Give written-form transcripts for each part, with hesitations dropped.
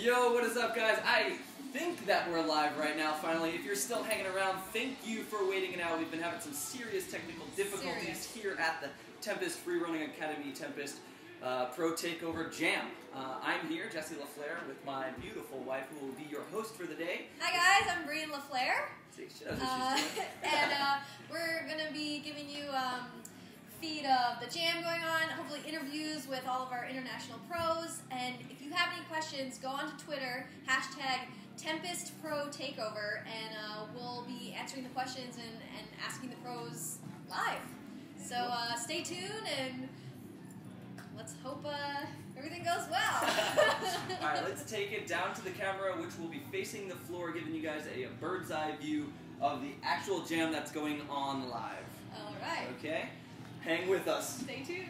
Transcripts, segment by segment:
Yo, what is up, guys? I think that we're live right now, finally. If you're still hanging around, thank you for waiting it out. We've been having some serious technical difficulties here at the Tempest Freerunning Academy Tempest Pro Takeover Jam. I'm here, Jesse Lafair, with my beautiful wife, who will be your host for the day. Hi guys, I'm Brian Lafair. And we're going to be giving you feed of the jam going on, hopefully interviews with all of our international pros, and if you have any questions, go on to Twitter, hashtag TempestProTakeover, and we'll be answering the questions and asking the pros live. So stay tuned, and let's hope everything goes well. Alright, let's take it down to the camera, which will be facing the floor, giving you guys a bird's eye view of the actual jam that's going on live. Alright. Okay? Hang with us. Stay tuned.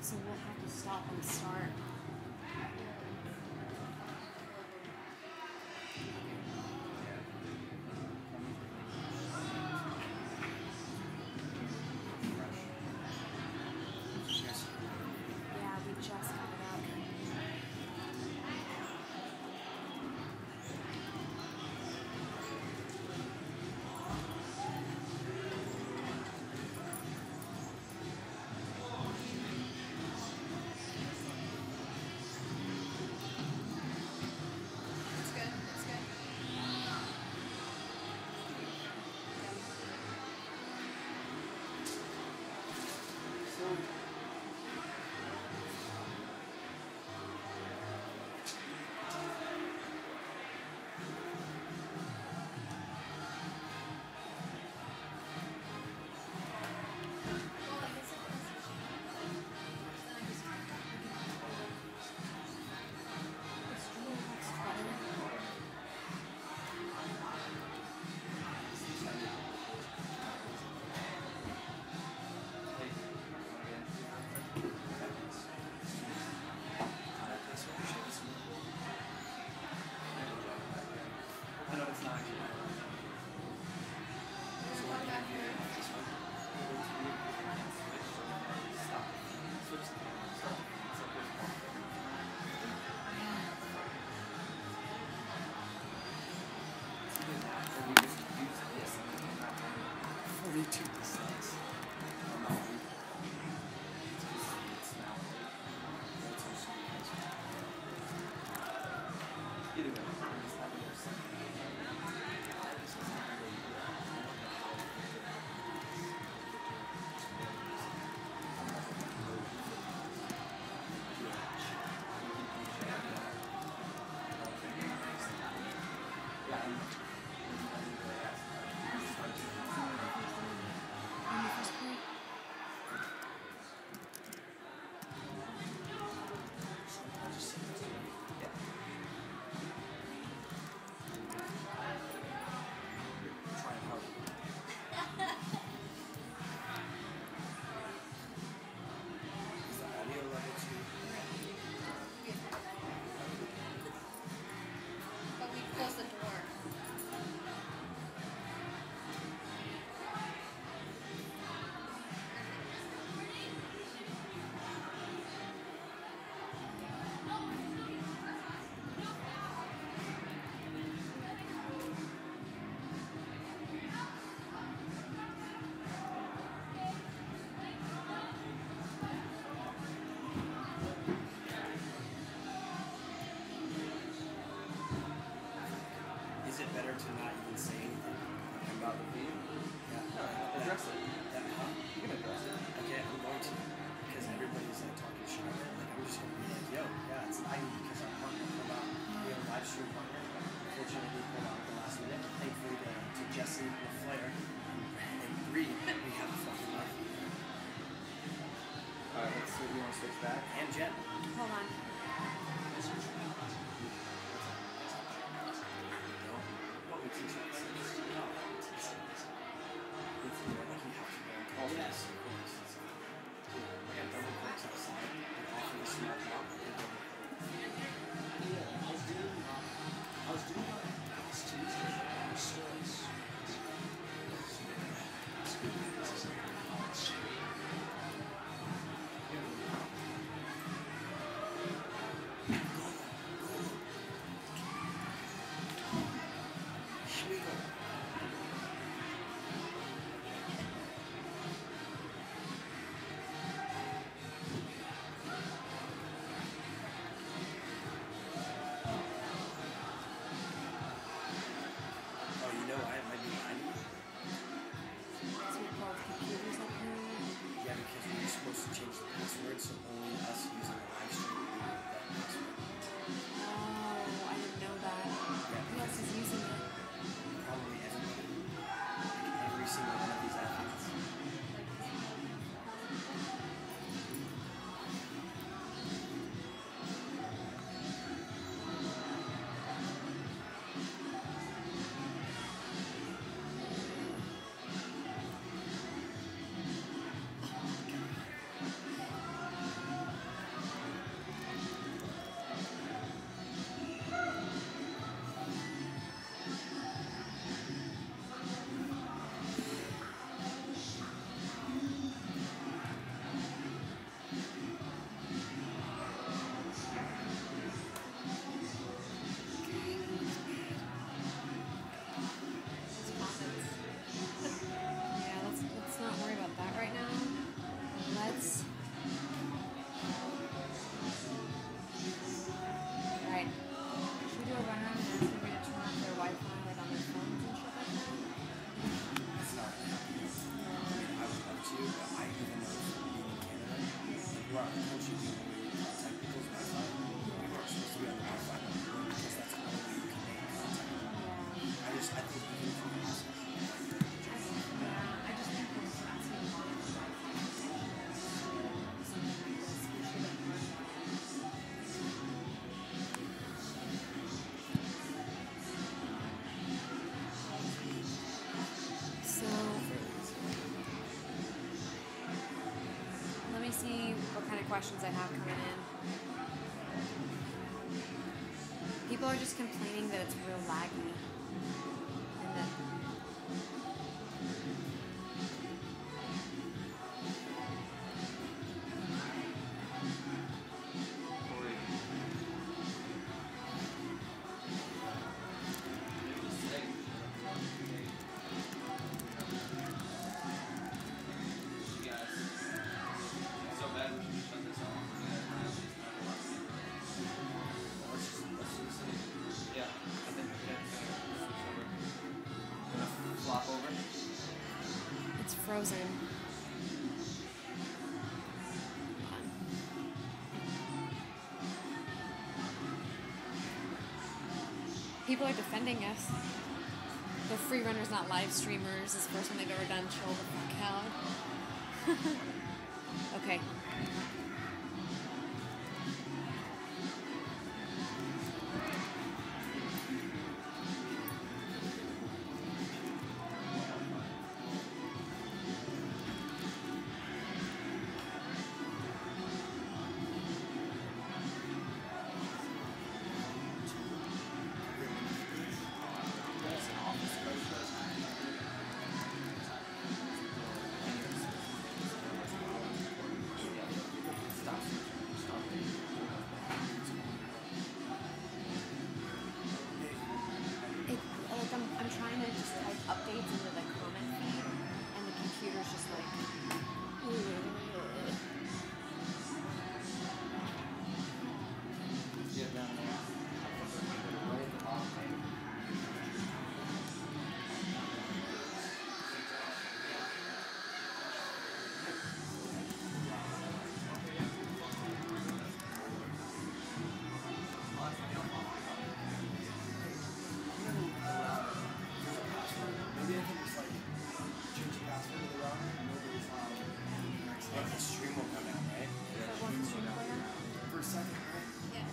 So we'll have to stop and start. Yeah, we just got it out. To not even say anything about the video. Yeah. No, address it. Yeah. You can address it. Okay, I'm going to. Because everybody's talking shit. Like, I'm just going to be like, yo, yeah, it's I because our partner pulled out. We have a live stream partner. Unfortunately, we pulled out at the last minute. Thankfully to Jesse Lafair and Bree, we have a fucking life. Alright, let's see if you want to switch back. And Jen. Hold on. questions I have coming in. People are just complaining that it's real laggy. And that it's frozen. People are defending us. They're free runners, not live streamers. It's the first one they've ever done. Chill the fuck out. Okay. I'm trying to just type updates into the comment feed, and the computer's just like.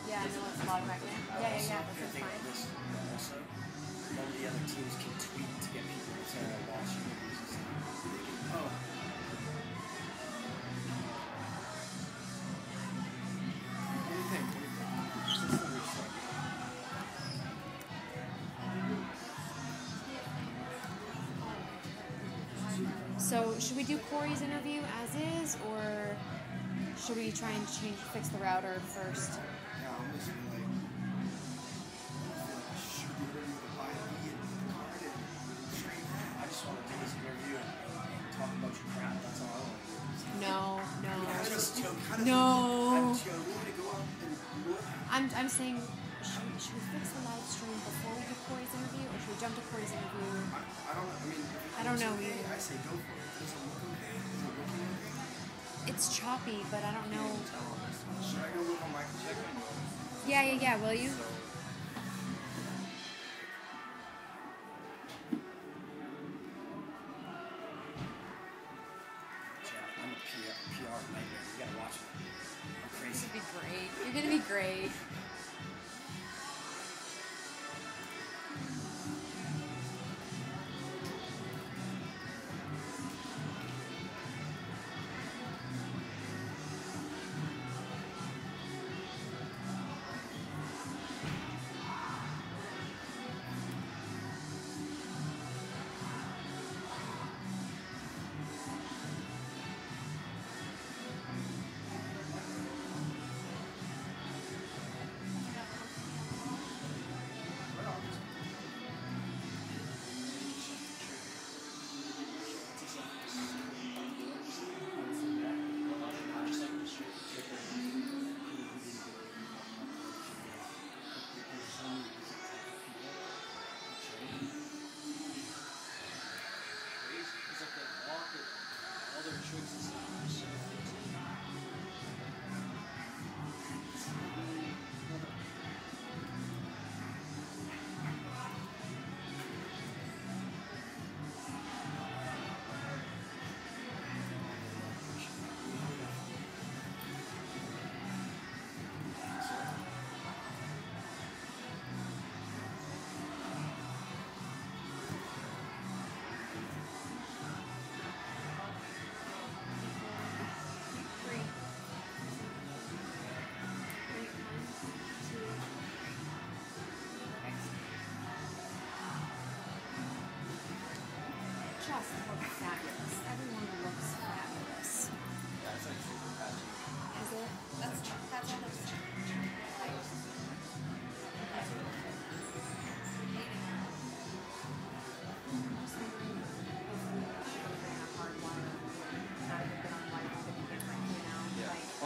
Yeah, I know it's log right now. Yeah, that's fine. Also, none of the other teams can tweet to get people to watch interviews. Oh. What do you think? So, should we do Cory's interview as is, or should we try and fix the router first? Yeah, I'm just like, I just want to do this interview and talk about your crap. That's all I want to do. No. I'm saying, should we fix the live stream before we do Cory's interview, or should we jump to Cory's interview? I don't know either. I say go for it. Does it look okay? Is it looking okay? It's choppy, but I don't know. Should I go look on my computer? Yeah. Will you? I'm a PR nightmare. You gotta watch it. I'm crazy. You're gonna be great. You're gonna be great.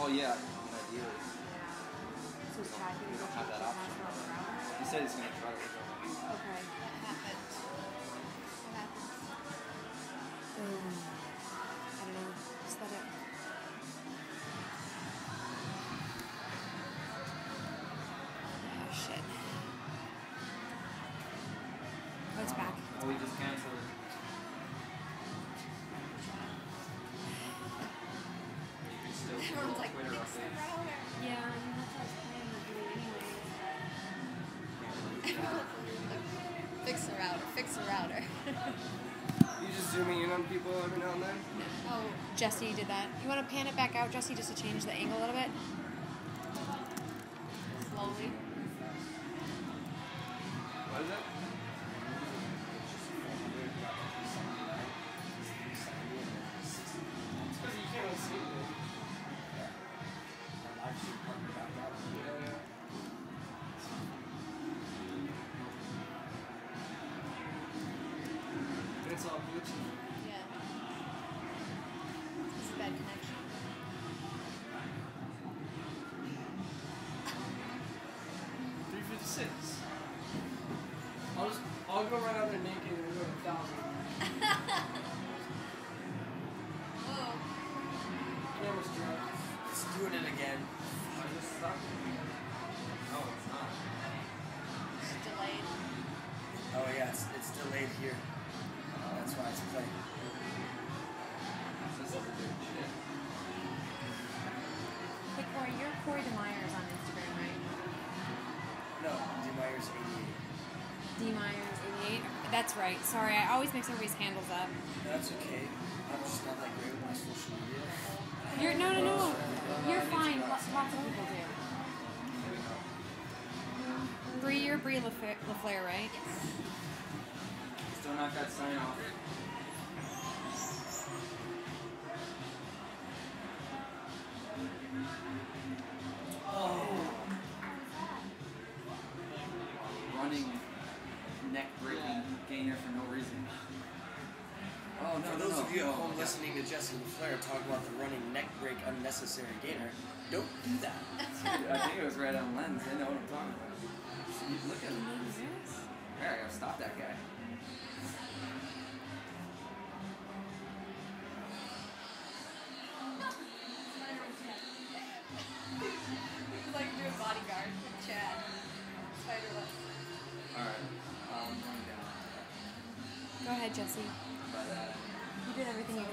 Well, yeah. Ideally. So he's tracking. We don't have that option. He said he's going to try to work on it. Okay. What happened? What happened? I don't know. Just let it. Oh shit. Oh, it's back. Oh, we just canceled it. You can still do Everyone's like, Twitter fix the updates. router. Yeah, I mean, that's what I was planning to do anyways. Fix the router. Fix the router. You just zooming in on people every now and then? Oh, Jesse did that. You want to pan it back out, Jesse, just to change the angle a little bit? Slowly. What is it? It's because you can't see it. It's all glitchy. Yeah. It's a bad connection. 356. I'll go right out there naked and go to 1,000. Whoa. Camera's dropped. It's doing it again. I just stopped it. No, it's not. It's delayed. Oh yeah, it's delayed here. That's why it's playing. This is weird shit. Hey, Cory, you're Cory DeMeyers on Instagram, right? No, DeMeyers 88. DeMeyers 88? That's right. Sorry, I always mix everybody's handles up. That's okay. I'm just not that great with my social media. You're no. You're fine. Lots of people do. 3-year Brie Lafair, right? Still not got sign off. Oh. Running neck breaking gainer for no reason. Oh, for those of you at home listening to Jesse LaFleur talk about the running neck break unnecessary gainer, don't do that. I think it was right on lens. I know what I'm talking about. Look at him. There, I gotta stop that guy. It's like doing bodyguard with Chad. Spider-Web. Alright, going down. Go ahead, Jesse. But, You did everything you could.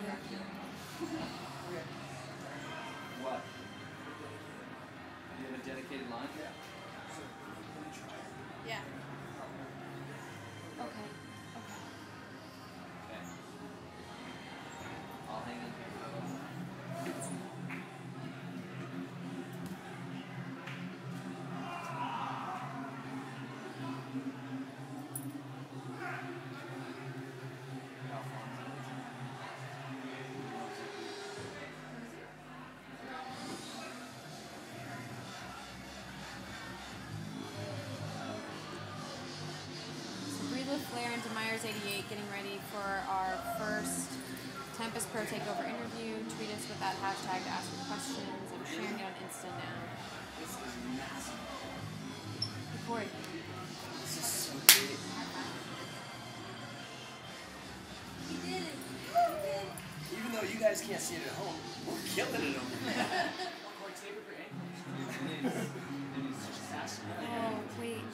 what? You have a dedicated line? Yeah. Okay. Okay. I'll hang in here. Lafair and DeMeyers 88 getting ready for our first Tempest Pro Takeover interview. Tweet us with that hashtag to ask your questions. I'm sharing it on Insta now. This is massive. Record. This is so big. He did it. He did it. Even though you guys can't see it at home, we're killing it over here. Oh, wait.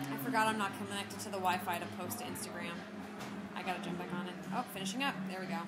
I forgot I'm not connected to the Wi-Fi to post to Instagram. I gotta jump back on it. Oh, finishing up. There we go.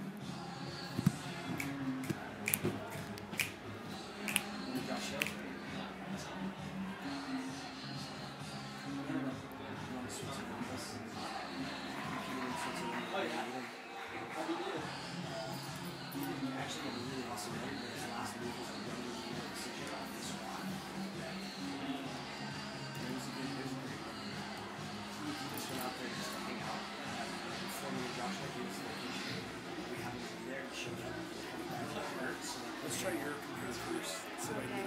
Let's try your computer first. So I can...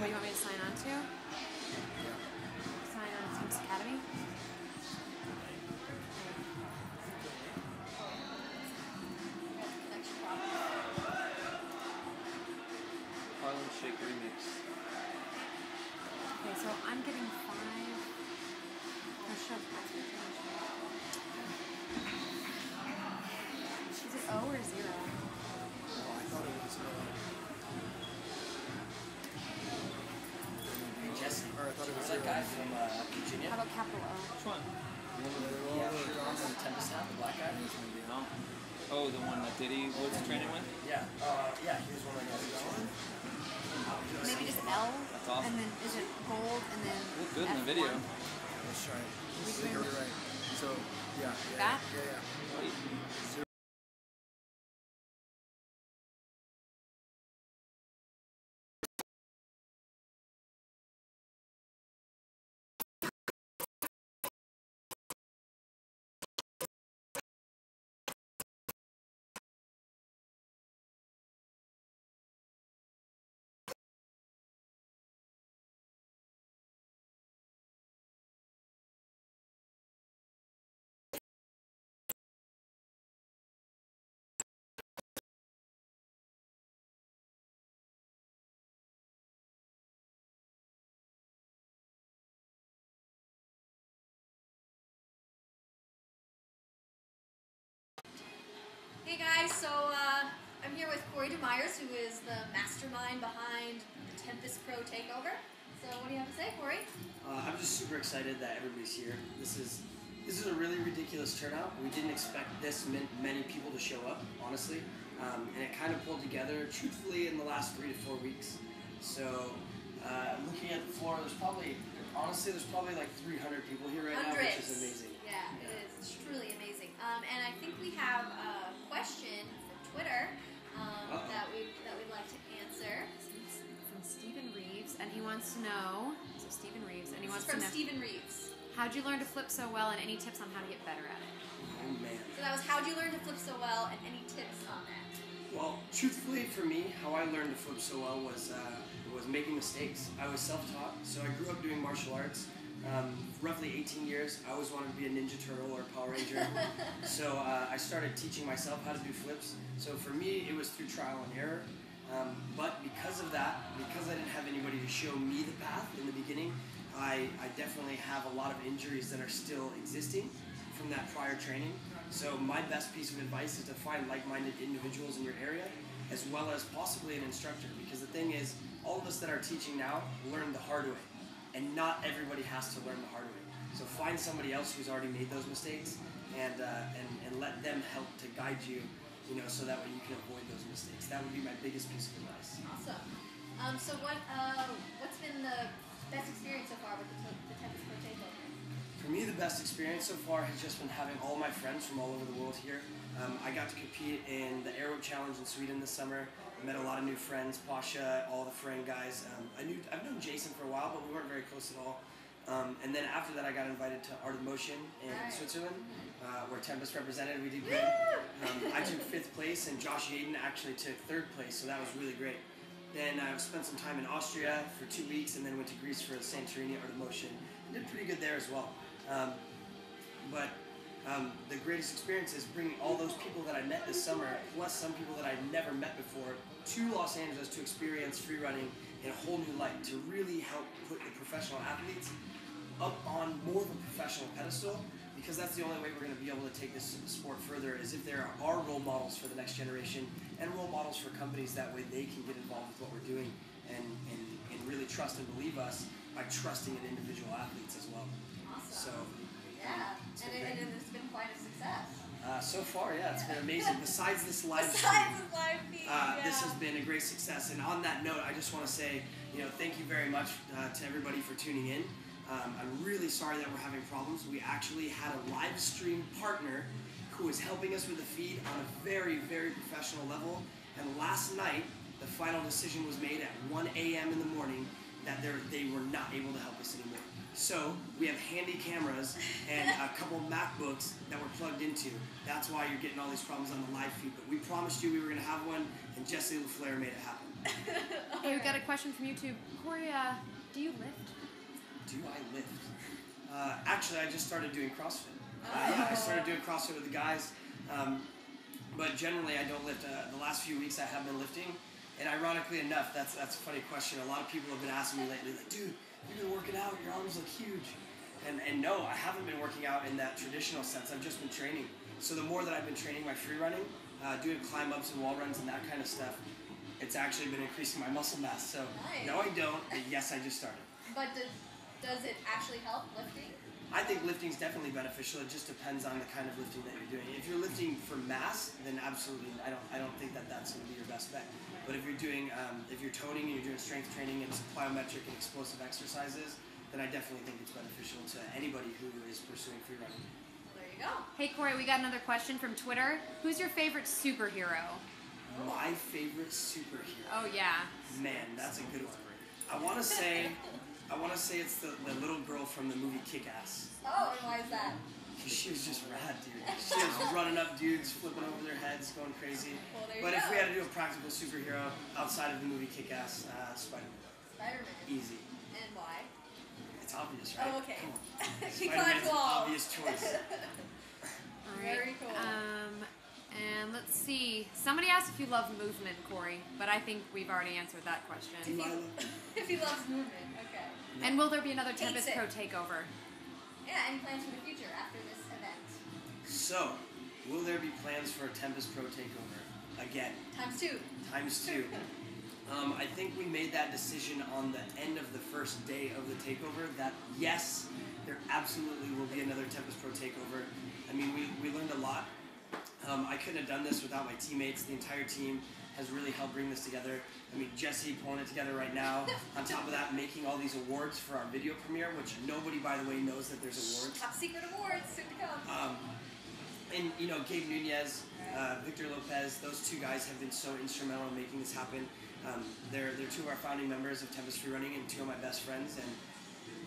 What do you want me to sign on to? Sign on to Tempest Academy? Connection problem. Harlem Shake remix. Okay, so I'm getting 5. Oh, show password. Is it O or 0? Oh, I thought it was Hey, Jesse. or I thought it was That guy from Virginia. How about capital O? Which one? Yeah, from the Tempest app, the black guy. No. Oh, the one that Diddy was training with? Yeah. Yeah, he was one of the guys. Maybe just L? That's awesome. And then is it gold and then Look good in the F1? video. Let's try it. You're right. So, yeah. That? Yeah. Wait. Hey guys, so I'm here with Cory DeMeyers, who is the mastermind behind the Tempest Pro Takeover. So what do you have to say, Cory? I'm just super excited that everybody's here. This is a really ridiculous turnout. We didn't expect this many people to show up, honestly, and it kind of pulled together, truthfully, in the last 3 to 4 weeks. So, looking at the floor, there's probably like 300 people here right now, which is amazing. Yeah, it is. It's truly amazing. And I think we have a question from Twitter that we'd like to answer. From Stephen Reeves, and he wants to know. So Stephen Reeves, and he wants to From know. Stephen Reeves. How'd you learn to flip so well, and any tips on how to get better at it? Oh man. So that was how'd you learn to flip so well, and any tips on that? Well, truthfully, for me, how I learned to flip so well was making mistakes. I was self-taught, so I grew up doing martial arts. Roughly 18 years, I always wanted to be a Ninja Turtle or a Power Ranger. So I started teaching myself how to do flips. So for me, it was through trial and error. But because of that, because I didn't have anybody to show me the path in the beginning, I definitely have a lot of injuries that are still existing from that prior training. So my best piece of advice is to find like-minded individuals in your area, as well as possibly an instructor. Because the thing is, all of us that are teaching now learn the hard way. And not everybody has to learn the hard way. So find somebody else who's already made those mistakes and let them help to guide you, so that way you can avoid those mistakes. That would be my biggest piece of advice. Awesome. So what's been the best experience so far with the Tempest Pro Takeover? For me, the best experience so far has just been having all my friends from all over the world here. I got to compete in the Aero Challenge in Sweden this summer. I met a lot of new friends, Pasha, all the Freerunning guys. I've known Jason for a while, but we weren't very close at all. And then after that, I got invited to Art of Motion in Switzerland, where Tempest represented. We did good. I took 5th place, and Josh Yaden actually took 3rd place, so that was really great. Then I spent some time in Austria for 2 weeks, and then went to Greece for the Santorini Art of Motion. I did pretty good there as well. The greatest experience is bringing all those people that I met this summer, plus some people that I'd never met before, to Los Angeles to experience freerunning in a whole new light, to really help put the professional athletes up on more of a professional pedestal, because that's the only way we're going to be able to take this sport further, is if there are role models for the next generation and role models for companies. That way they can get involved with what we're doing and really trust and believe us by trusting in individual athletes as well. Awesome. So, yeah, and it's been quite a success. So far, yeah, it's been amazing. Besides this live Besides stream, the live feed, yeah. this has been a great success. And on that note, I just want to say, thank you very much to everybody for tuning in. I'm really sorry that we're having problems. We actually had a live stream partner who is helping us with the feed on a very, very professional level. And last night, the final decision was made at 1 a.m. in the morning that they were not able to help us anymore. So we have handy cameras and a couple MacBooks that we're plugged into. That's why you're getting all these problems on the live feed. But we promised you we were going to have one, and Jesse Lafair made it happen. Hey, we got a question from YouTube. Cory, do you lift? Do I lift? Actually, I just started doing CrossFit. Yeah, I started doing CrossFit with the guys. But generally, I don't lift. The last few weeks, I have been lifting. And ironically enough, that's a funny question. A lot of people have been asking me lately, like, dude, you've been working out. Your arms look huge. And no, I haven't been working out in that traditional sense. I've just been training. So the more that I've been training my free running, doing climb ups and wall runs and that kind of stuff, it's actually been increasing my muscle mass. So nice. No, I don't. But yes, I just started. But does it actually help lifting? I think lifting is definitely beneficial. It just depends on the kind of lifting that you're doing. If you're lifting for mass, then absolutely, I don't think that that's going to be your best bet. But if you're doing, if you're toning and you're doing strength training and some plyometric and explosive exercises, then I definitely think it's beneficial to anybody who is pursuing free running. There you go. Hey, Cory, we got another question from Twitter. Who's your favorite superhero? My favorite superhero. Oh, yeah. Man, that's a good one. I want to say it's the little girl from the movie Kick-Ass. Oh, and why is that? She was just rad, dude. She was running up dudes, flipping over their heads, going crazy. Well, there you But go. if we had to do a practical superhero outside of the movie Kick-Ass, Spider-Man. Spider-Man. Easy. And why? It's obvious, right? Oh, okay. Come on. He Spider-Man's climbed an walls. obvious choice. All right. Very cool. And let's see. Somebody asked if you love movement, Cory, but I think we've already answered that question. If he loves movement, okay. And will there be another Hates Tempest it. Pro Takeover? Yeah, any plans for the future after this event? So, will there be plans for a Tempest Pro Takeover? Again, ×2. ×2. I think we made that decision on the end of the first day of the takeover that yes, there absolutely will be another Tempest Pro Takeover. I mean, we learned a lot. I couldn't have done this without my teammates. The entire team has really helped bring this together. I mean, Jesse pulling it together right now. On top of that, making all these awards for our video premiere, which nobody, by the way, knows that there's awards. Top secret awards soon to come. And, you know, Gabe Nunez, Victor Lopez, those two guys have been so instrumental in making this happen. They're two of our founding members of Tempest Freerunning and two of my best friends. And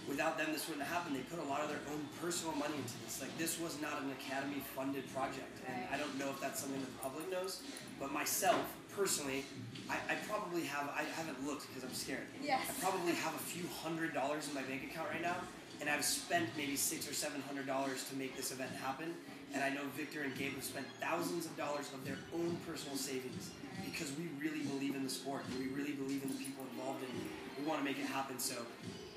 without them, this wouldn't have happened. They put a lot of their own personal money into this. Like, this was not an Academy-funded project. And I don't know if that's something that the public knows. But myself, personally, I probably have, I haven't looked because I'm scared. Yes. I probably have a few $100s in my bank account right now. And I've spent maybe $600 or $700 to make this event happen. And I know Victor and Gabe have spent thousands of dollars of their own personal savings because we really believe in the sport and we really believe in the people involved and we want to make it happen. So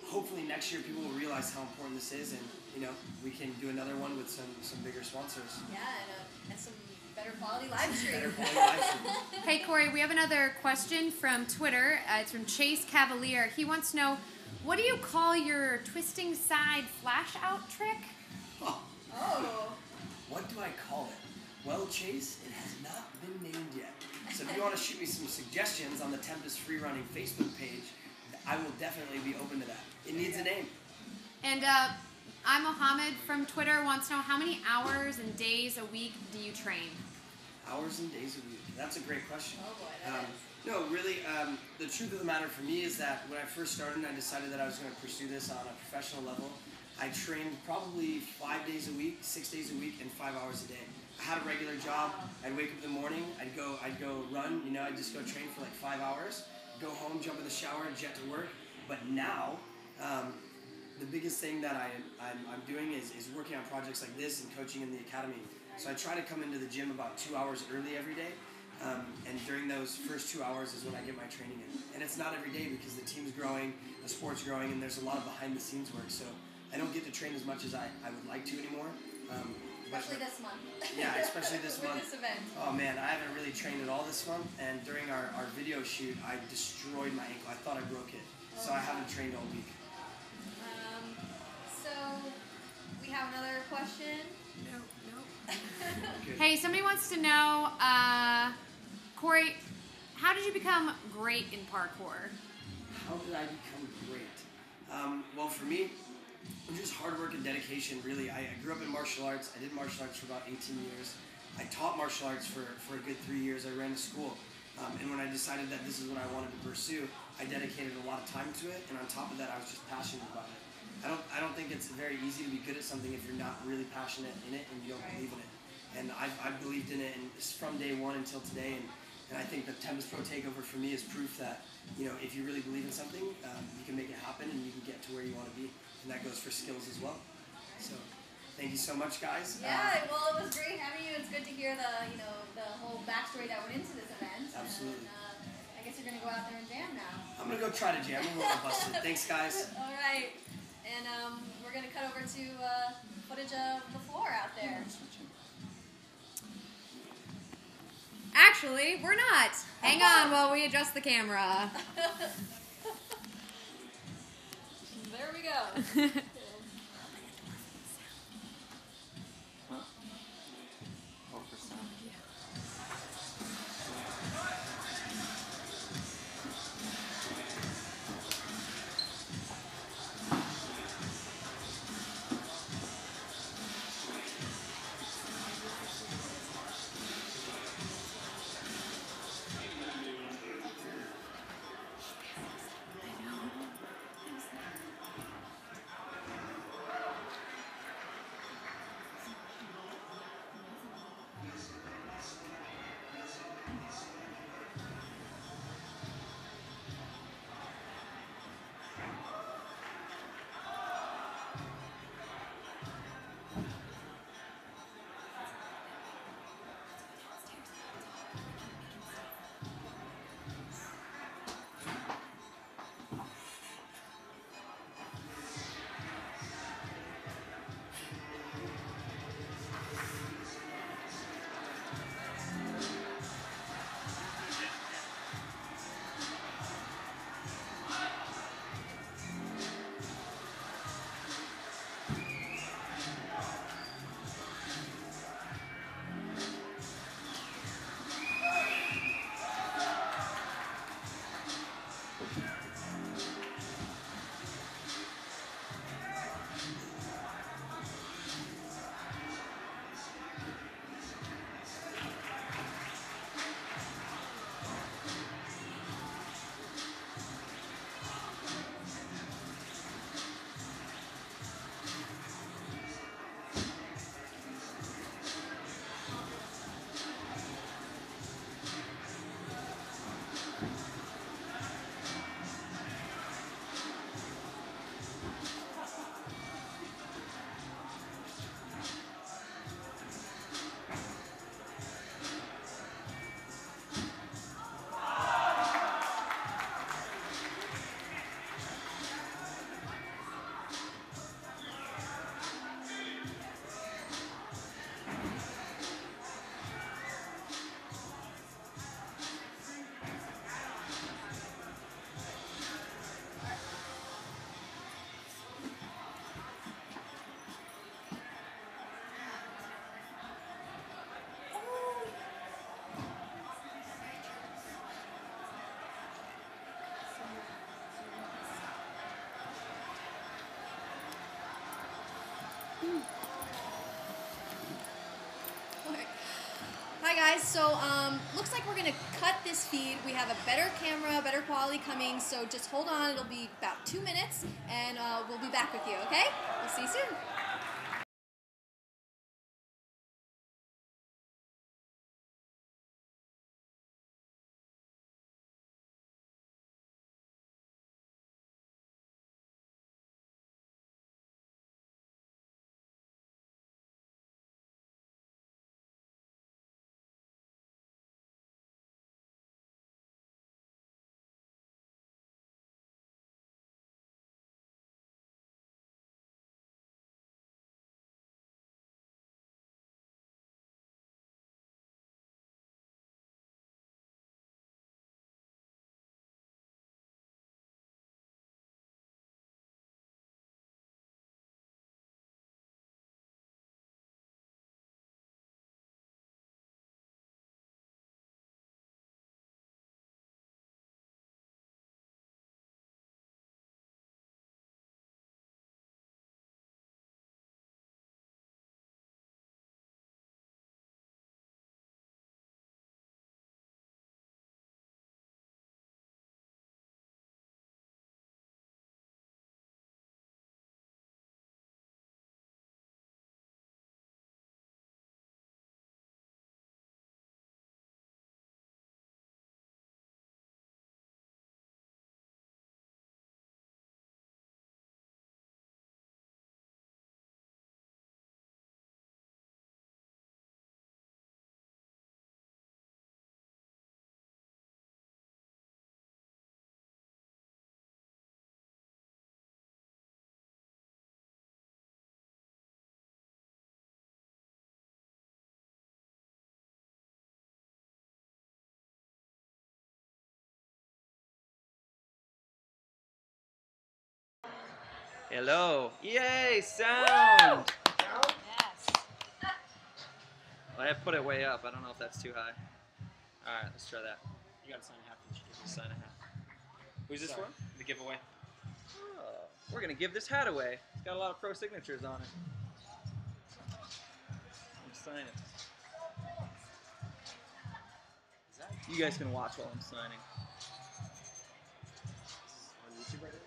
hopefully next year people will realize how important this is and, you know, we can do another one with some bigger sponsors. Yeah, and some better quality live stream. Better quality live stream. Hey, Cory, we have another question from Twitter. It's from Chase Cavalier. He wants to know, what do you call your twisting side flash out trick? Oh. What do I call it? Well, Chase, it has not been named yet. So if you want to shoot me some suggestions on the Tempest Freerunning Facebook page, I will definitely be open to that. It needs a name. And I Mohammed from Twitter wants to know, how many hours and days a week do you train? Hours and days a week. That's a great question. Oh boy, that is. No, really, the truth of the matter for me is that when I first started and I decided that I was going to pursue this on a professional level, I trained probably 5 days a week, 6 days a week, and 5 hours a day. I had a regular job. I'd wake up in the morning. I'd go run. You know, I'd just go train for like 5 hours. Go home, jump in the shower, and jet to work. But now, the biggest thing that I'm doing is working on projects like this and coaching in the academy. So I try to come into the gym about 2 hours early every day. And during those first 2 hours is when I get my training in. And it's not every day because the team's growing, the sport's growing, and there's a lot of behind-the-scenes work. So I don't get to train as much as I would like to anymore. Especially this month. Yeah, especially this month. With this event. Oh man, I haven't really trained at all this month, and during our video shoot, I destroyed my ankle. I thought I broke it. So I haven't trained all week. So, we have another question. No. Okay. Hey, somebody wants to know, Cory, how did you become great in parkour? How did I become great? Well, for me, it was just hard work and dedication, really. I grew up in martial arts. I did martial arts for about 18 years. I taught martial arts for a good 3 years. I ran a school. And when I decided that this is what I wanted to pursue, I dedicated a lot of time to it. And on top of that, I was just passionate about it. I don't think it's very easy to be good at something if you're not really passionate in it and you don't believe in it. And I've believed in it and from day one until today. And And I think the Tempest Pro Takeover for me is proof that, you know, if you really believe in something, you can make it happen and you can get to where you want to be. And that goes for skills as well. So thank you so much, guys. Yeah, well, it was great having you. It's good to hear the, you know, the whole backstory that went into this event. Absolutely. And, I guess you're going to go out there and jam now. I'm going to go try to jam. I'm a little busted. Thanks, guys. All right. And we're going to cut over to footage of the floor out there. Actually, we're not. Hang on while we adjust the camera. There we go. Hi guys, so looks like we're gonna cut this feed. We have a better camera, better quality coming, so just hold on. It'll be about 2 minutes, and we'll be back with you, okay? We'll see you soon. Hello. Yay, sound! Yes. Well, I put it way up. I don't know if that's too high. Alright, let's try that. You gotta sign a half each. Sign a hat. Who's this Sorry. for? The giveaway. Oh, we're gonna give this hat away. It's got a lot of pro signatures on it. Let's sign it. Is that You guys can watch while I'm signing. on YouTube right now?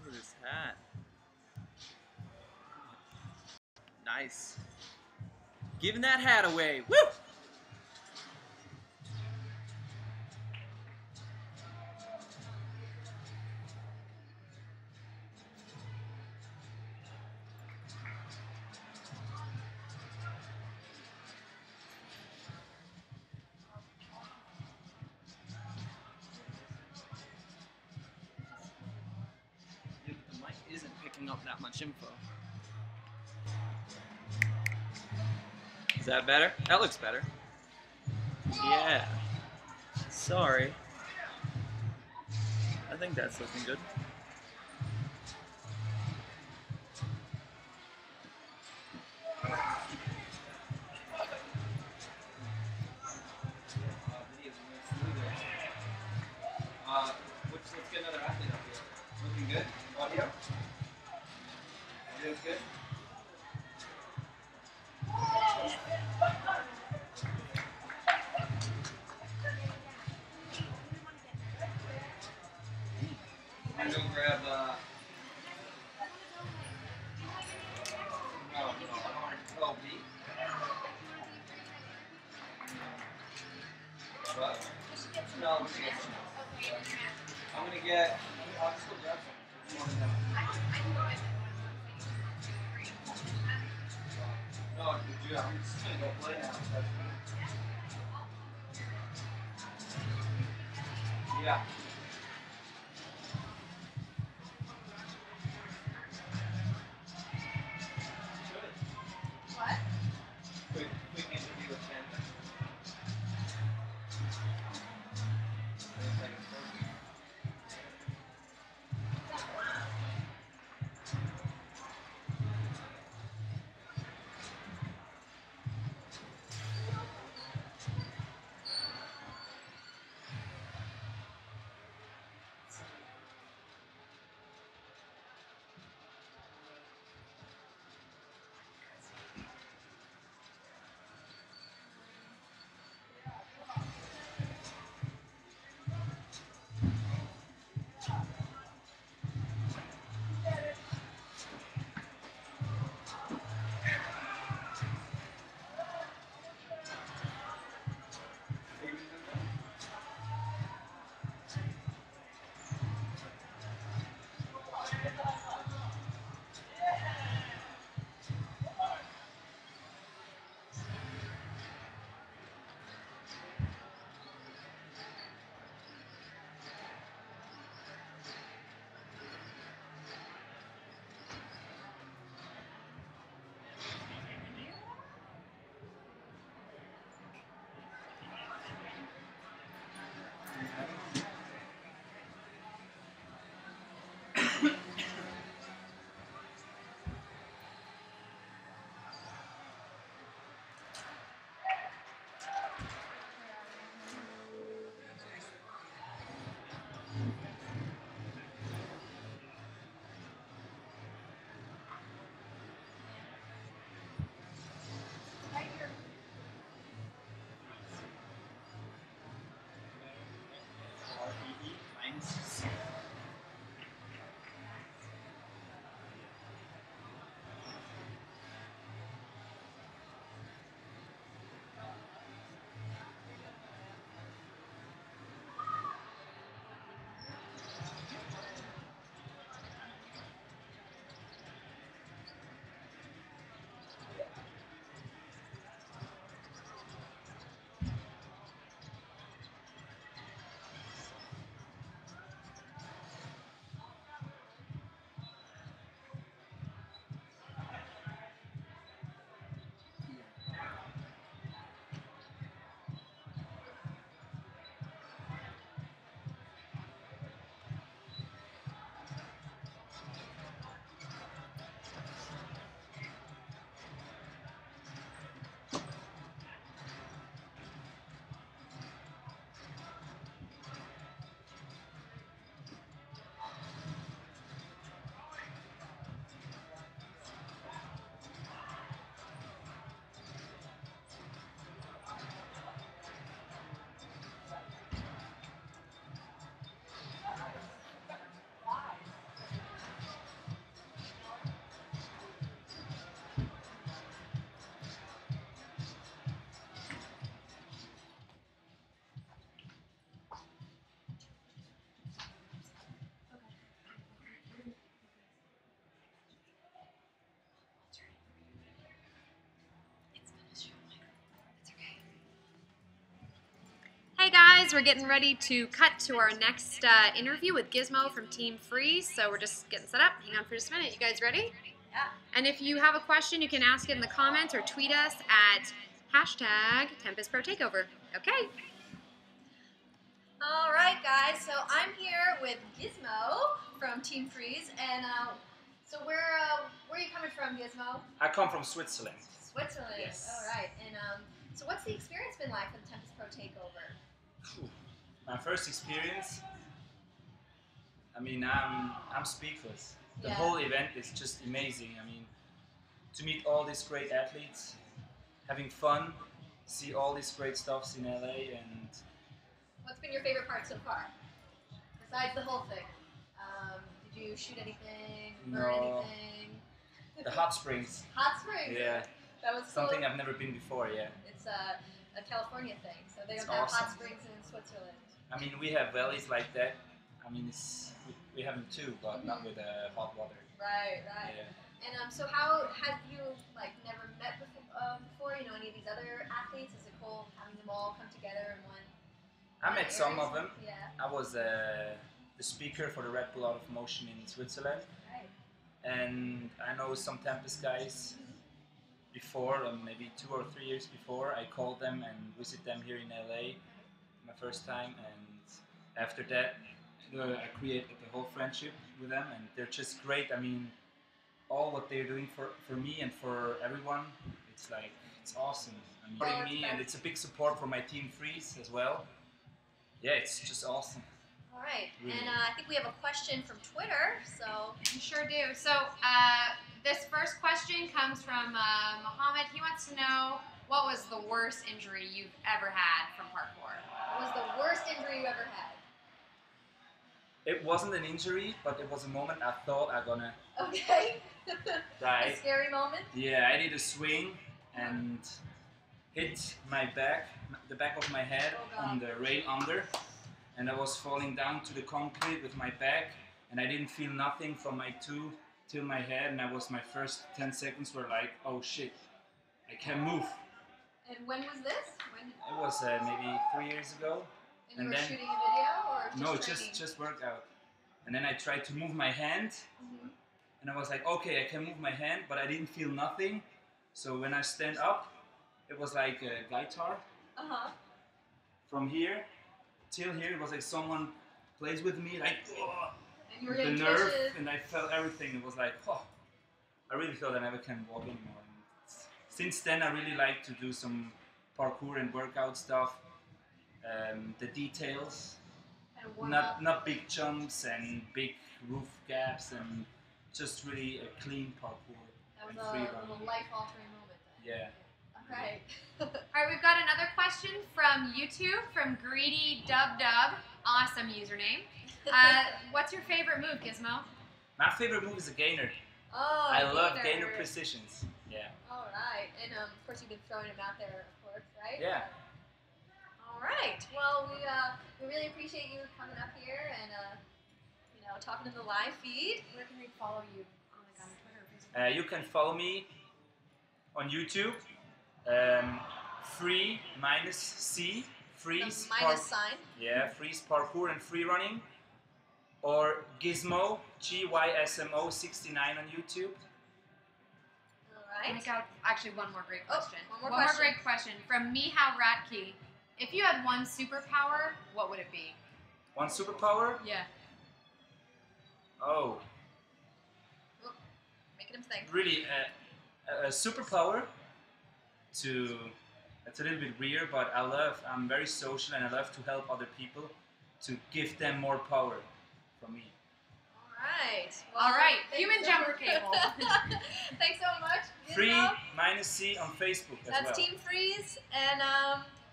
Look at this hat. Nice. Giving that hat away. Woo! The mic isn't picking up that much info. Is that better? That looks better. Yeah. Sorry. I think that's looking good. Let's get another athlete up here. Looking good? Audio? Audio's good? I'm gonna go grab, oh, B? What? No, I'm gonna get, I'll just go grab some. No, dude, I'm just gonna go play now. Yeah. What? Quick interview with Ken. guys, we're getting ready to cut to our next interview with Gizmo from Team Free. So we're just getting set up. Hang on for just a minute. You guys ready? Yeah. And if you have a question, you can ask it in the comments or tweet us at #TempestProTakeover. Okay. All right, guys. So I'm here with Gizmo from Team Freeze, and so where are you coming from, Gizmo? I come from Switzerland. Switzerland. Yes. All right. And so what's the experience been like for the Tempest Pro Takeover? Phew. My first experience, I mean, I'm speechless. The Yeah. whole event is just amazing. I mean, to meet all these great athletes, having fun, see all these great stuffs in LA, and What's been your favorite part so far? Besides the whole thing. Did you shoot anything? Burn No. anything? the hot springs. Hot springs. Yeah, That was something cool. I've never been before. Yeah. It's a California thing, so they It's don't have hot awesome. springs in Switzerland. I mean, we have valleys like that. I mean, we have them too, but not with hot water. Right, right. Yeah. And so how have you never met before? You know, any of these other athletes? Is it cool having them all come together in one? I met some of them. Yeah. I was the speaker for the Red Bull Out of Motion in Switzerland, Right. and I know some Tempest guys before, maybe 2 or 3 years before. I called them and visit them here in LA, my first time, and after that, I created the whole friendship with them, and they're just great. I mean, all what they're doing for me and for everyone, it's awesome. I mean, supporting me, and it's a big support for my Team Freeze as well. Yeah, it's just awesome. All right. Really. And I think we have a question from Twitter. So You sure do. So this first question comes from Mohammed. He wants to know, what was the worst injury you've ever had from parkour? what was the worst injury you ever had? It wasn't an injury, but it was a moment I thought I'm gonna Okay. die. A scary moment? Yeah, I did a swing and hit my back, the back of my head Oh, God. on the rail under, and I was falling down to the concrete with my back, and I didn't feel nothing from my toe till my head, and my first 10 seconds were like, oh shit, I can't move. And when was this? When It was maybe 3 years ago. and you and were then- shooting a video or just No, training? just workout. And then I tried to move my hand, Mhm. and I was like, okay, I can move my hand, but I didn't feel nothing. So when I stand up, it was like a guitar. Uh-huh. From here till here, it was like someone plays with me, like, oh, And you were the getting nerve, twitches. and I felt everything. It was like, oh, I really thought I never can walk anymore. And since then, I really like to do some parkour and workout stuff. The details, And warm up. not big jumps and big roof gaps, and just really a clean parkour That was and a free little running. life-altering moment then. Yeah. All right. All right, we've got another question from YouTube, from Greedy Dub. Awesome username. What's your favorite move, Gizmo? My favorite move is a gainer. Oh, I love gainer precisions. Yeah. All right. And of course you've been throwing them out there, of course, right? Yeah. All right. Well, we really appreciate you coming up here and talking to the live feed. Where can we follow you? On Twitter or Facebook? You can follow me on YouTube. Free -C Freeze. The minus sign. Yeah, Freeze Parkour and Free Running. Or Gizmo, GYSMO 69 on YouTube. All I right. got actually one more great Oh, question. one more question. great question from Mihal Ratke. If you had one superpower, what would it be? One superpower? Yeah. Oh, Making him think. really, a superpower it's a little bit weird, but I'm very social and I love to help other people, to give them more power from me. All right. All right. thanks Human so- jumper cable. Thanks so much. Free Gizmo. -C on Facebook as That's well. Team Freeze, and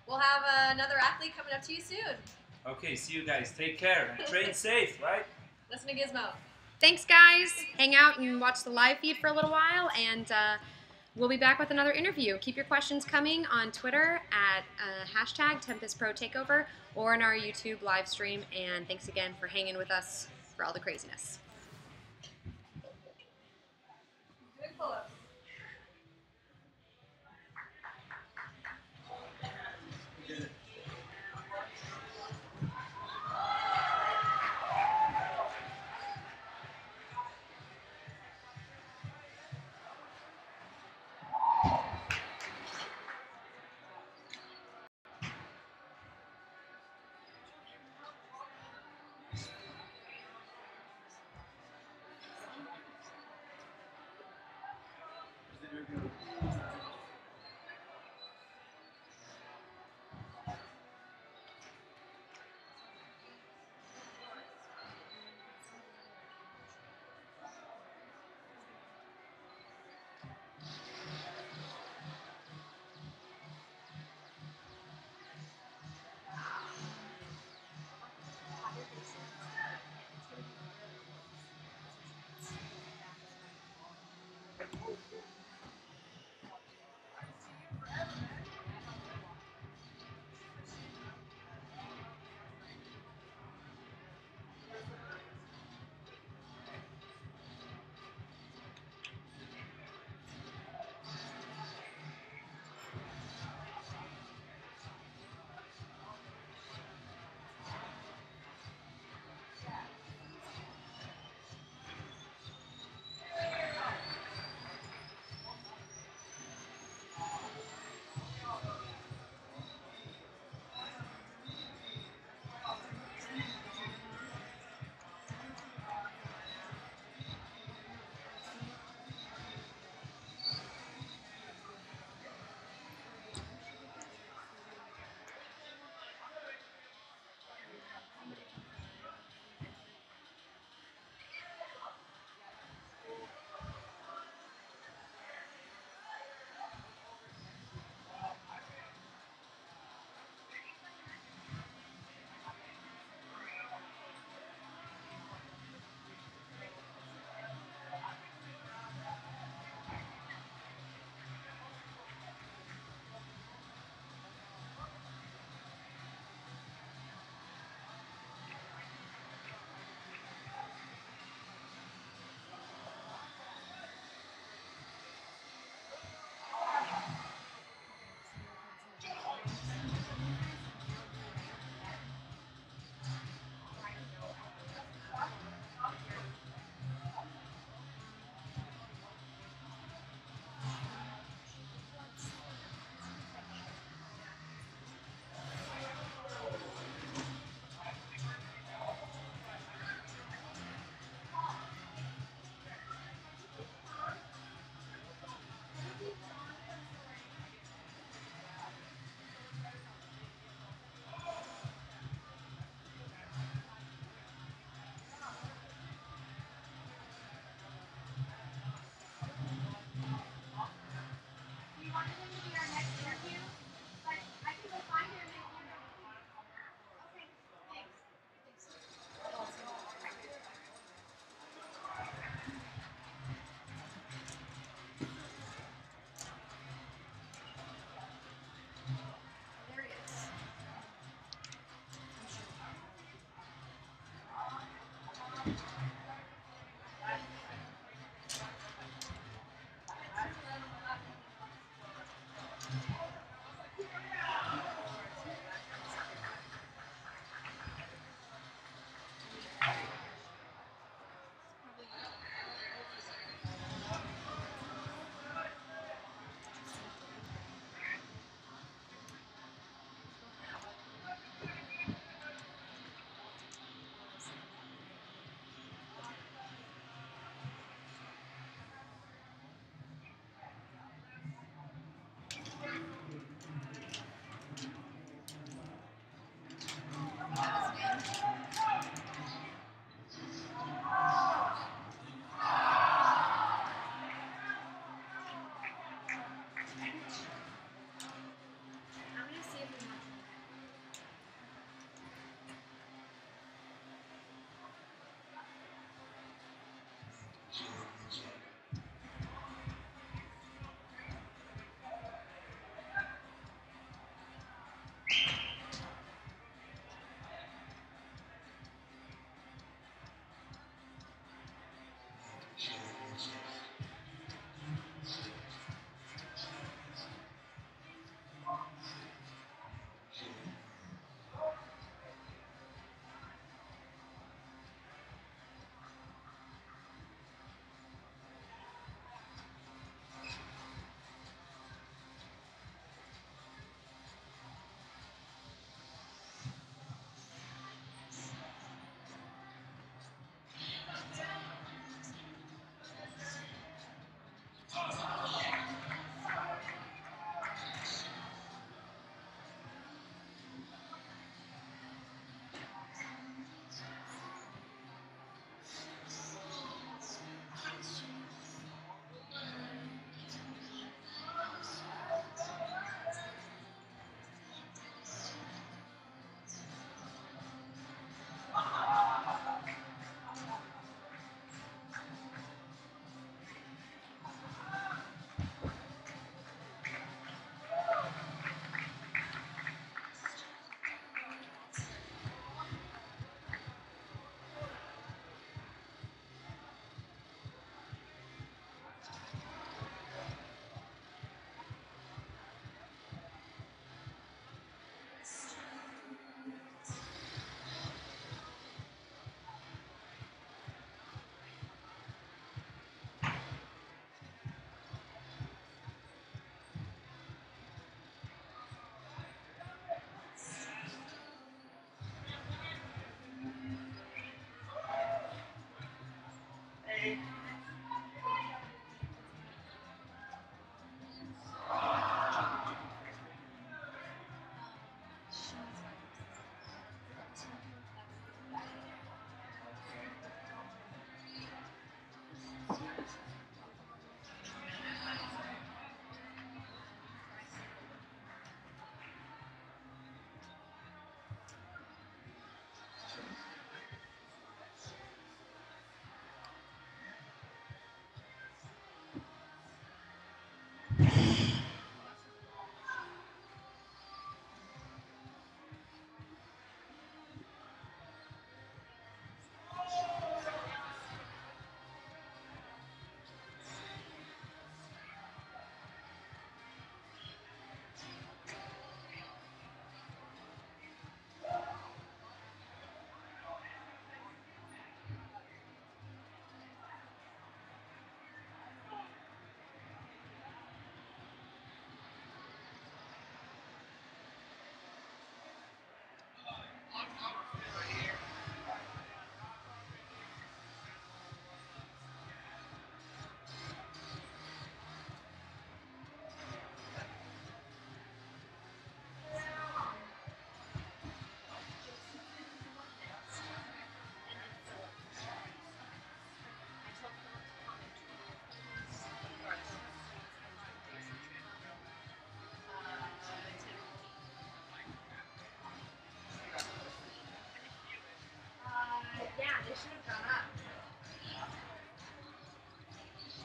we'll have another athlete coming up to you soon. Okay, see you guys. Take care and train safe, right? Listen to Gizmo. Thanks, guys. Hang out and watch the live feed for a little while, and we'll be back with another interview. Keep your questions coming on Twitter at #TempestProTakeover or in our YouTube live stream. And thanks again for hanging with us for all the craziness. Good pull-ups.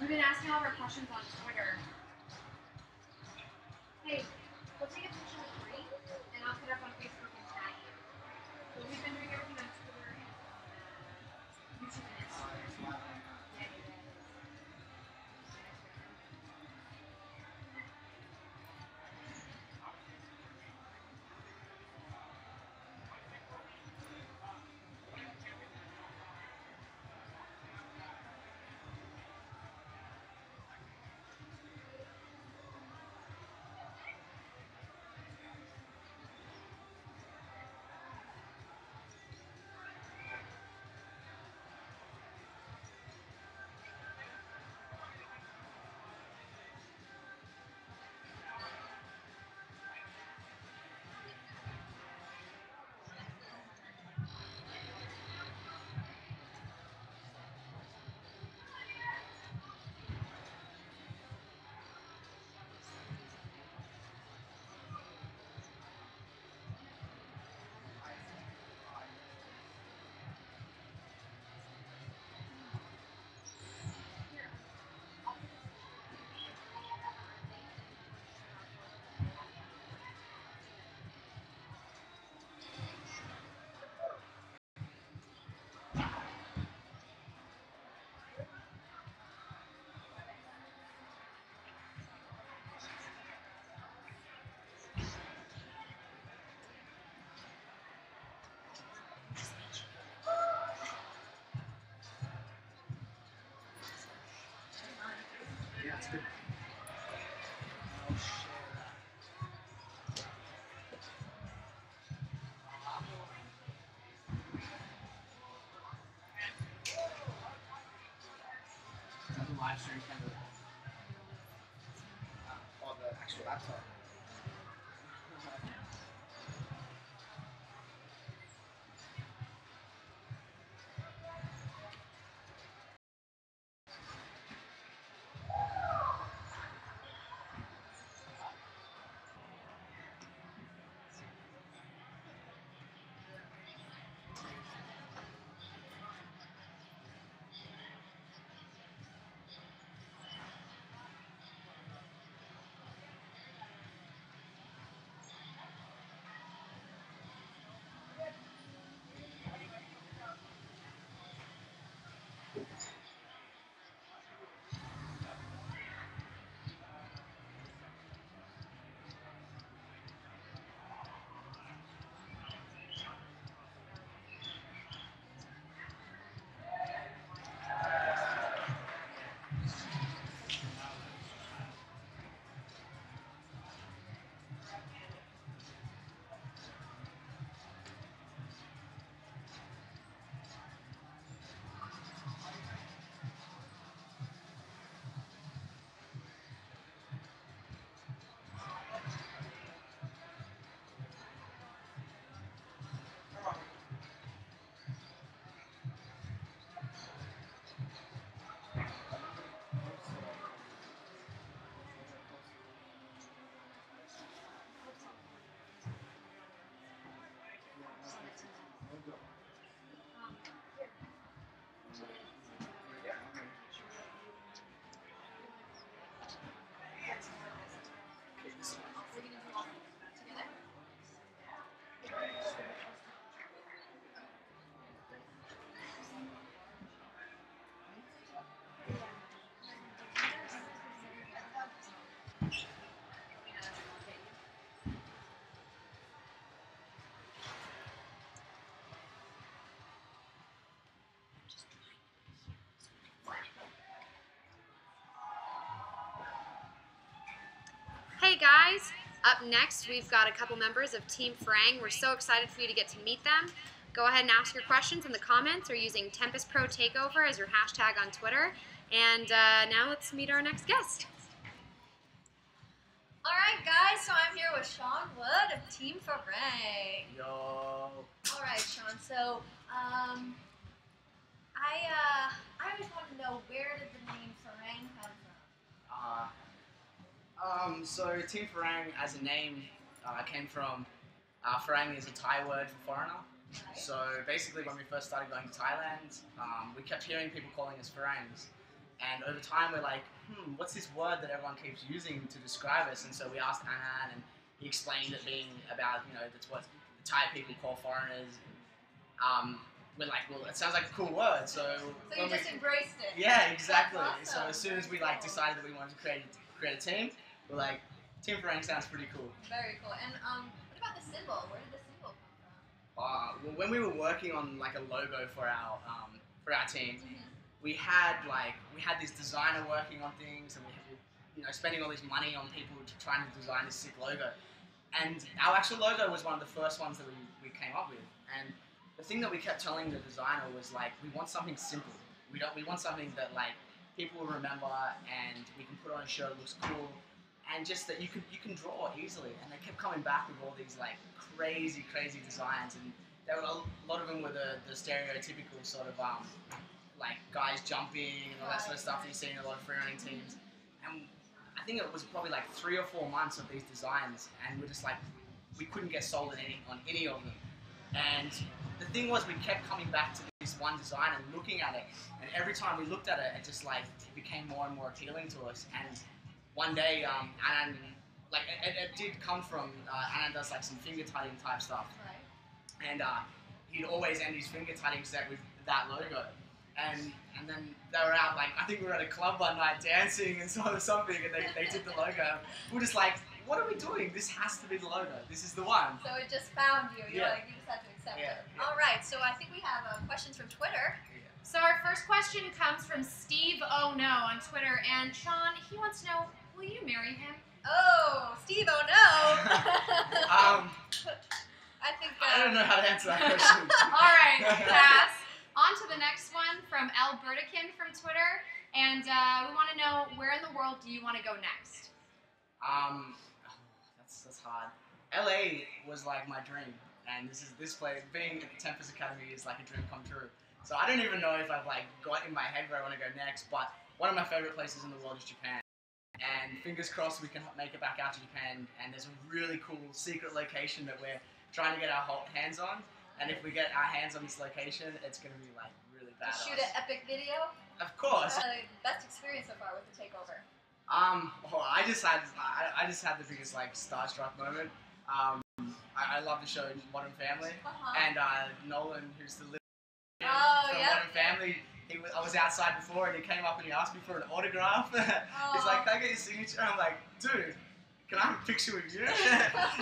We've been asking all of our questions on Twitter. Hey, we'll take a picture of three, and I'll put it up on Facebook and tag you. So we've been doing everything on Twitter and YouTube Livestream kind of, or the actual laptop. Hey guys, up next we've got a couple members of Team Frang. We're so excited for you to get to meet them. Go ahead and ask your questions in the comments or using TempestProTakeover as your hashtag on Twitter. And now let's meet our next guest. Alright guys, so I'm here with Sean Wood of Team Frang. Yo. Alright Sean, so I always want to know, where did the name Frang come from? So Team Freerunning as a name came from, Freerunning is a Thai word for foreigner. Right. So basically when we first started going to Thailand, we kept hearing people calling us Freerangs. And over time we're like, what's this word that everyone keeps using to describe us? And so we asked Anand, and he explained it being about, that's what the Thai people call foreigners. We're like, well, it sounds like a cool word. So you just embraced it. Yeah, exactly. That's awesome. So as soon as we decided that we wanted to create a team, we're like, Team Freerunning sounds pretty cool. Very cool. And what about the symbol? Where did the symbol come from? Well, when we were working on like a logo for our team, we had this designer working on things, and we were spending all this money on people trying to design this sick logo. And our actual logo was one of the first ones that we came up with. And the thing that we kept telling the designer was like, we want something simple. We want something that like people will remember, and we can put on a shirt that looks cool, and just that you can draw easily. And they kept coming back with all these like crazy designs, and there were a lot of them were the stereotypical sort of like guys jumping and all that sort of stuff that you see in a lot of freerunning teams. And I think it was probably like 3 or 4 months of these designs, and we're just like, we couldn't get sold on any of them. And the thing was, we kept coming back to this one design and looking at it, and every time we looked at it, it just like it became more and more appealing to us. And one day, Anand, like it did come from Anand does like some finger tutting type stuff, Right. and he'd always end his finger tutting set with that logo. And then they were out, like, I think we were at a club one night dancing and something, and they did the logo. We're just like, what are we doing? This has to be the logo. This is the one. So it just found you. You're Yeah. like, you just had to accept Yeah, it. yeah. All right. So I think we have questions from Twitter. So our first question comes from Steve Oh No on Twitter, and Sean, he wants to know, will you marry him? Oh, Steve, oh no. I think. I don't know how to answer that question. All right, pass. On to the next one from L. Burdikin from Twitter. And we want to know, where in the world do you want to go next? That's hard. LA was like my dream, and this place, being at the Tempest Academy is like a dream come true. So I don't even know if I've like got in my head where I want to go next, but one of my favorite places in the world is Japan. And fingers crossed we can make it back out to Japan, and there's a really cool secret location that we're trying to get our hands on. And if we get our hands on this location, it's going to be like really badass. Shoot an epic video. Of course. Best experience so far with the takeover. I just had the biggest like starstruck moment. I love the show Modern Family, and Nolan, who's the from Modern Family, I was outside before and he came up and he asked me for an autograph. He's like, "Can I get your signature?" And I'm like, "Dude, can I have a picture with you?"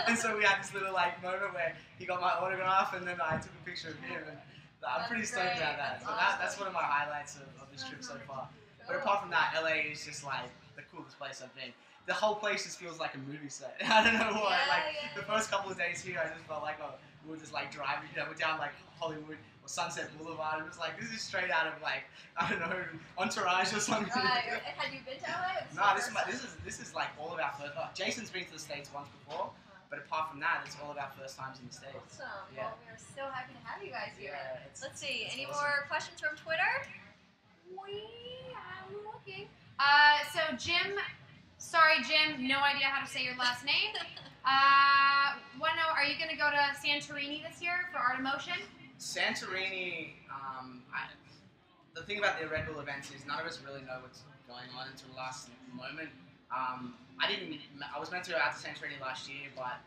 And so we had this little like moment where he got my autograph and then I took a picture of him, and I'm pretty stoked about that. So that's one of my highlights of this trip so far. But apart from that, LA is just like the coolest place I've been. The whole place just feels like a movie set. I don't know why. The first couple of days here, I just felt like we were just like driving down like Hollywood or Sunset Boulevard. It was like, this is straight out of like, I don't know, Entourage or something. Right. Had you been to LA? No, this is like all of our first. Jason's been to the States once before, but apart from that, it's all of our first times in the States. Awesome. Yeah. Well, we are so happy to have you guys here. Yeah, Let's see. Any awesome. more questions from Twitter? I'm looking. So Jim, sorry Jim, no idea how to say your last name. Want to know, are you going to go to Santorini this year for Art of Motion? Santorini, the thing about the Red Bull events is none of us really know what's going on until the last moment. I was meant to go out to Santorini last year, but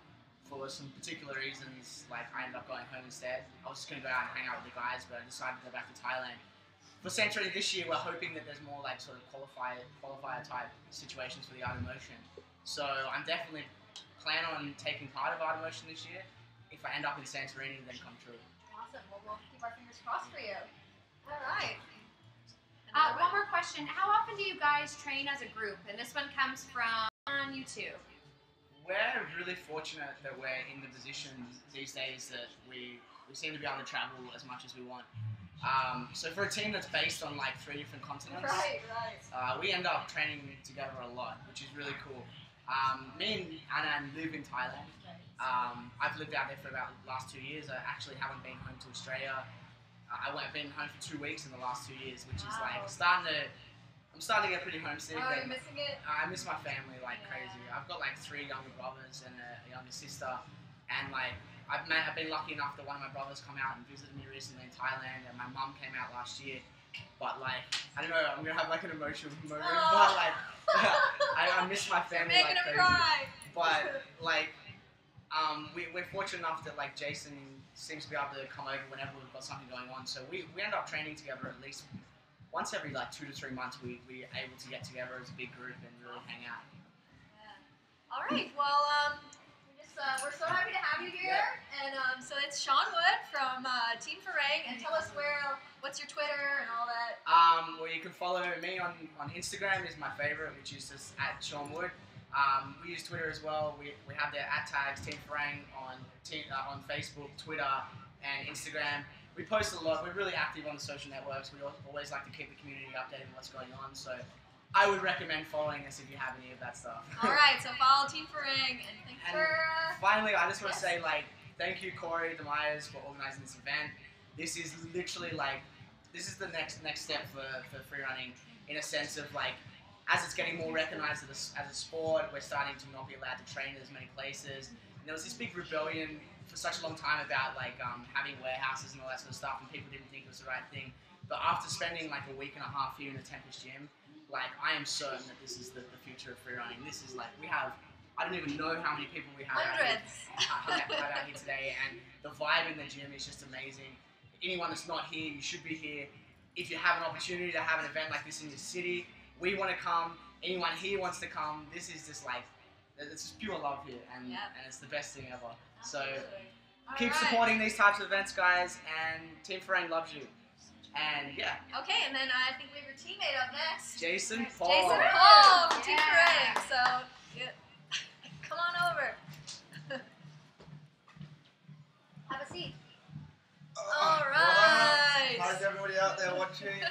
for some particular reasons, like I ended up going home instead. I was just going to go out and hang out with the guys, but I decided to go back to Thailand. For Santorini this year, we're hoping that there's more like sort of qualifier type situations for the Art of Motion. So I'm definitely plan on taking part of Art of Motion this year. If I end up in Santorini, then come true. Awesome. Well, we'll keep our fingers crossed for you. All right. One more question. How often do you guys train as a group? And this one comes from on YouTube. We're really fortunate that we're in the position these days that we seem to be able to travel as much as we want. So for a team that's based on like 3 different continents, we end up training together a lot, which is really cool. Me and Anand live in Thailand. I've lived out there for about the last 2 years. I actually haven't been home to Australia. I've been home for 2 weeks in the last 2 years, which is like I'm starting to get pretty homesick. Oh, you're missing it? I miss my family like crazy. I've got like 3 younger brothers and a younger sister, and like I've been lucky enough that one of my brothers come out and visited me recently in Thailand, and my mum came out last year. But like, I don't know, I'm gonna have like an emotional moment. But like, I miss my family like crazy. Cry. But like, we're fortunate enough that like Jason seems to be able to come over whenever we've got something going on. So we end up training together at least once every like 2 to 3 months. We're able to get together as a big group and really hang out. Yeah. All right. Well, we're so happy to have you here. And so it's Sean Wood from Team Freerunning, and tell us what's your Twitter and all that. Well, you can follow me on Instagram is my favorite, which is just @Sean Wood. We use Twitter as well. We have the @tags Team Freerunning on Facebook, Twitter, and Instagram. We post a lot. We're really active on the social networks. We always like to keep the community updated on what's going on. So I would recommend following us if you have any of that stuff. All right, so follow Team Freerunning, and thanks for. Finally, I just want to say thank you, Cory DeMeyers, for organising this event. This is literally this is the next step for freerunning, in a sense of like, as it's getting more recognised as a sport, we're starting to not be allowed to train in as many places. And there was this big rebellion for such a long time about like having warehouses and all that sort of stuff, and people didn't think it was the right thing. But after spending like a week and a half here in the Tempest gym, like I am certain that this is the future of freerunning. This is like, I don't even know how many people we have Hundreds. out here today, and the vibe in the gym is just amazing. Anyone that's not here, you should be here. If you have an opportunity to have an event like this in your city, we want to come. Anyone here wants to come. This is just like, it's just pure love here, and it's the best thing ever. So keep supporting these types of events, guys, and Team Freerunning loves you. And yeah. Okay, and then I think we have your teammate up next. Jason Paul. Jason Paul from Team Freerunning. So come on over. Have a seat. All right. How's everybody out there watching?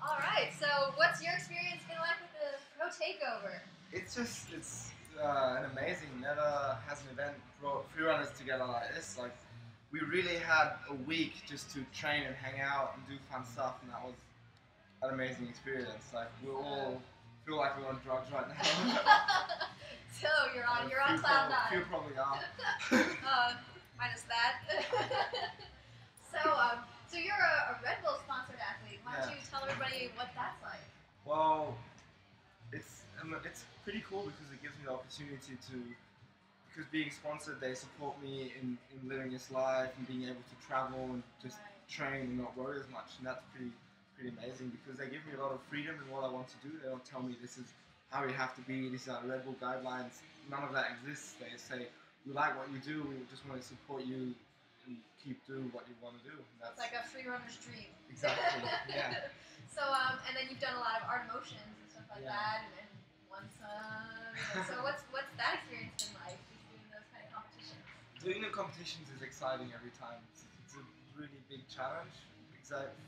All right. So, what's your experience been like with the Pro Takeover? It's an amazing. Never has an event brought freerunners together like this. Like, we really had a week just to train and hang out and do fun stuff, and that was an amazing experience. Like, we all feel like we're on drugs right now. So you're on cloud nine. Few probably are. Minus that. So you're a Red Bull sponsored athlete. Why don't you tell everybody what that's like? Well, it's pretty cool because it gives me the opportunity to, because being sponsored, they support me in living this life and being able to travel and just train and not worry as much, and that's pretty amazing because they give me a lot of freedom in what I want to do. They don't tell me this is how you have to be, these are Red Bull guidelines. None of that exists. They say, we like what you do, we just want to support you and keep doing what you want to do. That's it's like a free runner's dream. Exactly, yeah. So, and then you've done a lot of art emotions and stuff like that, and won some. So what's that experience been like, doing those kind of competitions? Doing the competitions is exciting every time. It's a really big challenge.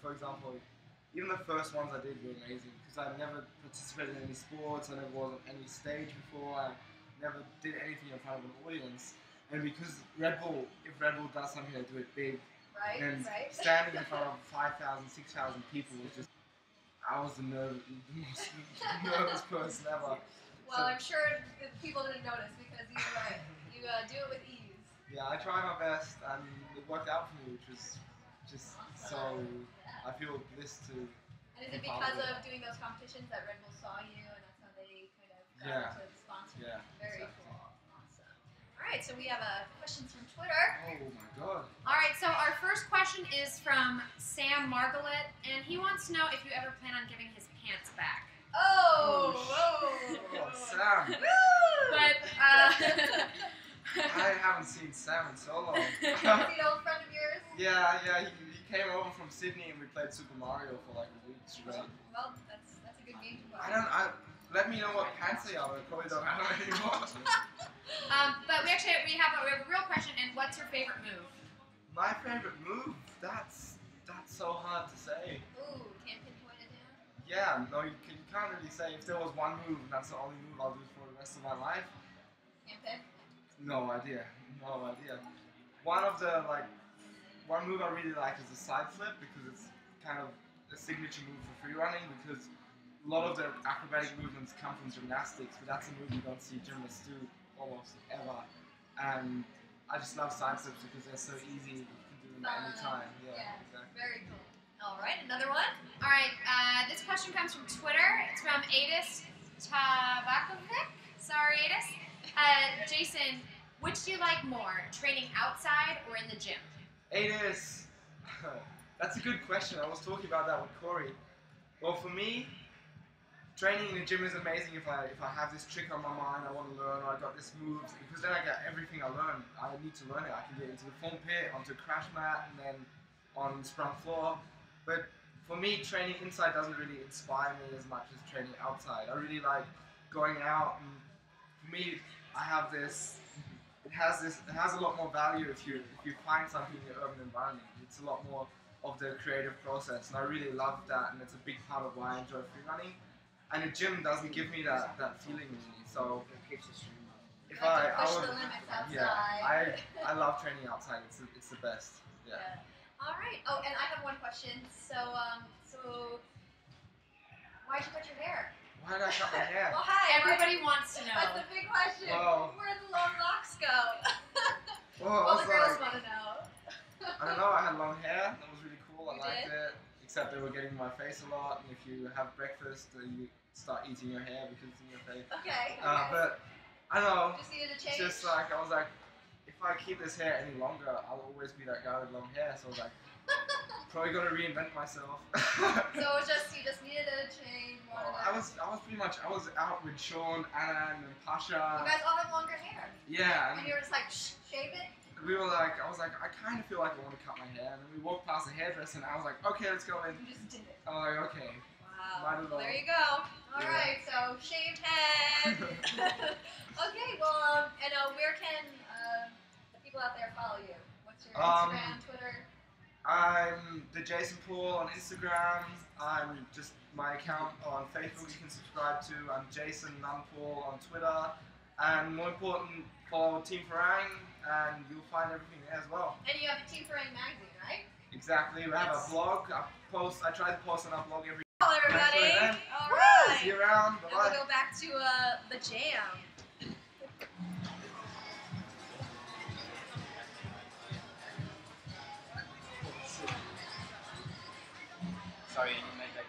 For example, even the first ones I did were amazing because I never participated in any sports, I never was on any stage before, I never did anything in front of an audience. And because if Red Bull does something, they do it big. Right, and right. Standing in front of 5,000, 6,000 people was just, I was the most nervous person ever. Well, I'm sure that people didn't notice because you do it with ease. Yeah, I try my best and it worked out for me, which was just so, I feel blessed to. And is it because of doing those competitions that Red Bull saw you and that's how they kind of got to sponsor you? Yeah, Very exactly. cool. Awesome. All right, so we have questions from Twitter. Oh my god. All right, so our first question is from Sam Margalet, and he wants to know if you ever plan on giving his pants back. Oh, Sam. But I haven't seen Sam in so long. Is he an old friend of yours? Yeah, he came over from Sydney and we played Super Mario for like a week straight. Well, that's a good game to play. Let me know what pants they are. I probably don't have them anymore. But we have a real question, and what's your favorite move? My favorite move? That's so hard to say. Ooh, can't pinpoint it down? Yeah, no, you can't really say. If there was one move and that's the only move I'll do for the rest of my life. Can't pick? No idea. One move I really like is the side flip because it's kind of a signature move for free running because a lot of the acrobatic movements come from gymnastics, but that's a move you don't see gymnasts do almost ever. And I just love side flips because they're so easy. You can do them at any time. Yeah, exactly. Very cool. All right, another one. All right, this question comes from Twitter. It's from Adis Tabakovic. Sorry, Adis. Jason, which do you like more, training outside or in the gym? Adis, that's a good question. I was talking about that with Cory. Well, for me, training in the gym is amazing if I have this trick on my mind I want to learn, or I got this move, because then I get everything I learn. I need to learn it. I can get into the foam pit, onto a crash mat, and then on sprung floor. But for me, training inside doesn't really inspire me as much as training outside. I really like going out, and for me, I have this. It has a lot more value if you find something in your urban environment. It's a lot more of the creative process, and I really love that, and it's a big part of why I enjoy free running. And the gym doesn't give me that feeling really. So if I love training outside. It's the best. Yeah. All right. Oh, and I have one question. So why'd you cut your hair? Why did I cut my hair? Well, hi. Everybody wants to know. That's the big question. Whoa. Where the long locks go? Well, the girls want to know. I don't know. I had long hair. That was really cool. I You liked did? it. Except they were getting in my face a lot. And if you have breakfast, you start eating your hair because it's in your face. Okay. But I don't know. Just needed to change. Just like I was like, if I keep this hair any longer, I'll always be that guy with long hair. So I was like, probably gonna reinvent myself. So it was you just needed a change. I was out with Sean, Anna, and Pasha. You guys all have longer hair. Yeah. And you were just like, shave it. We were like, I was like, I kind of feel like I want to cut my hair. And then we walked past the hairdresser, and I was like, okay, let's go in. You just did it. I was like, okay. Wow. Well, there you go. All right. So shaved head. Okay. Well, and where can the people out there follow you? What's your Instagram, Twitter? I'm the Jason Paul on Instagram. I'm just my account on Facebook you can subscribe to. I'm Jason Paul on Twitter. And more important, follow Team Freerunning and you'll find everything there as well. And you have a Team Freerunning magazine, right? Exactly. We have a blog. I try to post on our blog every Hello everybody. All Woo! right. See you around. Now Bye-bye. we'll go back to the jam. Sorry, you made that.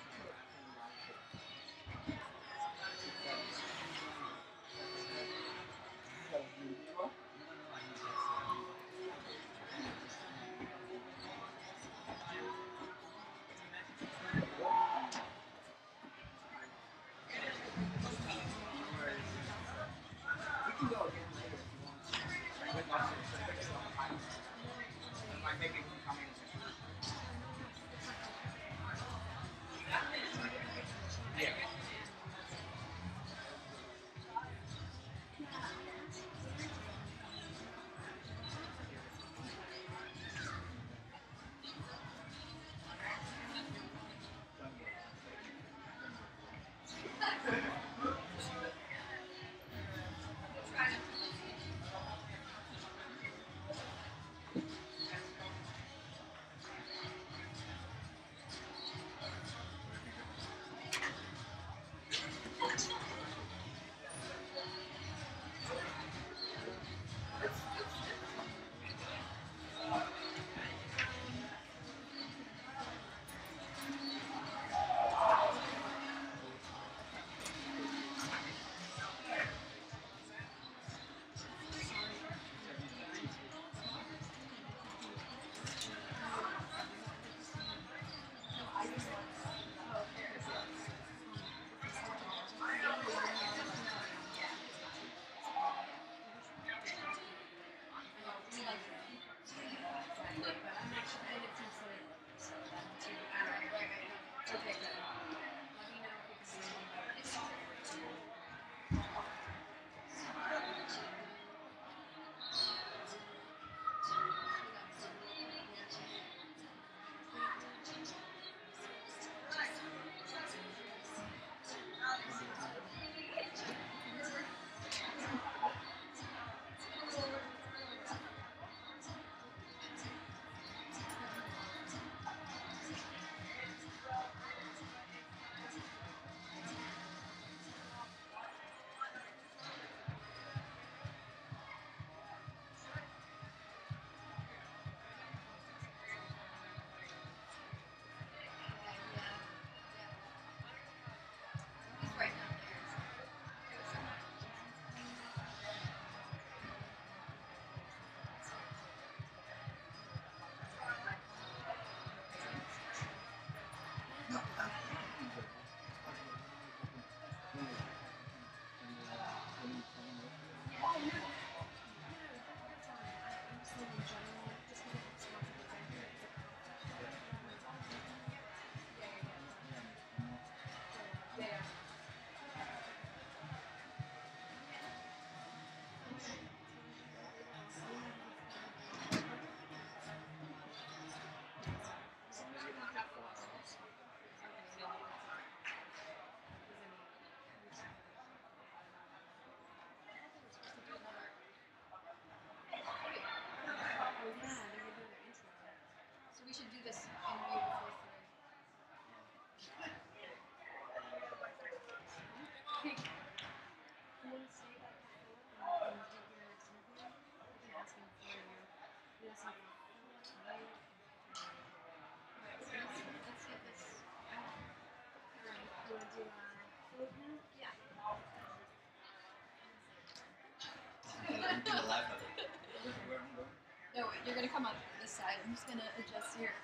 No, wait, you're gonna come on this side. I'm just gonna adjust here.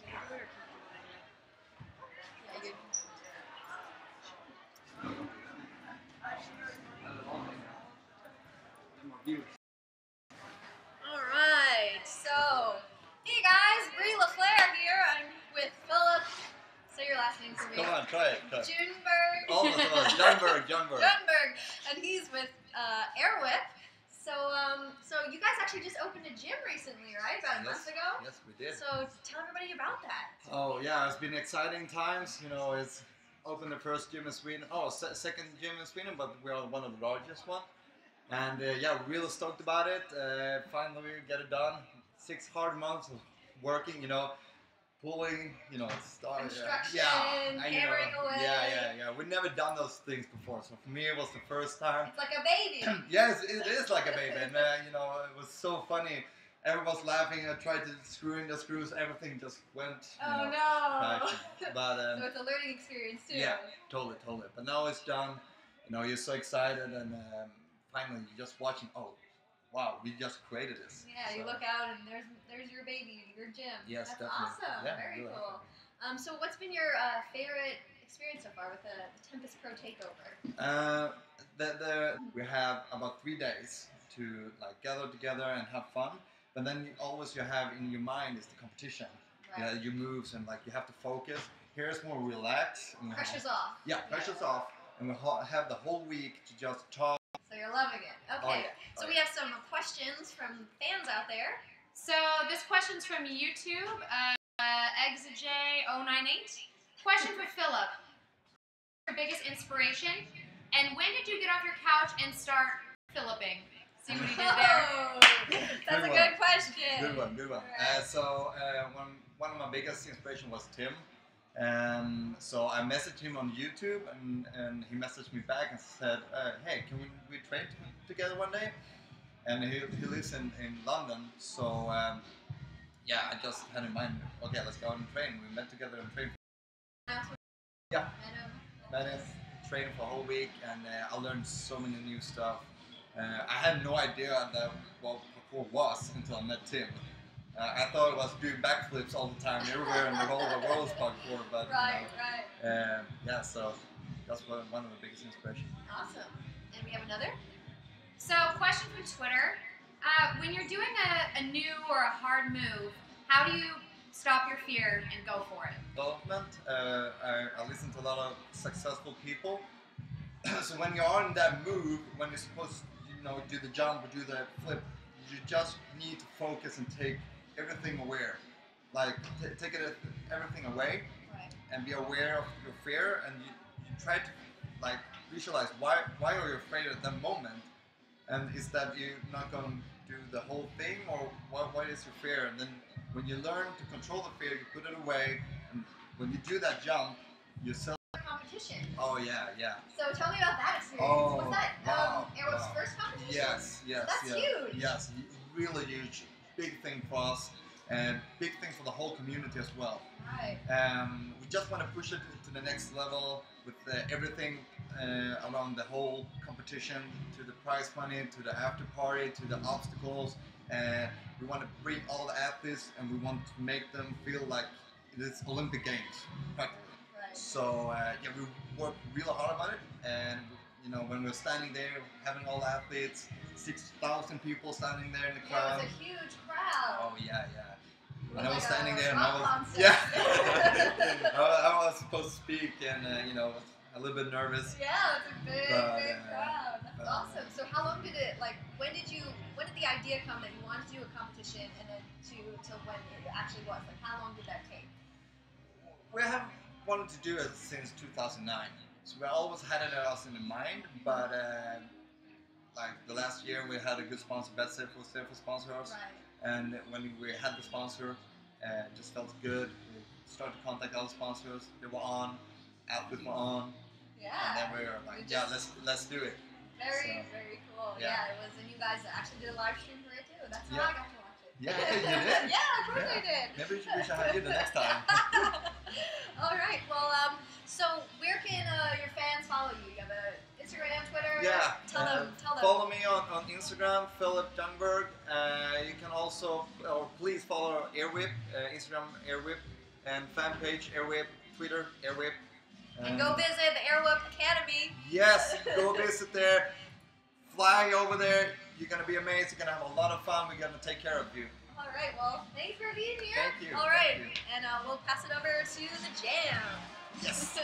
Yeah, you. Alright, so, hey guys, Lafair here. I'm with Phillip. Say your last name for me. Come on, try it. Junberg. Almost. Junberg. And he's with Air Whip. So you guys actually actually just opened a gym recently, right? About a month ago? Yes, we did. So tell everybody about that. Oh yeah, it's been exciting times. You know, it's opened the first gym in Sweden. Oh, second gym in Sweden, but we are one of the largest one. And yeah, really stoked about it. Finally, we get it done. 6 hard months of working. You know, pulling. You know, Construction, you know, hammering away. Yeah. We've never done those things before, so for me it was the first time. It's like a baby. Yes, it is like a baby, and you know, it was so funny. Everyone was laughing. I tried to screw in the screws. Everything just went. Oh you know, no! crashing. But So it's a learning experience too. yeah, totally. But now it's done. You know, you're so excited, and finally you're just watching. Oh, wow, we just created this. Yeah, So, you look out and there's your baby, your gym. Yes, That's definitely. awesome. Yeah, Very really cool. So what's been your favorite experience so far with the Tempest Pro Takeover? we have about 3 days to like gather together and have fun. But then you have in your mind is the competition. Right. Yeah, your moves and like you have to focus. Here it's more relaxed. And Pressure's off. Yeah, pressure's off, and we have the whole week to just talk. So you're loving it. Okay. Oh, yeah. So we have some questions from fans out there. So this question's from YouTube, ExJ098. Question for Phillip. Your biggest inspiration, and when did you get off your couch and start Philipping? See what he did there? Oh, that's a good question. Good one. Right. So one of my biggest inspiration was Tim. So I messaged him on YouTube, and he messaged me back and said, "Hey, can we train together one day?" And he lives in London, so yeah, I just had in mind, okay, let's go and train. We met together and trained. Yeah, that is training for a whole week, and I learned so many new stuff. I had no idea what parkour was until I met Tim. I thought it was doing backflips all the time, everywhere in the whole of the world's parkour, but Right. yeah, so that's one of the biggest inspirations. Awesome. And we have another? So question from Twitter. When you're doing a new or a hard move, how do you stop your fear and go for it? Development. I listen to a lot of successful people. So when you're on that move, when you're supposed to, do the jump or do the flip, you just need to focus and take everything aware. Like take everything away, Right. and be aware of your fear, and you try to like visualize why are you afraid at that moment, and is that you're not going to do the whole thing, or what is your fear? And then when you learn to control the fear, you put it away, and when you do that jump, you self. Competition. Oh yeah. So tell me about that experience. Oh, Was that wow, Airwalk's wow. first competition? Yes. That's huge. Yes, really huge, big thing for us, and big thing for the whole community as well. Right. We just want to push it to the next level with everything around the whole competition, to the prize money, to the after party, to the obstacles. We want to bring all the athletes, and we want to make them feel like it is Olympic Games, practically. Right. So yeah, we worked really hard about it, and when we're standing there, having all the athletes, 6,000 people standing there in the Yeah, crowd. it was a huge crowd. Oh yeah. When It I was standing there, and rock I was concert. yeah, I was supposed to speak, and a little bit nervous. Yeah, it's a big But, crowd. That's awesome. So how long did it, when did the idea come that you wanted to do a competition, and then to when it actually was? Like, how long did that take? We have wanted to do it since 2009, so we always had it us in mind, but like the last year we had a good sponsor, Betsy was there for sponsor us. Right. And when we had the sponsor, it just felt good. We started to contact other sponsors. They were on, athletes were on, Yeah. and then we were like, yeah, let's do it. Very cool. Yeah. Yeah, it was, and you guys actually did a live stream for it too. That's how Yeah. I got to watch it. Yeah, you did. Yeah, of course Yeah. I did. Maybe we should have you the next time. All right. Well, so where can your fans follow you? You have a Instagram, Twitter. Yeah. Tell them. Follow me on Instagram, Phillip Jürgens. You can also, or please follow Airwhip, Instagram Airwhip, and fan page Airwhip, Twitter Airwhip. And go visit the Airwhip Academy. Yes, go visit there. Fly over there. You're gonna be amazed. You're gonna have a lot of fun. We're gonna take care of you. All right. Well, thanks for being here. Thank you. All right. Thank you. And we'll pass it over to the jam. Yes.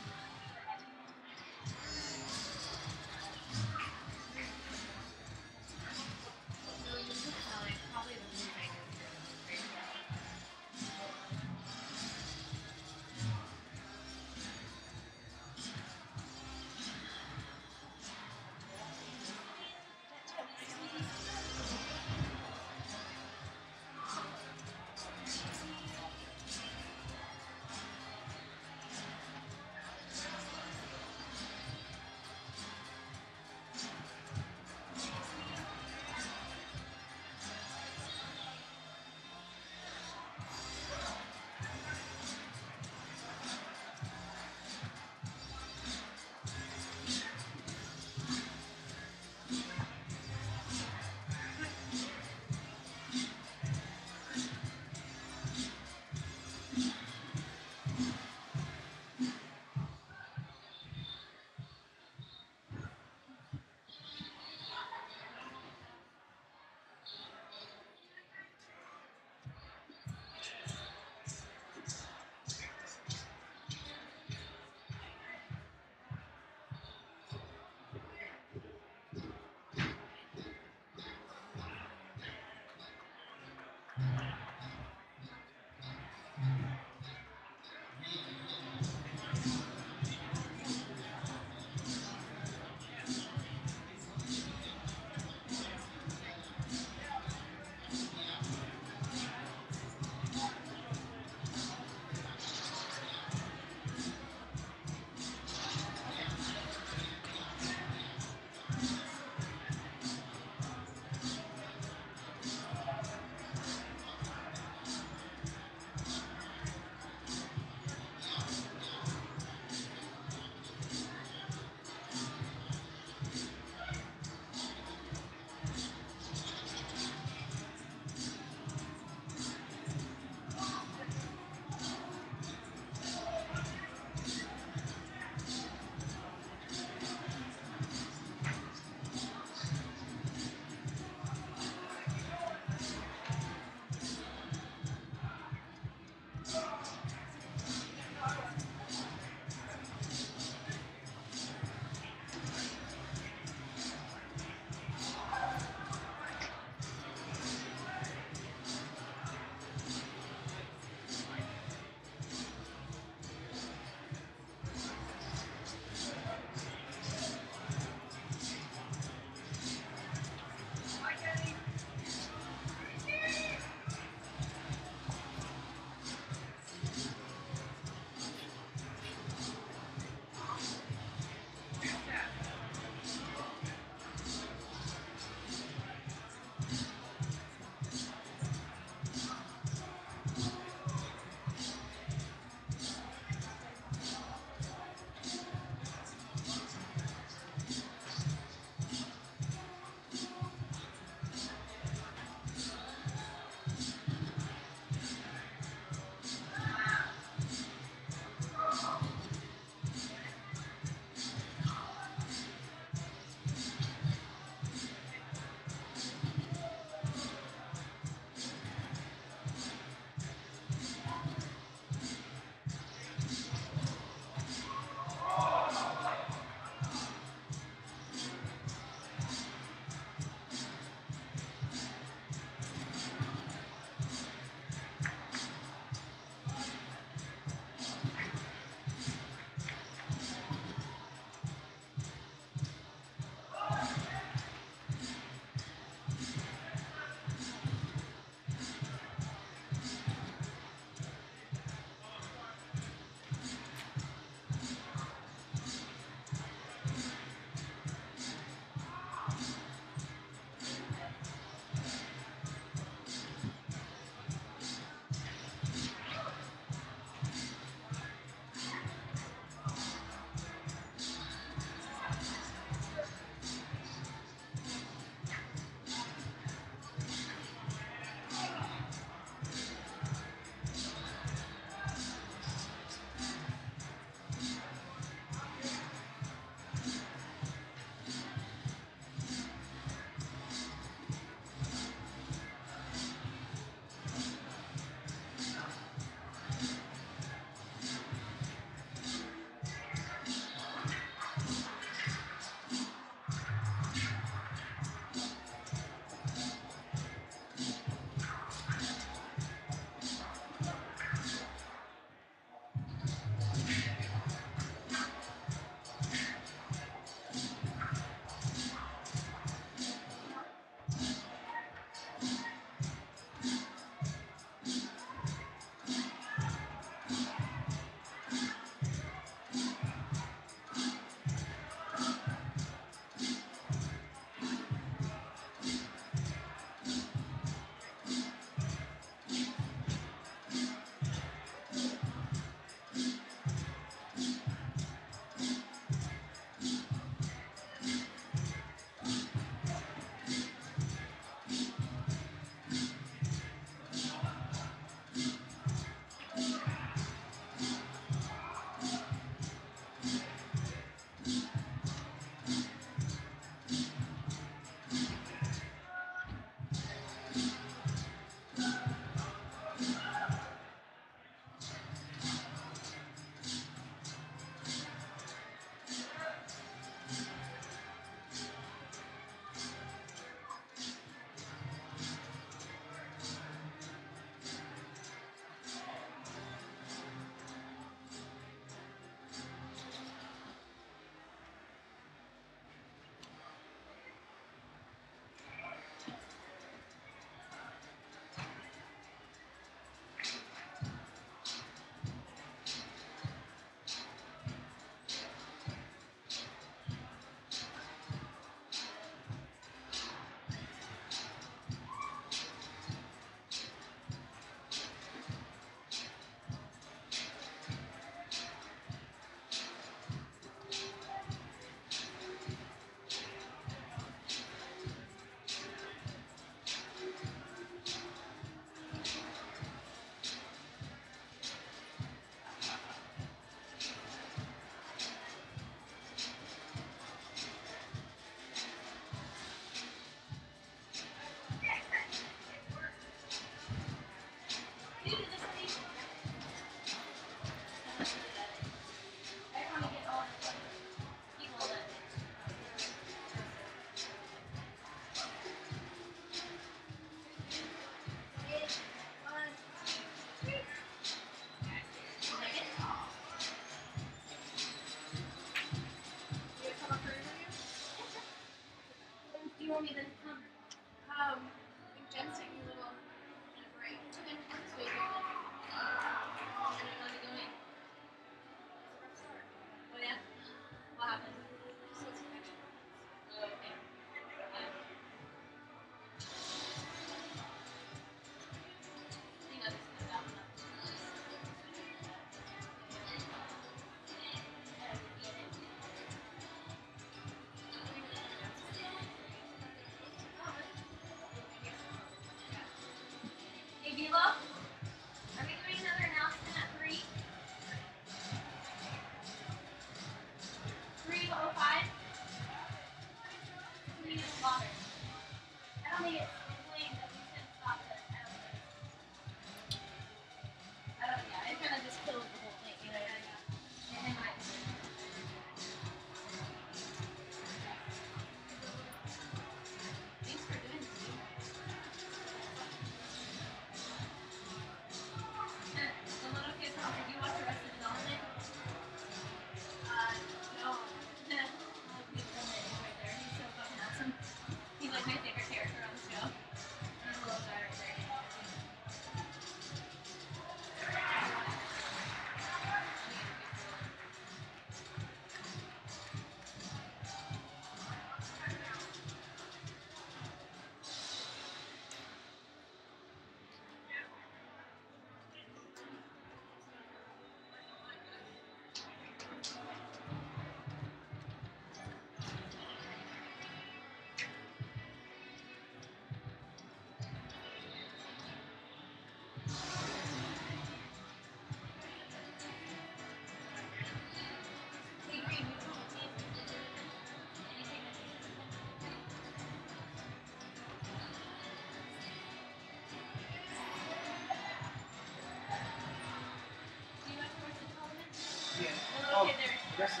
Oh, there's it's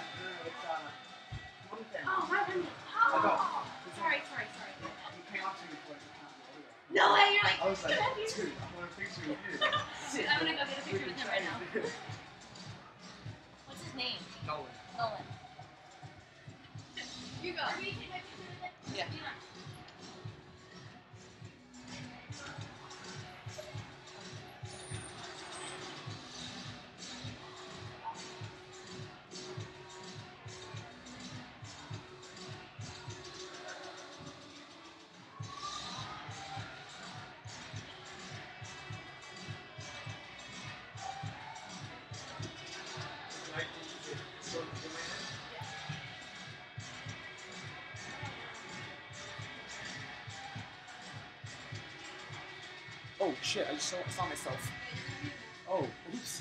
one thing. Oh, my goodness. I got. Sorry. You came up to me before No way, you're like, I was like, "Get up here." dude, I want a picture with you. I'm gonna go get a picture with him right now. What's his name? Nolan. Nolan. You go. Are you taking my picture with it? Yeah. Oh shit, I just saw myself. Oh, oops.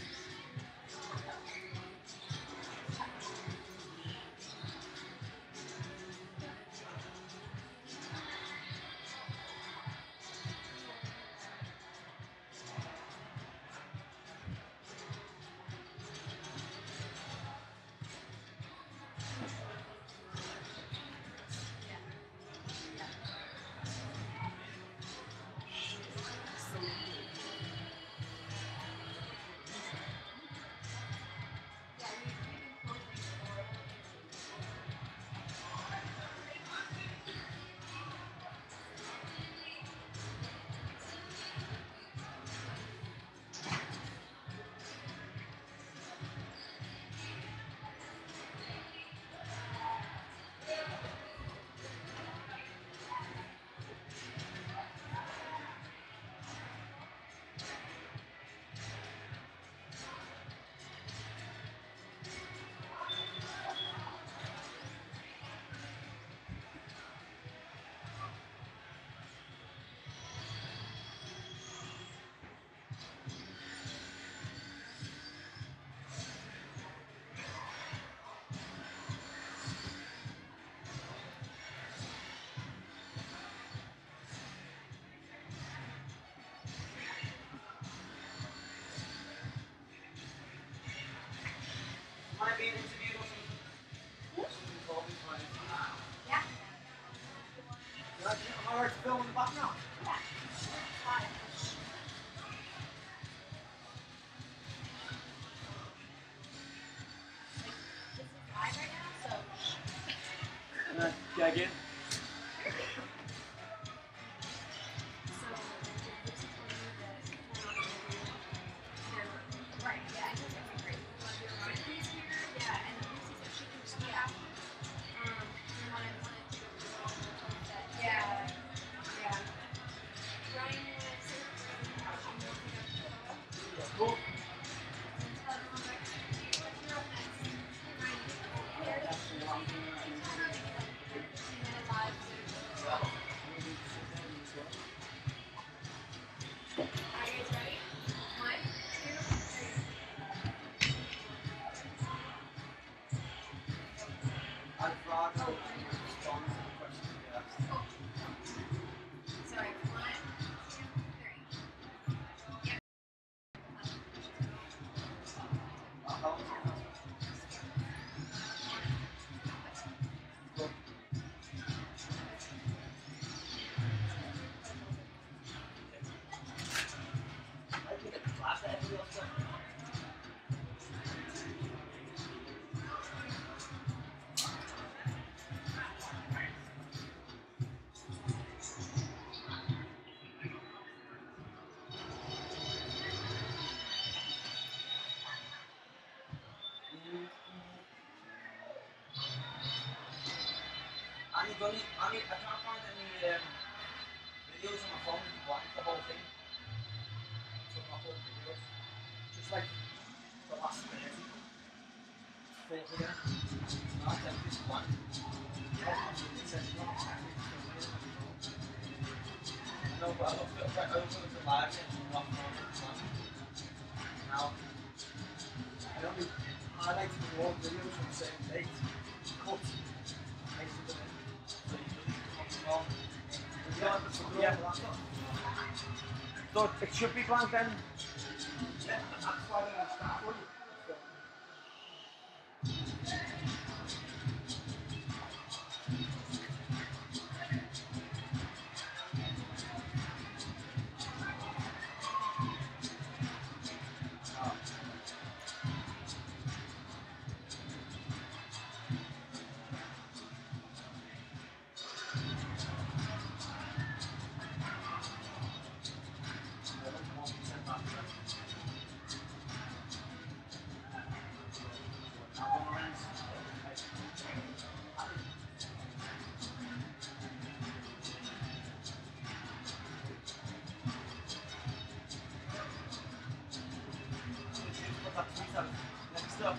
Want to be interviewed or something? Yeah. Am I right to film in the background? Yeah. This is live right now, so. Gag in. Right, yeah, I think that'd be great. Lucy's here, yeah, and Lucy said she can just be out. We wanted to do that. Yeah, yeah. Ryan was Cool. you're up next. Ryan, I can't find any videos on my phone that blank the whole thing. So my phone videos. Just like the last minute. Fit here. No, I think it's blank. It says it's not exactly no, but I looked at the live and it's not now. I like to do all videos on the same date. Cut. Paste them in. So you delete them on the phone. Yeah. So it should be blank then? Yeah, that's why I don't start for you. Next up.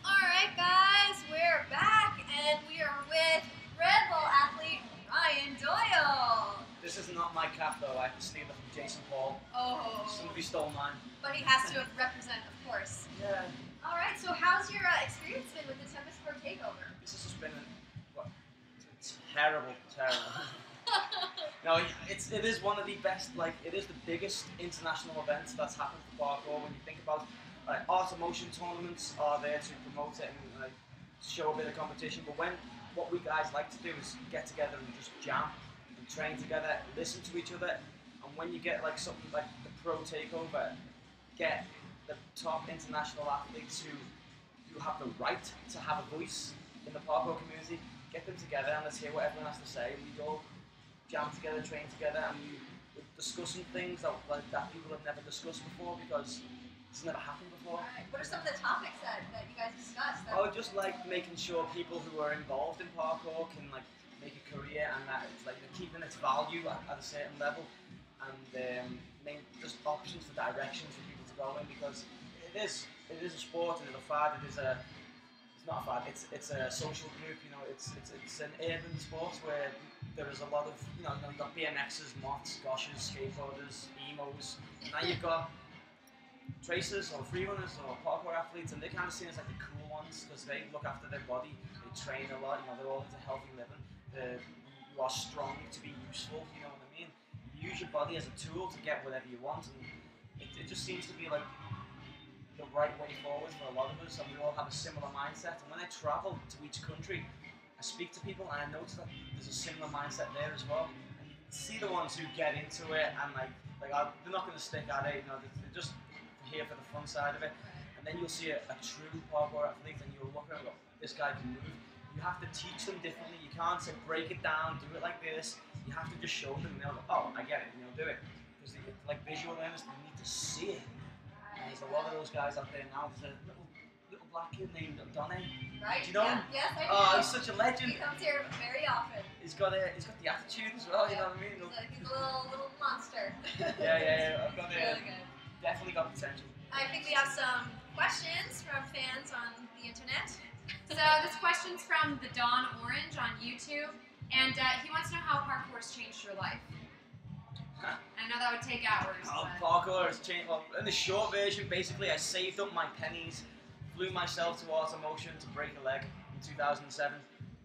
Alright guys, we're back and we are with Red Bull athlete Ryan Doyle. This is not my cap though, I have to steal it from Jason Paul. Oh. Somebody stole mine. But he has to represent, of course. Yeah. Alright, so how's your experience been with the Tempest Pro Takeover? This has just been it's terrible. No, it is one of the best, it is the biggest international event that's happened for parkour. When you think about art of motion tournaments are there to promote it and show a bit of competition. But what we guys like to do is get together and just jam and train together, listen to each other. And when you get something like the Pro Takeover, get the top international athletes who have the right to have a voice in the parkour community, get them together and let's hear what everyone has to say. We all jam together, train together, and we're discussing things that people have never discussed before because it's never happened before. Alright, what are some of the topics that you guys discussed? Just making sure people who are involved in parkour can make a career and that it's keeping its value at a certain level and just options for directions for people to go in because it is a sport, it is a fad, it's not a fad, it's a social group, it's an urban sport where there is a lot of, you've got BMXers, mods, goshers, skateboarders, emos. Now you've got tracers or free runners or parkour athletes, and they're kind of seen as like the cool ones because they look after their body, they train a lot, you know, they're all into healthy living. You are strong to be useful, you know what I mean? You use your body as a tool to get whatever you want, and it just seems to be like the right way forward for a lot of us, and we all have a similar mindset. And when I travel to each country, I speak to people and I notice that there's a similar mindset there as well. And you see the ones who get into it and they're not going to stick at it, you know, they're just here for the fun side of it. And then you'll see a true parkour athlete and you'll look at them and go, this guy can move. You have to teach them differently. You can't say break it down, do it like this. You have to just show them and they'll go, oh, I get it, and they'll do it. Because like visual learners, they need to see it. And there's a lot of those guys out there now. There's a little black kid named Doyle. Right. Do you know him? Yes, I do. Oh, he's such a legend. He comes here very often. He's got the attitude as well. You know what I mean? He's a little monster. Yeah. I've got really good. Definitely got potential. I think we have some questions from fans on the internet. So this question's from the Dawn Orange on YouTube, and he wants to know how parkour has changed your life. I know that would take hours. Parkour has changed. Well, in the short version, basically, I saved up my pennies, flew myself to Automotion to break a leg in 2007,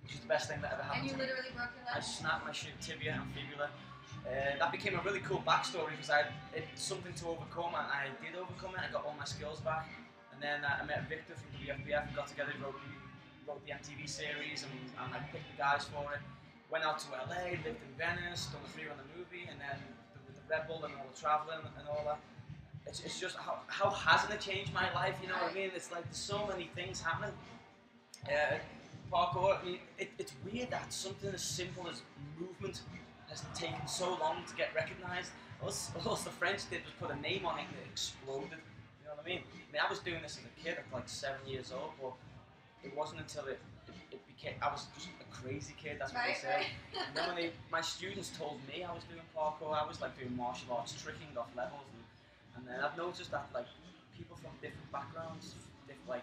which is the best thing that ever happened. And you to me. literally broke your leg? I snapped my tibia and fibula. That became a really cool backstory because it's something to overcome, and I did overcome it. I got all my skills back, and then I met Victor from WFBF and got together, wrote the MTV series, and I picked the guys for it. Went out to LA, lived in Venice, done the Freerunning movie, and then with the Red Bull and all the traveling and all that. It's just how hasn't it changed my life? You know what I mean? It's like there's so many things happening. Parkour. I mean, it's weird that something as simple as movement has taken so long to get recognised. All the French did was put a name on it and it exploded. You know what I mean? I was doing this as a kid at like 7 years old, but it wasn't until it became, I was just a crazy kid, that's what they said. And then when my students told me I was doing parkour, I was like doing martial arts, tricking off levels, and then I've noticed that like people from different backgrounds, like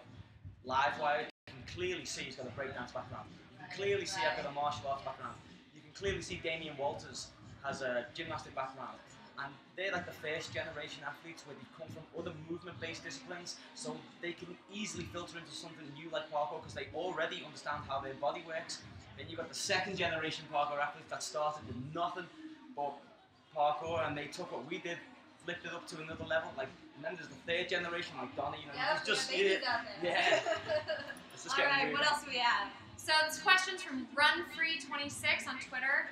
Livewire, you can clearly see he's got a breakdance background. You can clearly see I've got a martial arts background. You can clearly see Damien Walters has a gymnastic background. And they're like the first generation athletes where they come from other movement-based disciplines, so they can easily filter into something new like parkour because they already understand how their body works. Then you've got the second generation parkour athletes that started with nothing but parkour, and they took what we did, flipped it up to another level. Like, and then there's the third generation like Donnie, you know, it's just It's just all right, what else do we have? So this question's from RunFree26 on Twitter.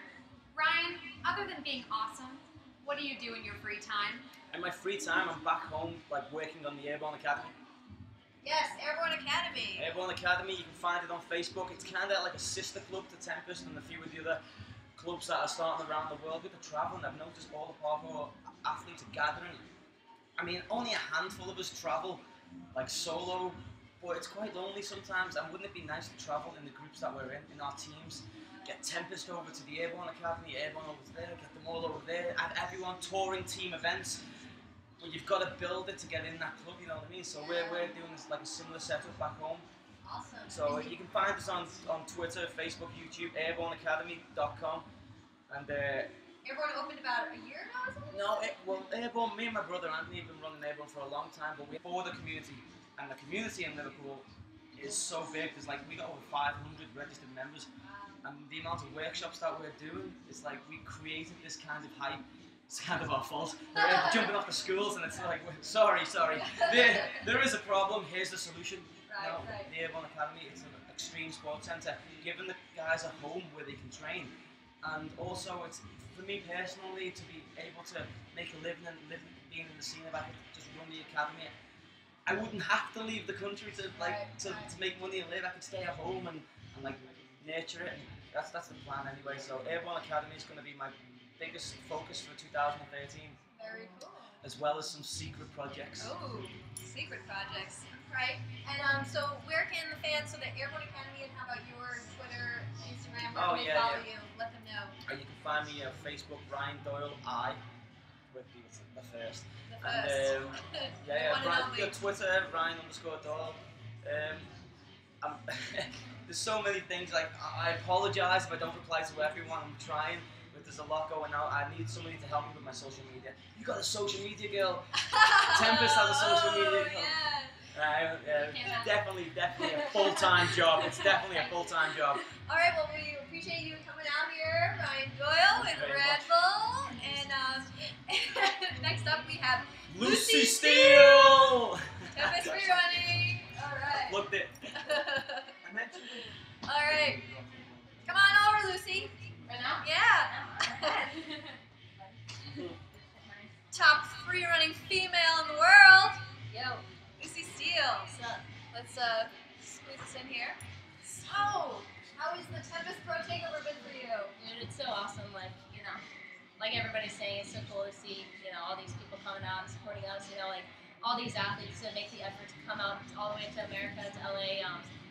Ryan, other than being awesome, what do you do in your free time? In my free time, I'm back home, like working on the Airborne Academy. Yes, Airborne Academy. Airborne Academy, you can find it on Facebook. It's kind of like a sister club to Tempest and a few of the other clubs that are starting around the world with the traveling. I've noticed all the parkour athletes are gathering. I mean, only a handful of us travel, like solo, but it's quite lonely sometimes. And wouldn't it be nice to travel in the groups that we're in our teams? Get Tempest over to the Airborne Academy, Airborne over there, get them all over there, and everyone touring team events. But you've got to build it to get in that club, you know what I mean? So we're doing this like a similar setup back home. Awesome. So you can find us on Twitter, Facebook, YouTube, airborneacademy.com. And Airborne opened about a year ago or something? no, Airborne, me and my brother Anthony have been running Airborne for a long time, but we're for the community. And the community in Liverpool is so big. There's like, we got over 500 registered members. And the amount of workshops that we're doing, it's like we created this kind of hype. It's kind of our fault. We're jumping off the schools and it's like, sorry. There is a problem, here's the solution. Right. The Airborne Academy, it's an extreme sports centre, giving the guys a home where they can train. And also, it's for me personally to be able to make a living and being in the scene, if I could just run the academy. I wouldn't have to leave the country to make money and live. I could stay at home and like nurture it. And that's the plan anyway. So Airborne Academy is going to be my biggest focus for 2013. Very cool. As well as some secret projects. Oh, secret projects. Right. And so where can the fans, so the Airborne Academy, and how about your Twitter, Instagram, where can they follow you? Let them know. You can find me on Facebook, Ryan Doyle, with the first. The first. And Ryan, Twitter, Ryan_Doyle. There's so many things, like I apologise if I don't reply to everyone, I'm trying. there's a lot going on. I need somebody to help me with my social media. You got a social media girl. Tempest has a social media girl. Definitely a full-time job. It's definitely a full-time job. All right, well, we appreciate you coming out here, Ryan Doyle and Red Bull. And next up, we have Lucy Steele! Tempest Freerunning. All right. Looked it. All right. Come on over, Lucy. Right now? Yeah. Top freerunning female in the world. Yo. Lucy Steele. What's up? Let's squeeze this in here. So, how has the Tempest Pro Takeover been for you? Dude, it's so awesome. Like, you know, like everybody's saying, it's so cool to see, you know, all these people coming out and supporting us. You know, like all these athletes that make the effort to come out all the way to America, to LA.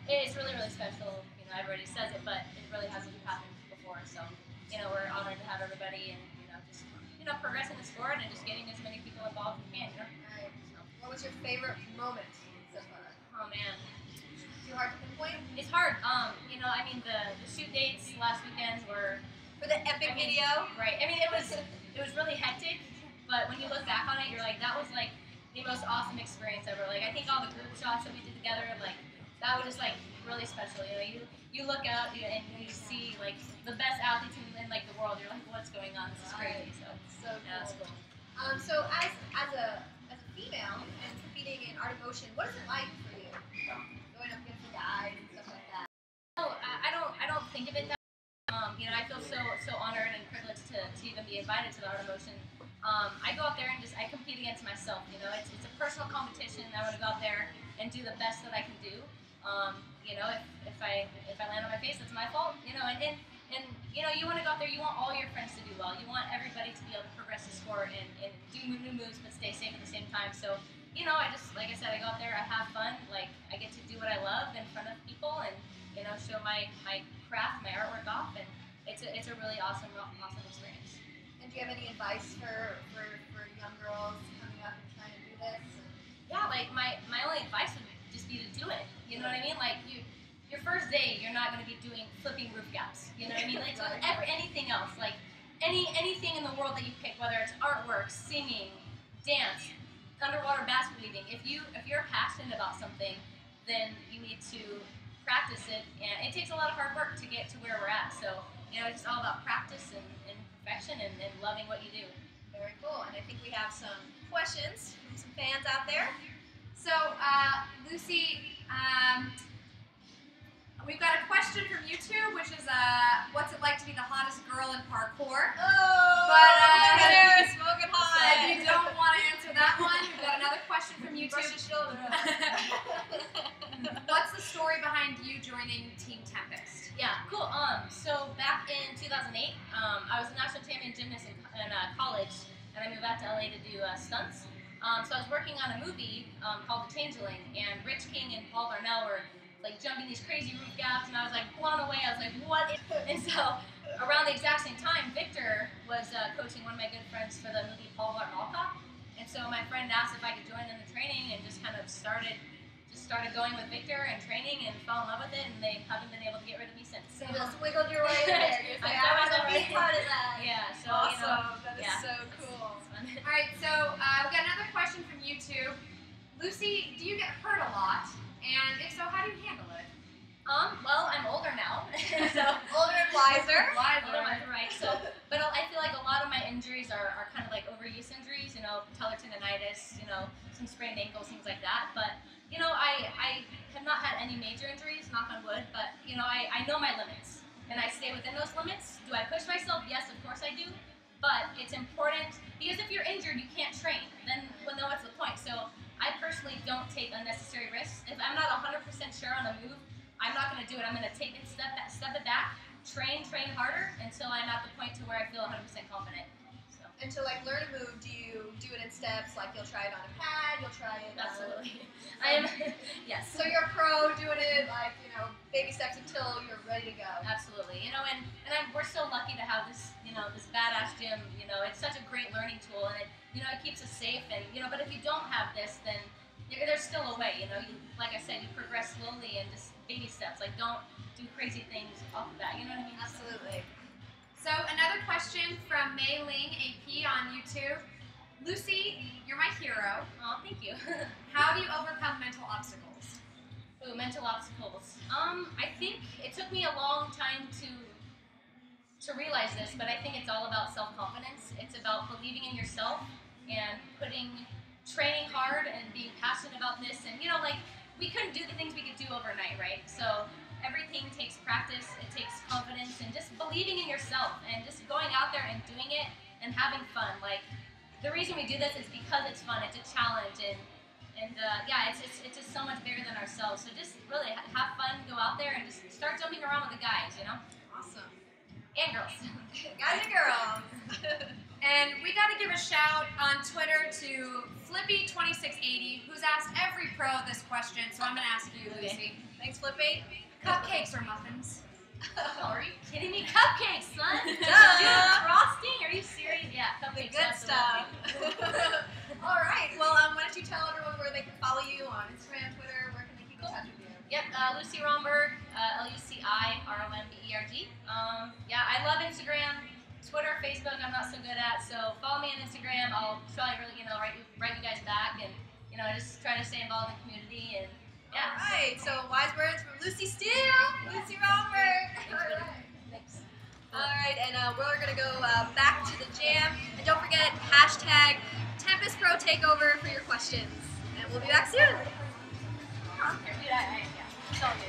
It's really, really special. You know, everybody says it, but it really hasn't happened before. So, you know, we're honored to have everybody and, you know, just, you know, progressing the sport and just getting as many people involved as we can, you know? All right. So, what was your favorite moment so far? Oh, man. Too hard to pinpoint? It's hard. You know, I mean, the shoot dates last weekends were... For the epic video? Right. I mean, it was really hectic, but when you look back on it, you're like, that was, like, the most awesome experience ever. Like, I think all the group shots that we did together, like, that was just, like, really special. You know, you look out and you see, like, the best athletes in like, the world. You're like, what's going on? This is crazy. So cool. Yeah, that's cool. So as a female and competing in art of motion, what is it like for you? Going up against the guys and stuff like that. No, I don't think of it that way. You know, I feel so honored and privileged to even be invited to the art of motion. I go out there and I compete against myself. You know, it's a personal competition. I want to go out there and do the best that I can do. You know, if I land on my face, it's my fault. You know, and you know, you want to go out there. You want all your friends to do well. You want everybody to be able to progress the sport and do new moves, but stay safe at the same time. So, you know, I just, like I said, I go out there. I have fun. Like, I get to do what I love in front of people, and you know, show my craft, my artwork off, and it's a really awesome experience. And do you have any advice for young girls coming up and trying to do this? Yeah, like my only advice would just be to do it. You know what I mean? Like your first day, you're not going to be doing flipping roof gaps. You know what I mean? Like anything else, like anything in the world that you pick, whether it's artwork, singing, dance, underwater basket weaving. If you're passionate about something, then you need to practice it, and it takes a lot of hard work to get to where we're at. So, you know, it's just all about practice and perfection and loving what you do. Very cool. And I think we have some questions from some fans out there. So, Lucy, we've got a question from YouTube, which is, what's it like to be the hottest girl in parkour? Oh, but smoking hot. If you don't want to answer that one, we've got another question from YouTube. Brush your shoulder. What's the story behind you joining Team Tempest? Yeah, cool. So back in 2008, I was a national champion gymnast in college, and I moved out to LA to do stunts. So I was working on a movie called The Changeling, and Rich King and Paul Darnell were like jumping these crazy roof gaps, and I was like blown away. I was like, what? And so around the exact same time, Victor was coaching one of my good friends for the movie Paul Darnell. And so my friend asked if I could join in the training, and just kind of started going with Victor and training and fell in love with it, and they haven't been able to get rid of me since. So you just wiggled your way in there. You're like, I want to be part of that. Yeah, so awesome. You know, that is so cool. All right, so we got another question from YouTube. Lucy, do you get hurt a lot? And if so, how do you handle it? Well, I'm older now, so older and wiser. Right. So, but I feel like a lot of my injuries are kind of like overuse injuries. You know, patellar tendonitis. You know, some sprained ankles, things like that. But you know, I have not had any major injuries, knock on wood. But you know, I know my limits, and I stay within those limits. Do I push myself? Yes, of course I do. But it's important because if you're injured, you can't train. Then, well, what's the point? So I personally don't take unnecessary risks. If I'm not 100% sure on a move, I'm not going to do it. I'm going to take it, step it back, train harder until I'm at the point to where I feel 100% confident. So. And to like learn a move, do you do it in steps? Like you'll try it on a pad, you'll try it. Absolutely. I am. Yes. So you're a pro doing it like baby steps until you're ready to go. Absolutely. You know, and we're so lucky to have this this badass gym. You know, it's such a great learning tool, and it keeps us safe. And but if you don't have this, then there's still a way. Like I said, you progress slowly and just baby steps. Like don't do crazy things off the bat. You know what I mean? Absolutely. So another question question from Mei Ling AP on YouTube. Lucy, you're my hero. Oh, thank you. How do you overcome mental obstacles? Ooh, mental obstacles. I think it took me a long time to realize this, but I think it's all about self-confidence. It's about believing in yourself and training hard and being passionate about this. And like we couldn't do the things we could do overnight, right? So everything takes practice, it takes confidence, and just believing in yourself and just going out there and doing it and having fun. Like the reason we do this is because it's fun. It's a challenge, and yeah, it's just so much bigger than ourselves. So just really have fun, go out there, and just start jumping around with the guys. Awesome. And girls. Guys and girls. And we got to give a shout on Twitter to Flippy2680, who's asked every pro this question, so I'm going to ask you, Lucy. Thanks, Flippy. Cupcakes or muffins? Oh, are you kidding me? Cupcakes, son! Dude, frosting? Are you serious? Yeah, cupcakes. The good stuff. All right. Well, why don't you tell everyone where they can follow you on Instagram, Twitter, where can they keep in touch with you? Yep, Lucy Romberg, LuciRomberg. Yeah, I love Instagram, Twitter, Facebook. I'm not so good at. So follow me on Instagram. I'll try to really, write you guys back, and just try to stay involved in the community. And yeah. All right. So wise words from Lucy Steele, Lucy Romberg. Thanks. All right, and we're gonna go back to the jam, and don't forget #TempestProTakeover for your questions, and we'll be back soon. Yeah, it's all good.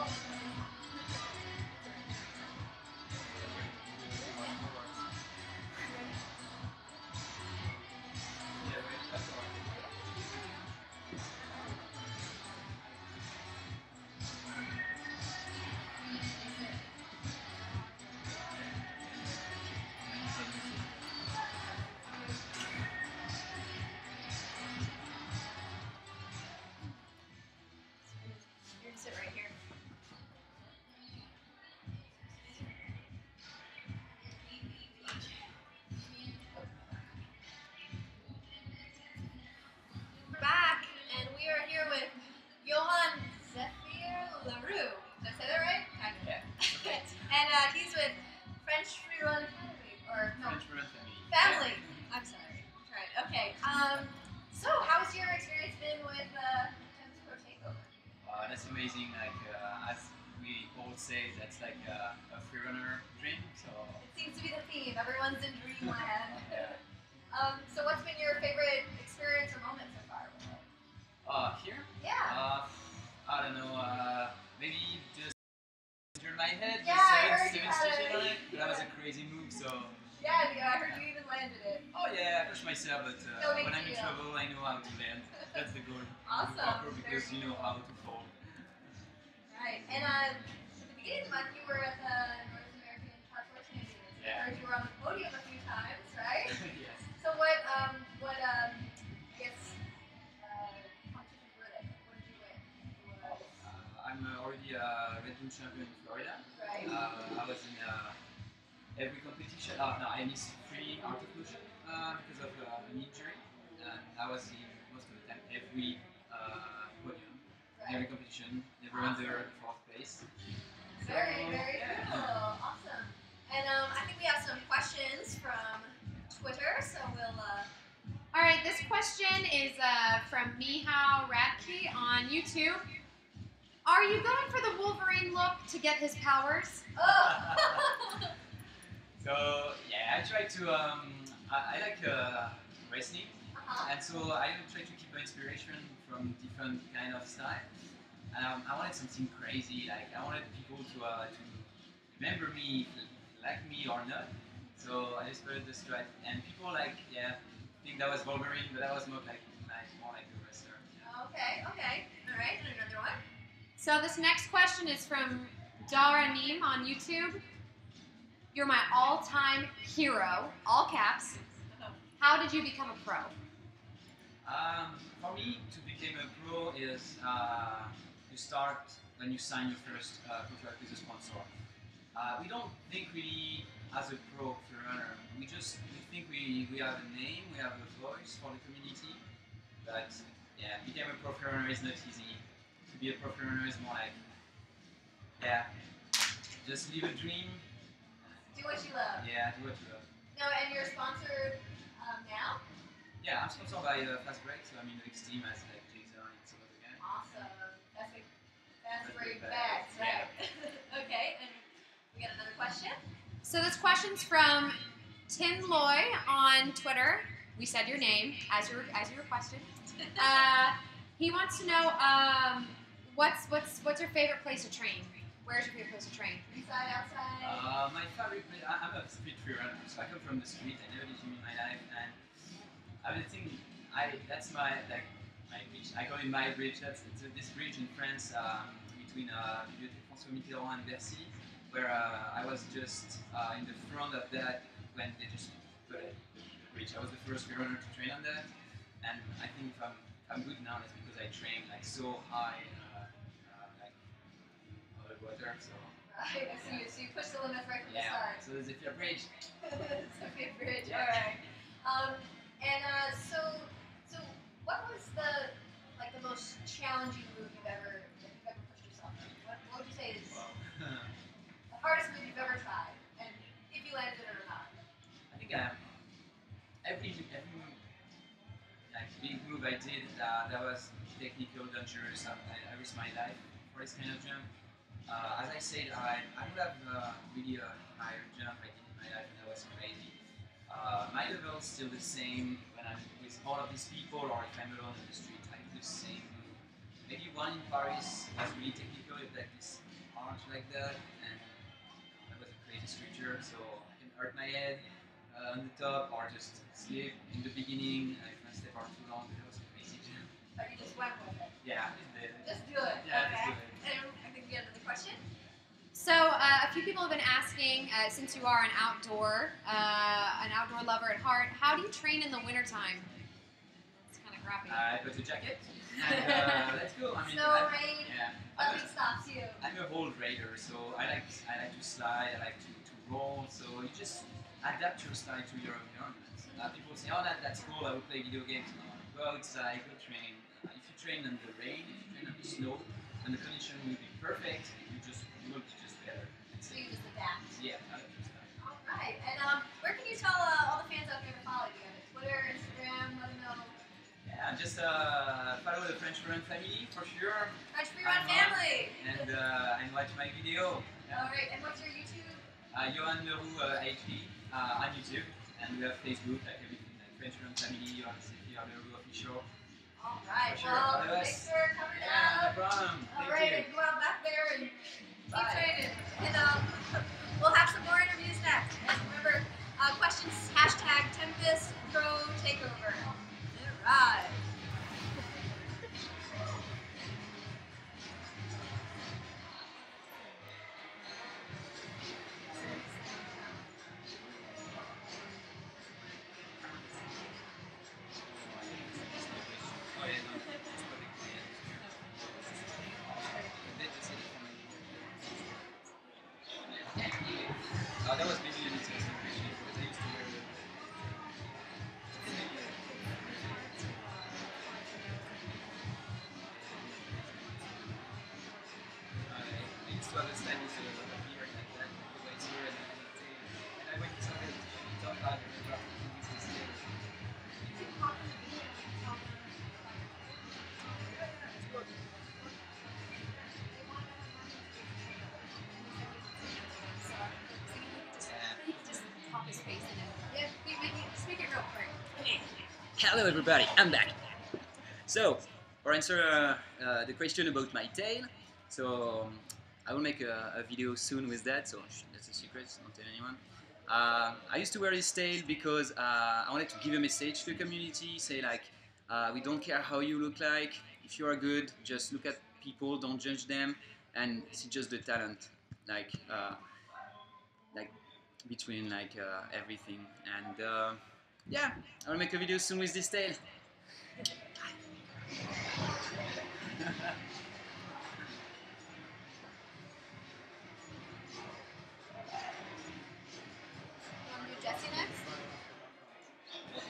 You're gonna sit right here. We're back, and we are here with Johan Tonnoir. Did I say that right? Kind of. Yeah. And he's with French Freerun Academy, or no, French Freerun Family. I'm sorry. Right. Okay. So how's your experience been with Tempest Pro Takeover? That's amazing. Like as we all say, that's like a freerunner dream. So It seems to be the theme. Everyone's in dreamland. yeah. So what's been your favorite experience or moment so far with it? Here? Yeah. I don't know. Maybe just turn my head. Yeah, I heard seven you had stitches it. on it. That was a crazy move. So. Yeah, I heard you even landed it. Oh yeah, I push myself, but No big when I'm in deal. trouble, I know how to land. That's the goal. Awesome. Parkour, because Very you know cool. how to fall. Right. And at the beginning of the month, you were at the North American Parkour Championships. Yeah. I heard you were on the podium a few times, right? Yes. So what I guess, competitions were they? What did you win? You was, I'm already a Red Bull champion in Florida. right? I was in every competition. No, I missed 3 out of motion because of an injury. And I was in most of the time every podium, every competition, never under 4th place. Very, very cool. Awesome. And I think we have some questions from Twitter, so we'll. All right, this question is from Mihao Radke on YouTube. Are you going for the Wolverine look to get his powers? Oh! So yeah, I try to. I like wrestling, and so I try to keep my inspiration from different kind of style. I wanted something crazy. Like I wanted people to remember me, like me or not. So I just put the stripe, and people think that was Wolverine, but that was more like a wrestler. Okay, okay. All right, and another one. So this next question is from Dara Neem on YouTube. You're my all-time hero, all caps. How did you become a pro? For me, to become a pro is you start when you sign your first contract with a sponsor. We don't think really as a pro freerunner. We think we have a name, we have a voice for the community. But yeah, become a pro freerunner is not easy. To be a pro freerunner is more like, just live a dream. Do what you love. Yeah, do what you love. No, and you're sponsored now? Yeah, I'm sponsored by Fast Break, so I'm in the next team as like Gizmo and some other guy. Awesome. That's where you Break bet, Bags, right? Okay, and we got another question. So this question's from Tim Loy on Twitter. We said your name as you requested. He wants to know what's your favorite place to train? Where's your favorite place to train? Inside, outside? My favorite place, I'm a street freerunner, so I come from the street. I never did gym in my life, and that's my bridge. I call it my bridge. This bridge in France between Bibliothèque François Mitterrand and Bercy, where I was just in the front of that when they just put a bridge. I was the first freerunner to train on that, and I think if I'm good now, it's because I trained like so high, over the water. So. Right, so you push the limits right from the start. So there's a fair bridge. It's a big bridge, Yeah. alright. So what was the most challenging move you've ever pushed yourself in? What would you say is the hardest move you've ever tried? And if you landed it or not? I think every big move I did that was technical, dangerous. I risked my life for this kind of jump. As I said, I would have really a higher jump I did in my life, and that was crazy. My level is still the same when I'm with all of these people, or if I'm alone in the street, I do the same move. maybe one in Paris was really technical, with like this arch like that, and that was a crazy structure, so I can hurt my head on the top or just slip in the beginning. If my step are too long, that was crazy. Or you just went with it? Yeah, Just do it. Yeah, okay. just do it. And I think we have another question. So a few people have been asking, since you are an outdoor lover at heart, how do you train in the wintertime? It's kind of crappy. I put a jacket and let's go. I mean, Snow, rain, yeah, nothing stops you. I'm a whole raider, so I like to slide, I like to roll, so you just adapt your style to your environment. People say, oh, that's cool, I will play video games. No, go outside, go train. If you train in the rain, if you train in the snow, and the condition will be perfect, you will be just better. So you just adapt. Yeah, I like to style. All right. And where can you tell all the fans out there to follow you? Twitter, Instagram, let them know. Yeah, just follow the French Run family for sure. French Freerun family. And watch my video. Yeah. All right. And what's your YouTube? Johan Tonnoir HD on YouTube, and we have Facebook, like everything, like French Run family, Johan Tonnoir official. All right. For sure. Well, thanks for coming Yeah, out. no problem. All Thank right. you. And go out back there and keep training. And we'll have some more interviews next. And remember, questions #TempestProTakeover. All right. That was maybe an interesting question because I used to wear the I used to understand this a lot of beer like that, because I see it and I went to something top ladder and got to use this thing. Just pop his face in it. Yeah, just make it real quick. Hello everybody, I'm back. So, for answer the question about my tail, so I will make a video soon with that, so that's a secret, don't tell anyone. I used to wear this tail because I wanted to give a message to the community, say like, we don't care how you look like, if you are good, just look at people, don't judge them, and see just the talent, like between everything. And yeah, I'll make a video soon with this tail. Want to do Jesse next? Let's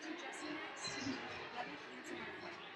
do Jesse next. Let me answer my question.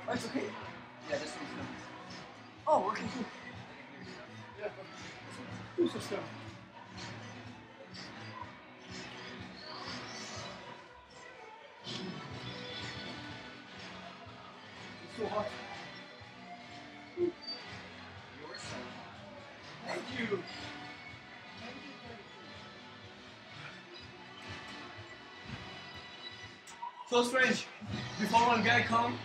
Oh, it's okay. Yeah, this one's good. Oh, okay, cool. Yeah, who's this guy? It's so hot. Yours so hot. Thank you. So strange. Before one guy come,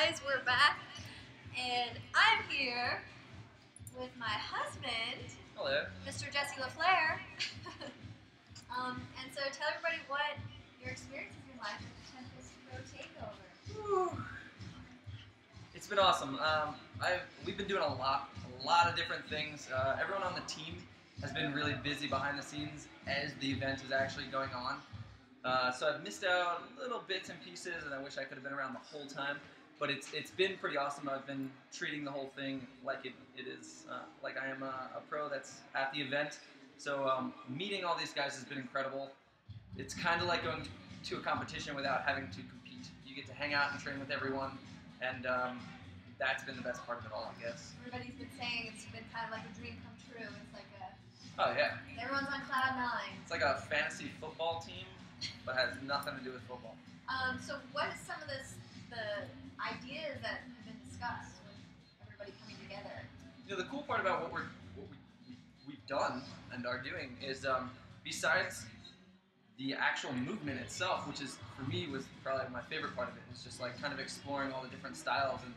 Guys, we're back, and I'm here with my husband, Hello. Mr. Jesse Lafair. And so tell everybody what your experience has been like with the Tempest Pro Takeover. It's been awesome. We've been doing a lot of different things. Everyone on the team has been really busy behind the scenes as the event is actually going on. So I've missed out little bits and pieces, and I wish I could have been around the whole time. But it's been pretty awesome. I've been treating the whole thing like it is, like I am a pro that's at the event. So meeting all these guys has been incredible. It's kind of like going to a competition without having to compete. You get to hang out and train with everyone, and that's been the best part of it all, I guess. Everybody's been saying it's been kind of like a dream come true. It's like a... Oh, yeah. Everyone's on cloud 9. It's like a fantasy football team, but has nothing to do with football. So what is some of the ideas that have been discussed with everybody coming together? You know, the cool part about what we've done and are doing is besides the actual movement itself, which is for me was probably my favorite part of it, is just like kind of exploring all the different styles and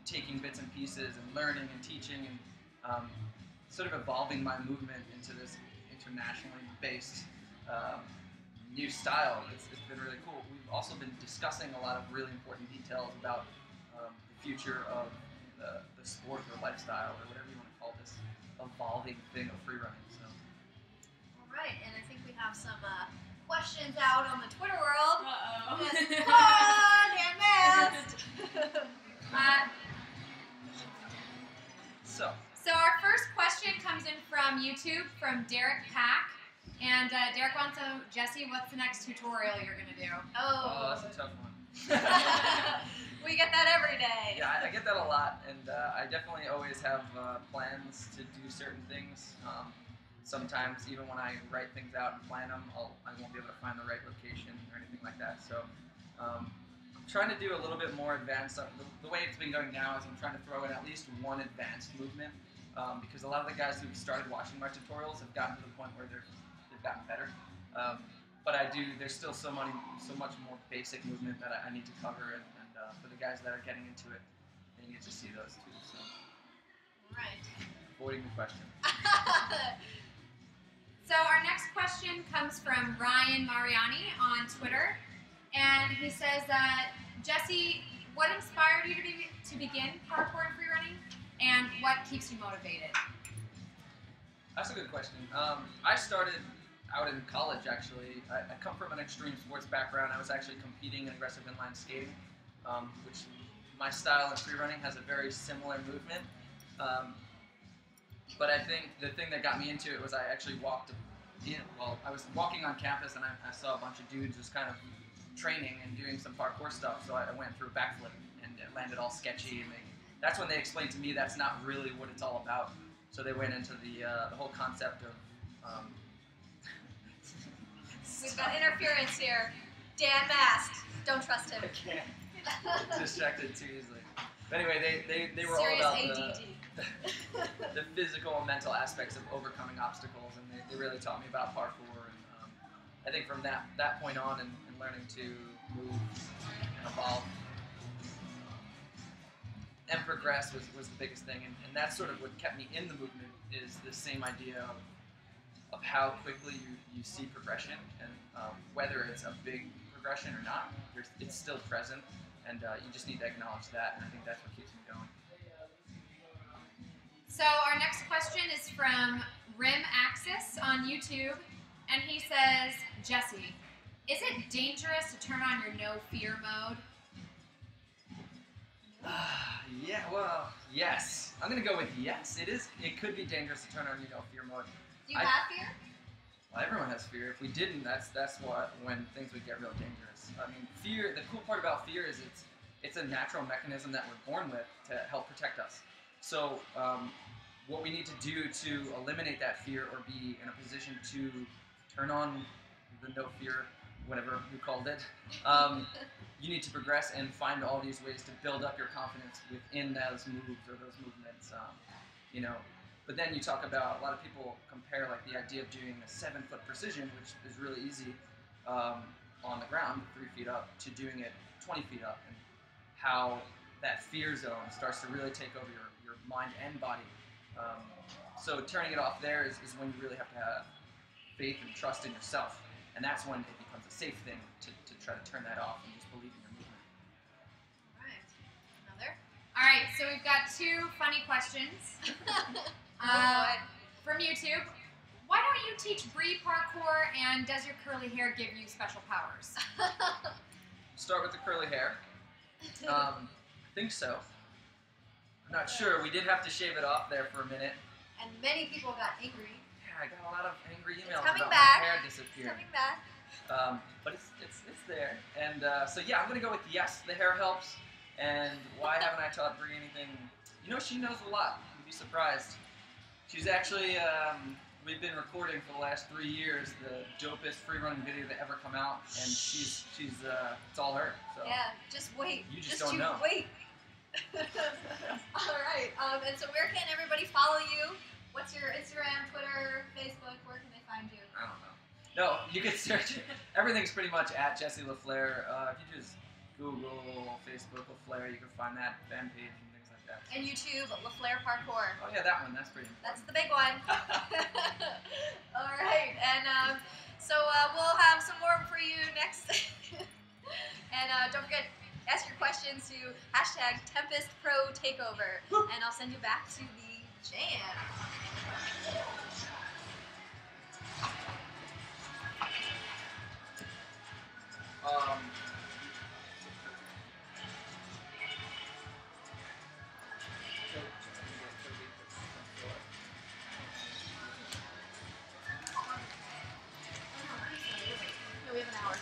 taking bits and pieces and learning and teaching and sort of evolving my movement into this internationally based new style. It's been really cool. We've also been discussing a lot of really important details about the future of the sport or lifestyle or whatever you want to call this evolving thing of free running. So. All right, and I think we have some questions out on the Twitter world. Uh-oh. So our first question comes in from YouTube from Derek Pack. And Derek wants to know, Jesse, what's the next tutorial you're going to do? Oh, that's a tough one. We get that every day. Yeah, I get that a lot, and I definitely always have plans to do certain things. Sometimes, even when I write things out and plan them, I won't be able to find the right location or anything like that. So I'm trying to do a little bit more advanced. The way it's been going now is I'm trying to throw in at least one advanced movement, because a lot of the guys who've started watching my tutorials have gotten to the point where they've gotten better. But there's still so much more basic movement that I need to cover, and for the guys that are getting into it, they need to see those too. So. Right. Avoiding the question. So our next question comes from Ryan Mariani on Twitter, and he says that, Jesse, what inspired you to begin parkour and freerunning, and what keeps you motivated? That's a good question. I started out in college, actually. I come from an extreme sports background. I was actually competing in aggressive inline skating, which my style in freerunning has a very similar movement. But I think the thing that got me into it was I actually I was walking on campus and I saw a bunch of dudes just kind of training and doing some parkour stuff, so I went through a backflip and it landed all sketchy, and that's when they explained to me that's not really what it's all about. So they went into the whole concept of... We've got interference here. Dan masked. Don't trust him. I can't. Distracted too easily. But anyway, they were Serious all about ADD. the physical and mental aspects of overcoming obstacles, and they really taught me about parkour. And I think from that point on, and learning to move and evolve and progress was the biggest thing, and that's sort of what kept me in the movement, is the same idea of how quickly you see progression, and whether it's a big progression or not, it's still present, and you just need to acknowledge that, and I think that's what keeps me going. So our next question is from Rim Axis on YouTube, and he says, Jesse, is it dangerous to turn on your no fear mode? Yeah, well, yes. I'm gonna go with yes. It could be dangerous to turn on your no fear mode. Do you have fear? Well, everyone has fear. If we didn't, that's when things would get real dangerous. I mean, fear. The cool part about fear is it's a natural mechanism that we're born with to help protect us. So what we need to do to eliminate that fear, or be in a position to turn on the no fear, whatever you called it, you need to progress and find all these ways to build up your confidence within those moves or those movements. But then you talk about, a lot of people compare like the idea of doing a 7-foot precision, which is really easy on the ground, 3 feet up, to doing it 20 feet up, and how that fear zone starts to really take over your mind and body. So turning it off there is when you really have to have faith and trust in yourself, and that's when it becomes a safe thing to try to turn that off and just believe in your movement. Alright. Another? Alright, so we've got 2 funny questions from YouTube. Why don't you teach Bree parkour, and does your curly hair give you special powers? Start with the curly hair. I think so. I'm not sure. We did have to shave it off there for a minute. And many people got angry. Yeah, I got a lot of angry emails coming about back. my hair disappearing. It's coming back. But it's there. And so yeah, I'm gonna go with yes. The hair helps. And why haven't I taught Bree anything? You know, she knows a lot. You'd be surprised. She's actually we've been recording for the last 3 years the dopest freerunning video to ever come out, and she's it's all her. So yeah, just wait. You just don't know. Wait. All right. And so where can everybody follow you? What's your Instagram, Twitter, Facebook? Where can they find you? I don't know. No, you can search. Everything's pretty much at Jesse Lafair. If you just Google, Facebook, Lafair, you can find that fan page and things like that. And YouTube, Lafair Parkour. Oh yeah, that one. That's pretty important. That's the big one. All right. And so we'll have some more for you next. And don't forget, ask your questions to #TempestProTakeover. And I'll send you back to the jam. No, we have an hour.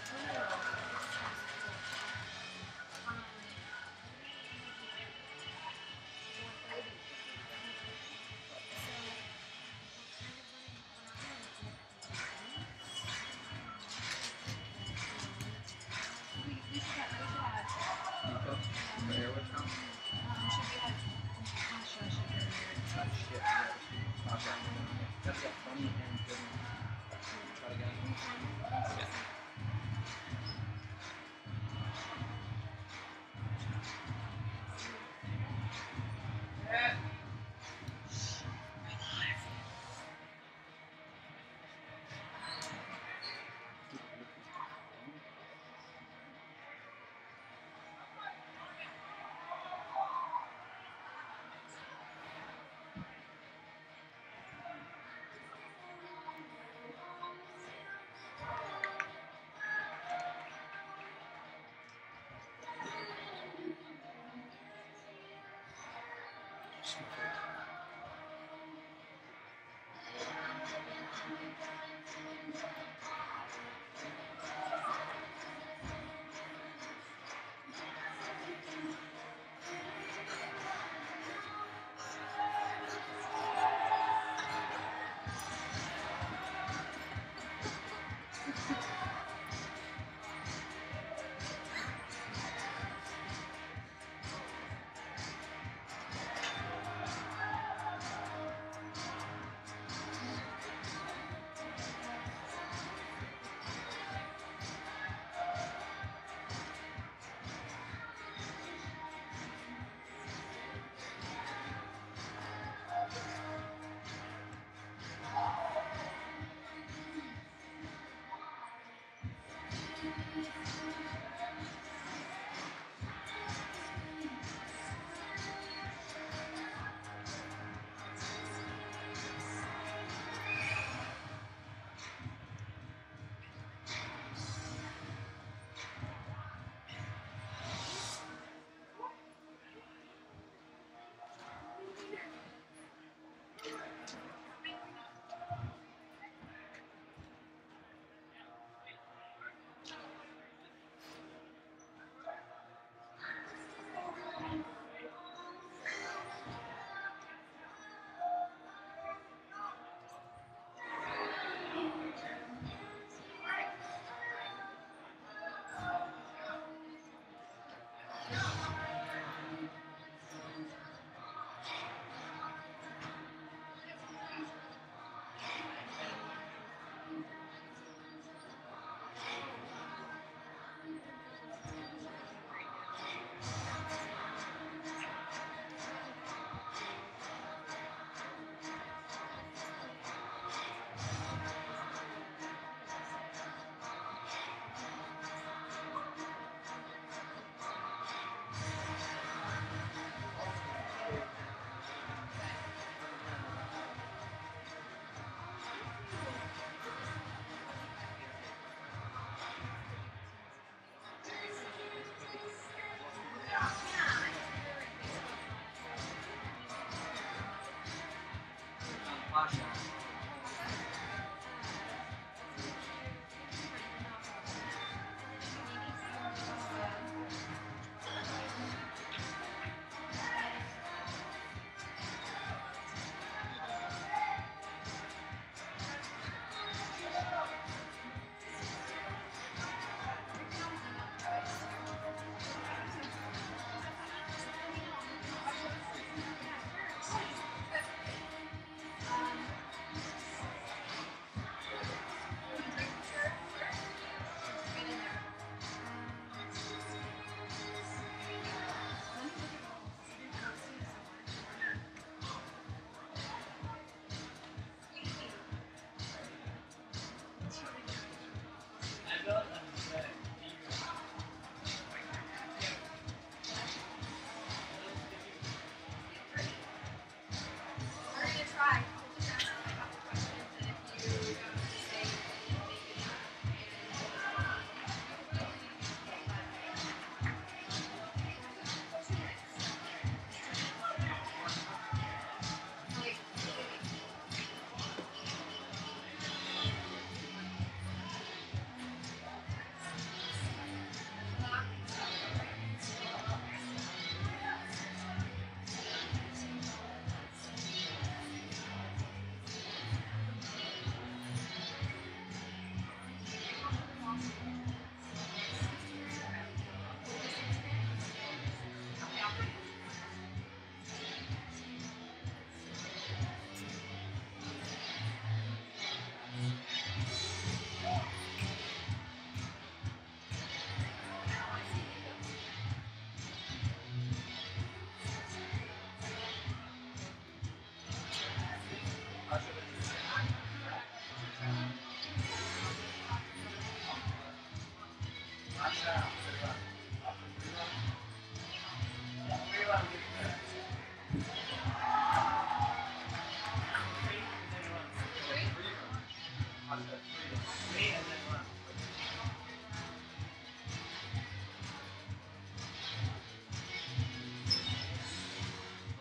Me and then run.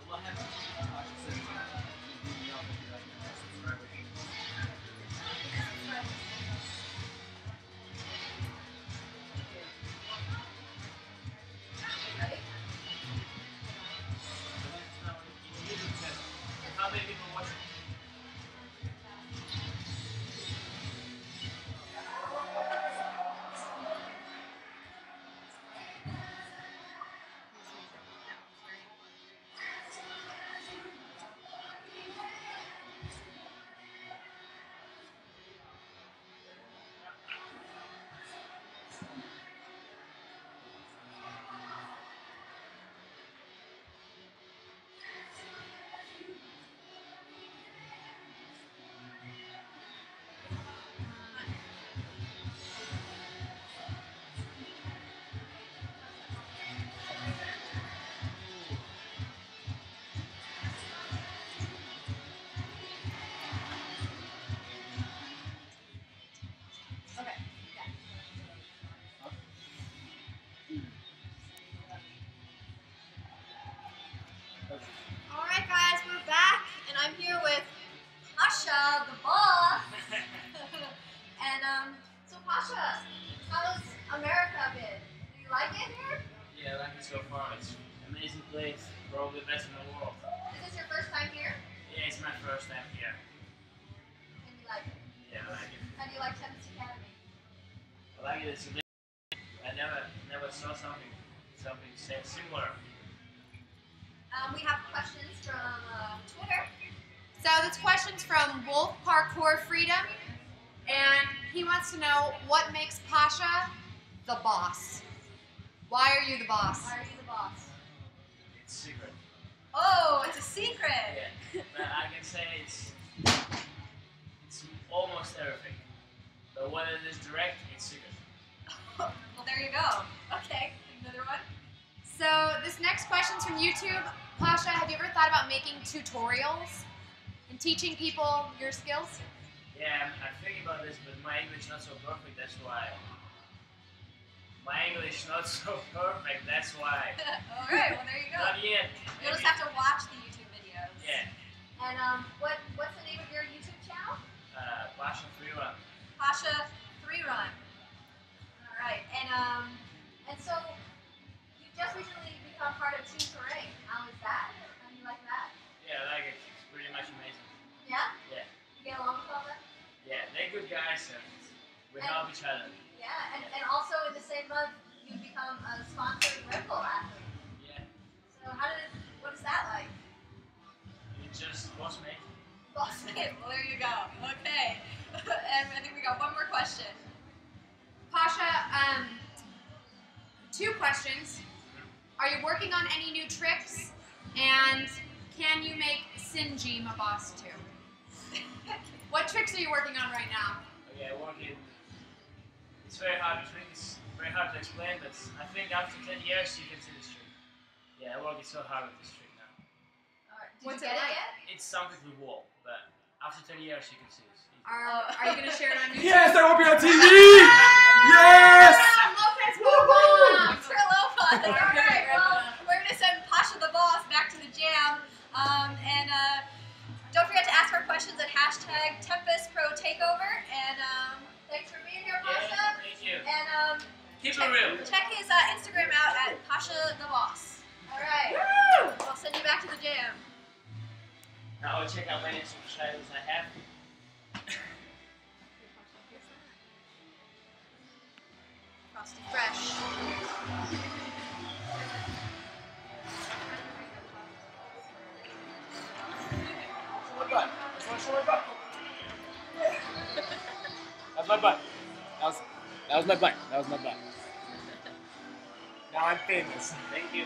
What happens? How many people watching? Alright guys, we're back, and I'm here with Pasha, the boss. And so Pasha, how's America been? Do you like it here? Yeah, I like it so far. It's an amazing place, probably the best in the world. Is this your first time here? Yeah, it's my first time here. And you like it? Yeah, I like it. How do you like Tempest Academy? I like it. It's amazing. I never saw something similar. We have questions from Twitter. So this question's from Wolf Parkour Freedom, and he wants to know what makes Pasha the boss. Why are you the boss? Why are you the boss? It's secret. Oh, it's a secret. Yeah, but I can say it's almost everything. But when it is direct, it's secret. Well, there you go. Okay, another one. So this next question's from YouTube. Pasha, have you ever thought about making tutorials and teaching people your skills? Yeah, I'm thinking about this, but my English not so perfect. That's why. My English not so perfect. That's why. All right. Well, there you go. Not yet. You'll just have to watch the YouTube videos. Yeah. And what's the name of your YouTube channel? Pasha Freerunning. Pasha Freerunning. All right. And so you just recently become part of Team Parade. How is that? How do you like that? Yeah, I like it. It's pretty much amazing. Yeah. Yeah. You get along with all that? Yeah, they're good guys and we help each other. Yeah. And also in the same month you become a sponsored Red Bull athlete. Yeah. So what is that like? You just boss mate. Boss mate. Well, there you go. Okay. And I think we got one more question. Pasha, 2 questions. Are you working on any new tricks? And can you make Sinjim a boss too? What tricks are you working on right now? Okay, working. It's very hard to trick. It's very hard to explain, but I think after 10 years you can see this trick. Yeah, I'm working so hard with this trick now. Alright. What's it like? It's something with wall, but after 10 years you can see this. Are you going to share it on YouTube? Yes, I will be on TV! Yes! Lopez, move Mr. Lopez. Alright, well, we're going to send Pasha the boss back to the jam. And don't forget to ask our questions at #TempestProTakeover. And thanks for being here, Pasha. Yeah, thank you. And Keep it real. check his Instagram out at Pasha the Boss. Alright. I'll send you back to the jam. Now I'll check out many subscribers I have. Frosty Fresh. Show my butt. I just want to show my butt. That was my butt. That was my butt. That was my butt. Now I'm famous. Thank you.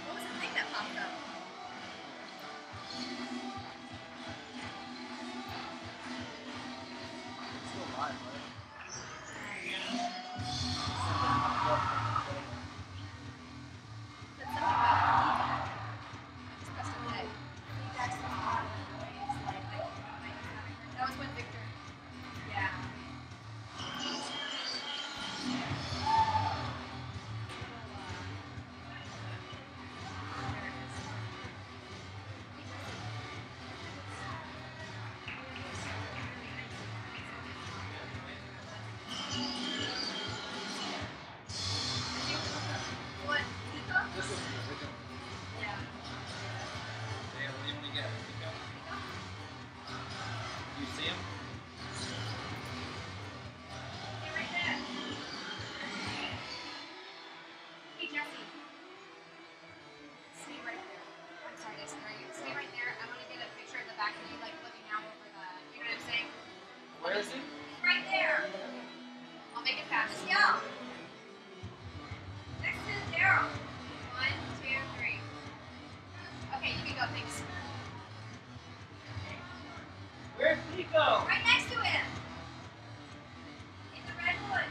What was the thing that popped up? Still alive, right? Said something about feedback. I just pressed OK. Feedback's the hard. Where is he? Right there. I'll make it fast. Let's go. Next to Daryl. 1, 2, 3. Okay, you can go. Thanks. Where's Migo? Right next to him. In the red wood.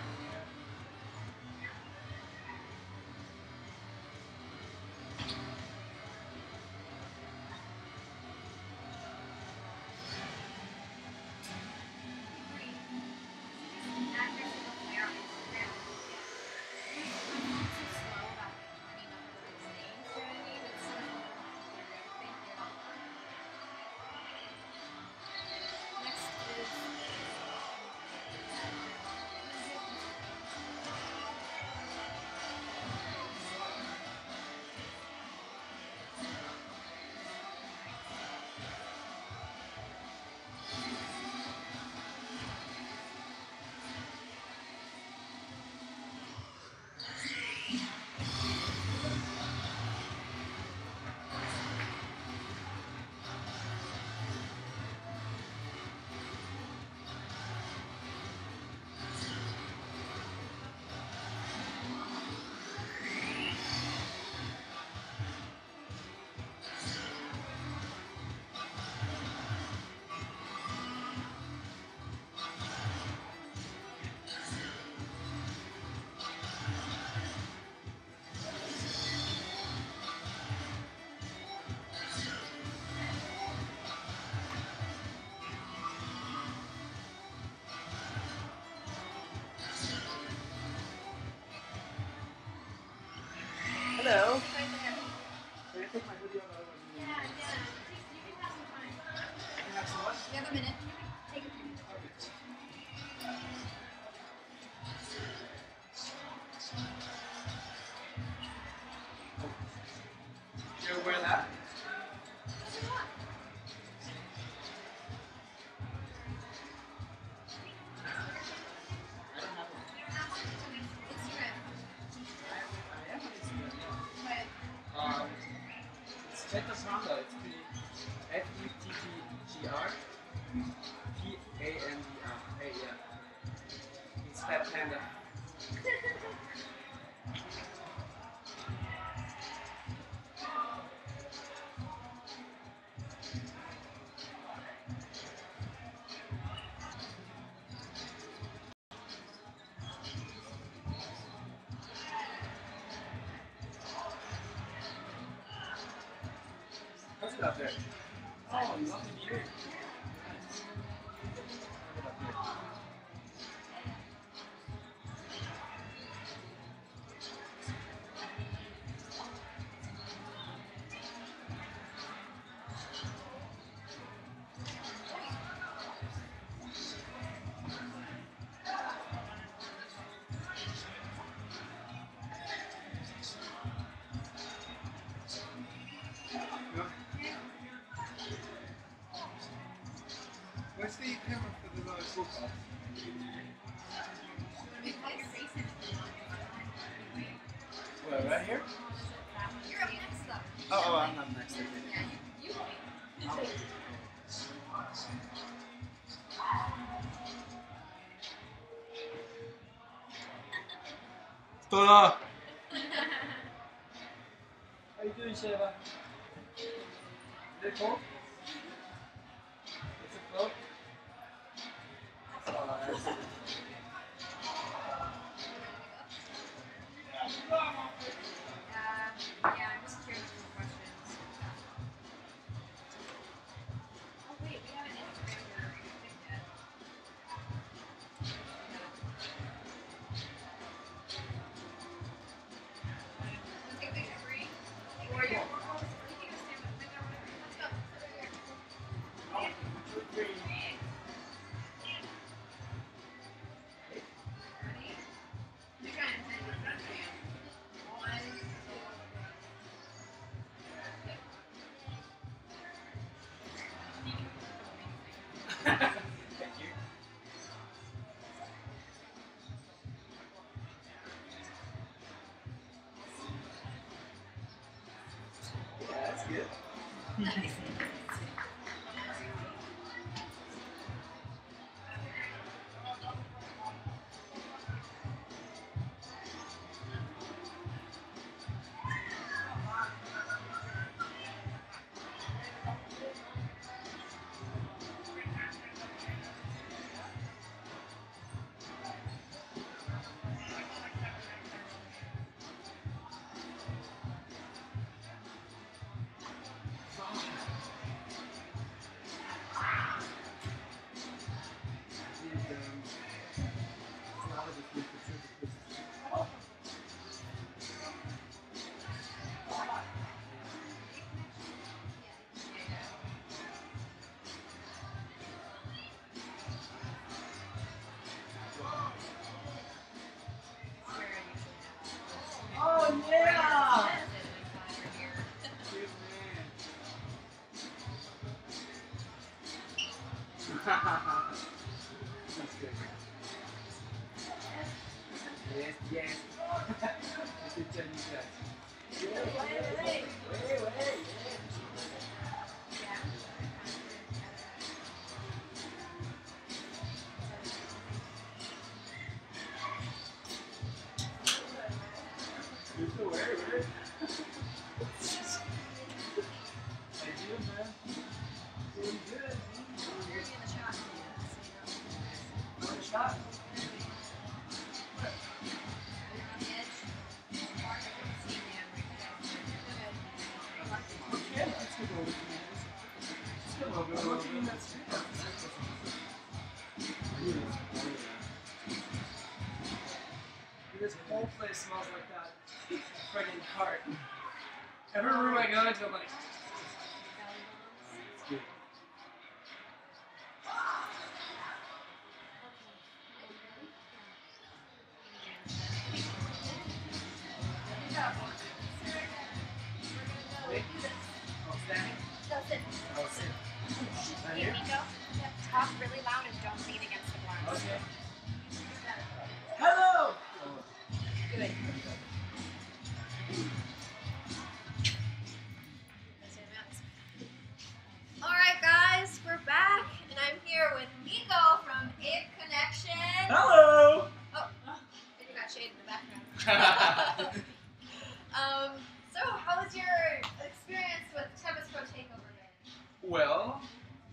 Hello. Right there. Can I take my hoodie off? Yeah. You can have some time. I can have so much? You have a minute. Take a few. You wear that? Check us out. It's Fettgr. P-A-N-D-R. Hey, yeah. It's Fat Panda. How's it up there? Oh, lovely view. Nice. Where's the camera for the live broadcast? Well, right here? You're up next, though. Oh, I'm not next. Okay. Yeah, you wait. How you doing, Sheva? Is it cold? Is it cold? Oh, Yeah, I'm just curious for questions. Oh, wait, we haven't Instagram yet. Let's take a picture, Bree. Or you can go stand up. Let's go. Over here. 1, 2, 3. Ready? You're trying to send it. 1, 2. Thank you. Yeah, that's good. Nice. That's good. Yes, yes. I can tell you that. Wait. You're still wearing it? How you doing, man? Doing good. You're in the shot. On the shot? This whole place smells like that friggin' cart. Every room I go into, I'm like, It's good. Wait. Oh, standing? Oh, sit. Right Hey, here? Migo, talk really loud and don't lean against the blinds. Okay. Hello! Good. Alright guys, we're back and I'm here with Migo from Ape Connection. Hello! Oh, and you got shade in the background. So how was your experience with Tempest Pro Takeover band? Well,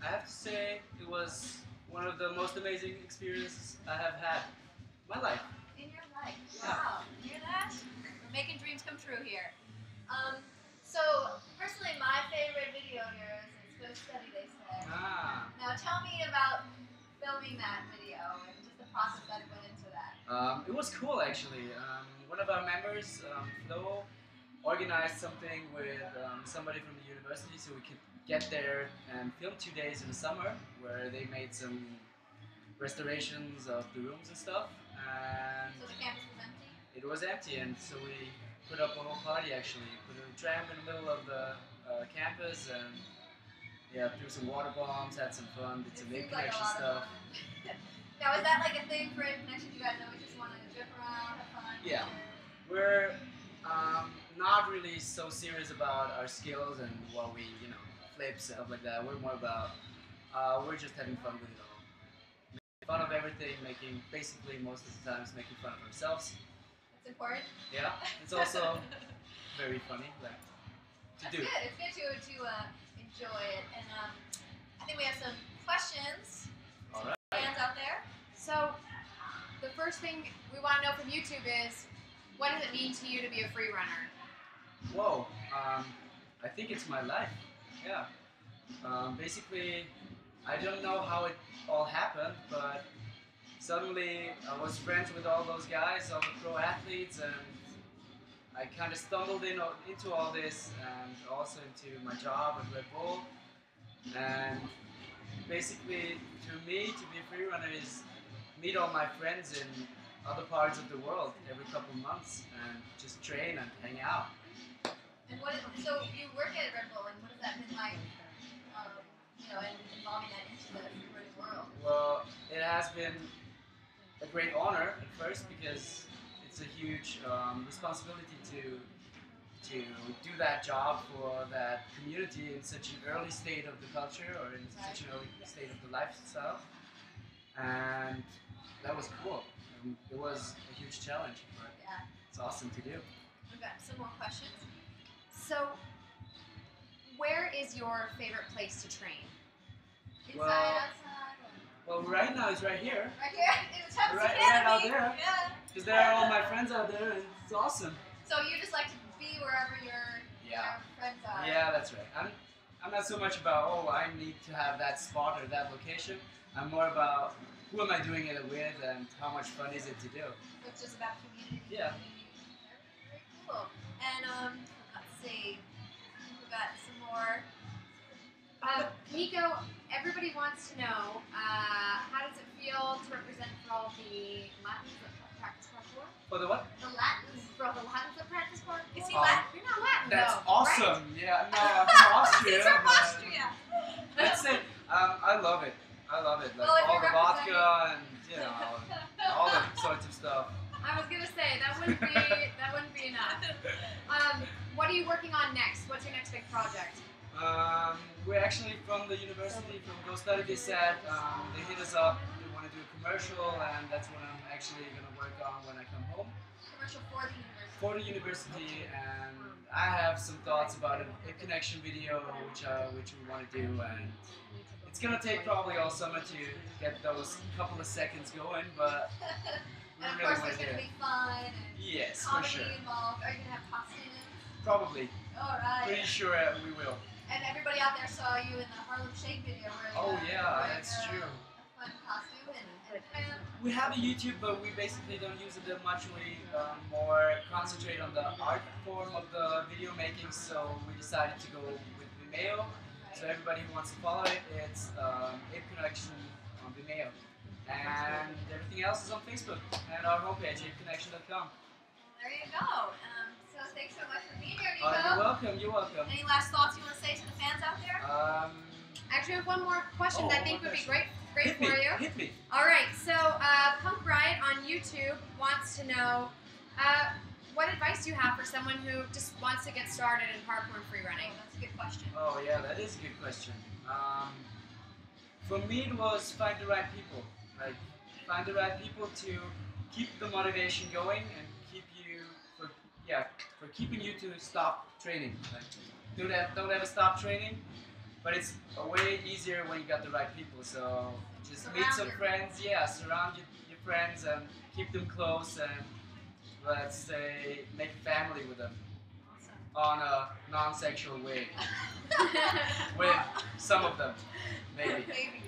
I have to say it was one of the most amazing experiences I have had in my life. In your life. Wow. You hear that? We're making dreams come true here. So personally my favorite video of yours is Go Steady, they say. Ah. Now tell me about filming that video and just the process that went into that. It was cool actually. One of our members, Flo, organized something with somebody from the university so we could get there and film 2 days in the summer where they made some restorations of the rooms and stuff. And So the campus was empty? it was empty, and so we put up a whole party actually. Put a tram in the middle of the campus and yeah, threw some water bombs, had some fun, did some Ape Seems like a Connection lot stuff. of fun. Now is that like a thing for Ape Connection? You guys always just want to trip around, have fun? Yeah. We're not really so serious about our skills and what we, flips and stuff like that. We're more about, we're just having fun with it all. Making fun of everything, basically most of the times making fun of ourselves. That's important. Yeah, it's also very funny, to That's do. good. It's good to enjoy it. And I think we have some questions. All right. Fans out there. So, the first thing we want to know from YouTube is, what does it mean to you to be a free runner? Whoa, I think it's my life. Yeah. Basically, I don't know how it all happened, but suddenly I was friends with all those guys, all the pro athletes, and I kind of stumbled into all this and also into my job at Red Bull. And basically, to me, to be a free runner is meet all my friends in other parts of the world every couple of months and just train and hang out. And so you work at Red Bull, and what has that been like? And involving that into the free running world. Well, it has been a great honor at first because it's a huge responsibility to do that job for that community in such an early state of the culture or in such an early state of the lifestyle. And that was cool. It was a huge challenge, but it's awesome to do. We've got some more questions. So, where is your favorite place to train? Inside, Well- outside. Well, right now it's right here. Right here in the Tempest Right Academy. out there. Yeah. Because there are all my friends out there and it's awesome. So you just like to be wherever your friends are. Yeah, that's right. I'm not so much about, I need to have that spot or that location. I'm more about who am I doing it with and how much fun is it to do. So it's just about community. Yeah. Very cool. And let's see. We've got some more. Migo, everybody wants to know, how does it feel to represent for all the Latins that practice parkour? For the what? The Latins. For all the Latins that practice parkour? Is he Latin? You're not Latin, That's though, awesome. right? Yeah, no, I'm from Austria. He's from but Austria. That's it. I love it. I love it. Like Well, if all you're the representing- vodka and all that sorts of stuff. I was gonna say that wouldn't be enough. What are you working on next? What's your next big project? We're actually from the university, from Go Study. They said they hit us up. They want to do a commercial, and that's what I'm actually gonna work on when I come home. Commercial for the university. For the university, and I have some thoughts about an Hip Connection video, which we want to do, and it's gonna take probably all summer to get those couple of seconds going, but we And of really course, want there's to do going to it. be fun and Yes, for comedy sure. involved. Are you going to have costumes? Probably. Alright. Pretty sure we will. And everybody out there saw you in the Harlem Shake video where Oh you yeah, wearing that's true. a fun costume and We have a YouTube, but we basically don't use it that much. We more concentrate on the art form of the video making, so we decided to go with Vimeo. So everybody who wants to follow it, it's Hip Connection on Vimeo. And everything else is on Facebook and our homepage, hipconnection.com. there you go. So thanks so much for being here, Nico. You're welcome, you're welcome. Any last thoughts you want to say to the fans out there? Actually, I have one more question that I think would be great Hit for you. Hit me. All right, so Punk Riot on YouTube wants to know what advice do you have for someone who just wants to get started in parkour and free running? That's a good question. Oh yeah, that is a good question. For me, it was find the right people. Like find the right people to keep the motivation going and keep you for keeping you to stop training. Like don't ever stop training. But it's a way easier when you got the right people. So just meet Surround some your friends. Yeah, surround your friends and keep them close and let's say make family with them on a non-sexual way. With some of them, maybe. Maybe.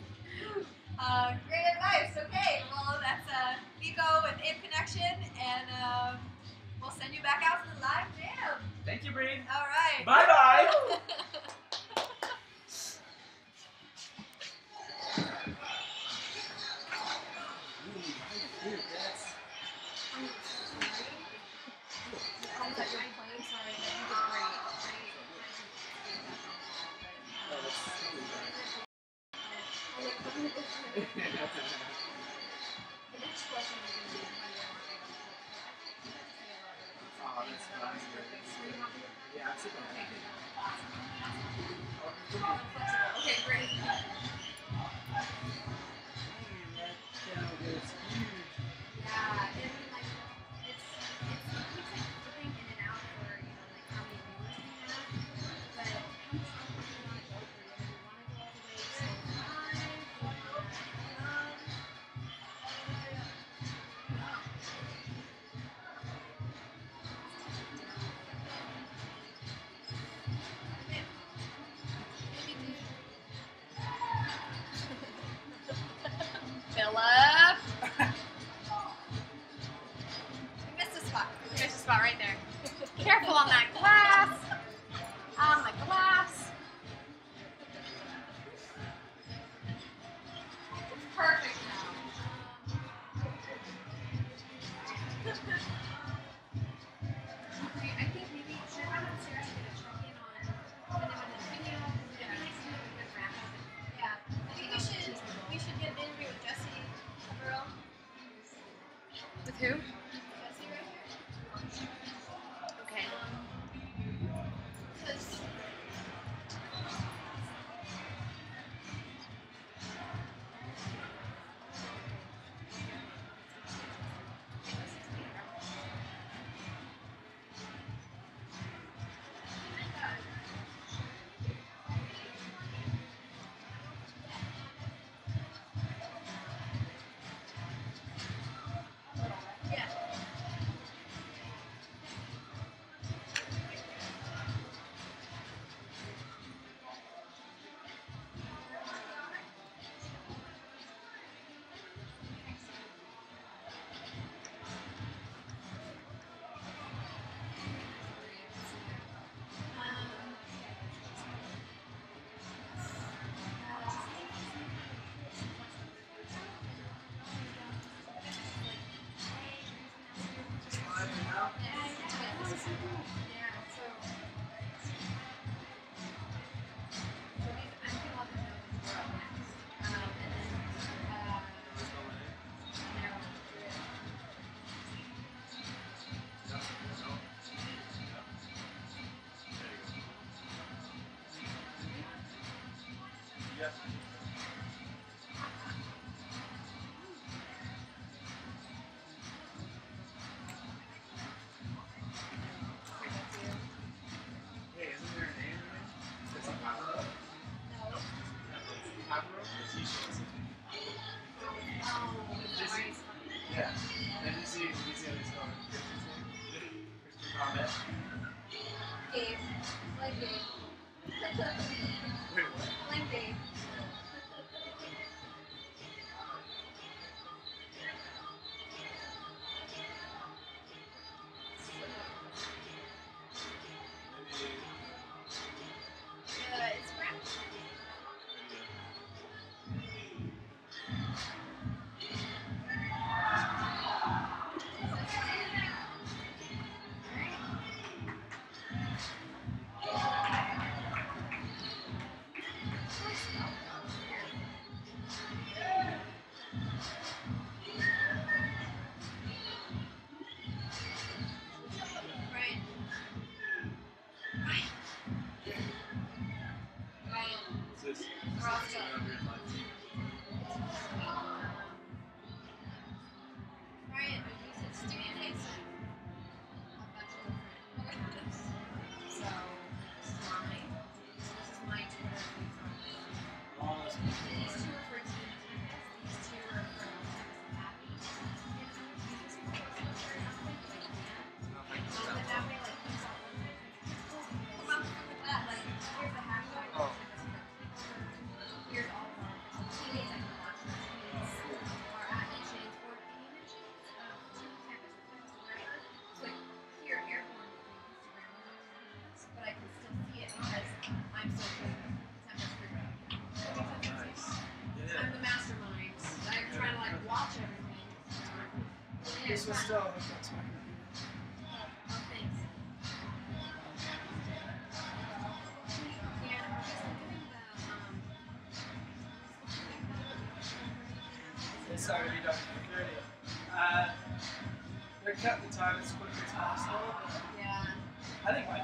Great advice. Okay, well that's Migo with Hip Connection, and we'll send you back out to the live jam. Thank you, Bree. All right. Bye bye. Okay, great. Yeah, and like it's keeps like flipping in and out for like how many viewers we have, but it comes up with you want to go for it. You want to go all the way to 5, you want to Phillip. You missed a spot. There's a spot right there. Careful on that glass. On the glass. It's perfect now. I think maybe should I have Sarah get a check in on when they went to the video? It'd be nice to do a good wrap up. Yeah, I think we should get an interview with Jesse Yeah. Hey, isn't there a name? Is it Pavaro? No. Pavaro? The t-shirts. Yeah. And you see this one. Christian Ahmed. Gabe. Like Gabe. Wait, what? Like Gabe. Instagram? Ryan. What's this? Roscoe. Ryan, it's sticky face. A bunch of different. So, this is mine. This is my Twitter feed from these two are for Team Tempest. These two are from Tempest Happy. So that that way, like, he's all come on, look at that. Like, here's the hashtag. Oh. Here's all of our teammates I can watch their tweets, our mentions, or any mentions of Team Tempest tweets, wherever. So like here, airborne Instagram, but I can still see it because I'm so good at Tempest Freerunning. Nice. I'm the mastermind. I'm trying to like watch everything. Yeah, This was fun. still hooked up to my Oh, thanks. And we're just doing the It's already done for 30. They're cutting the time as quickly as possible. yeah. I think like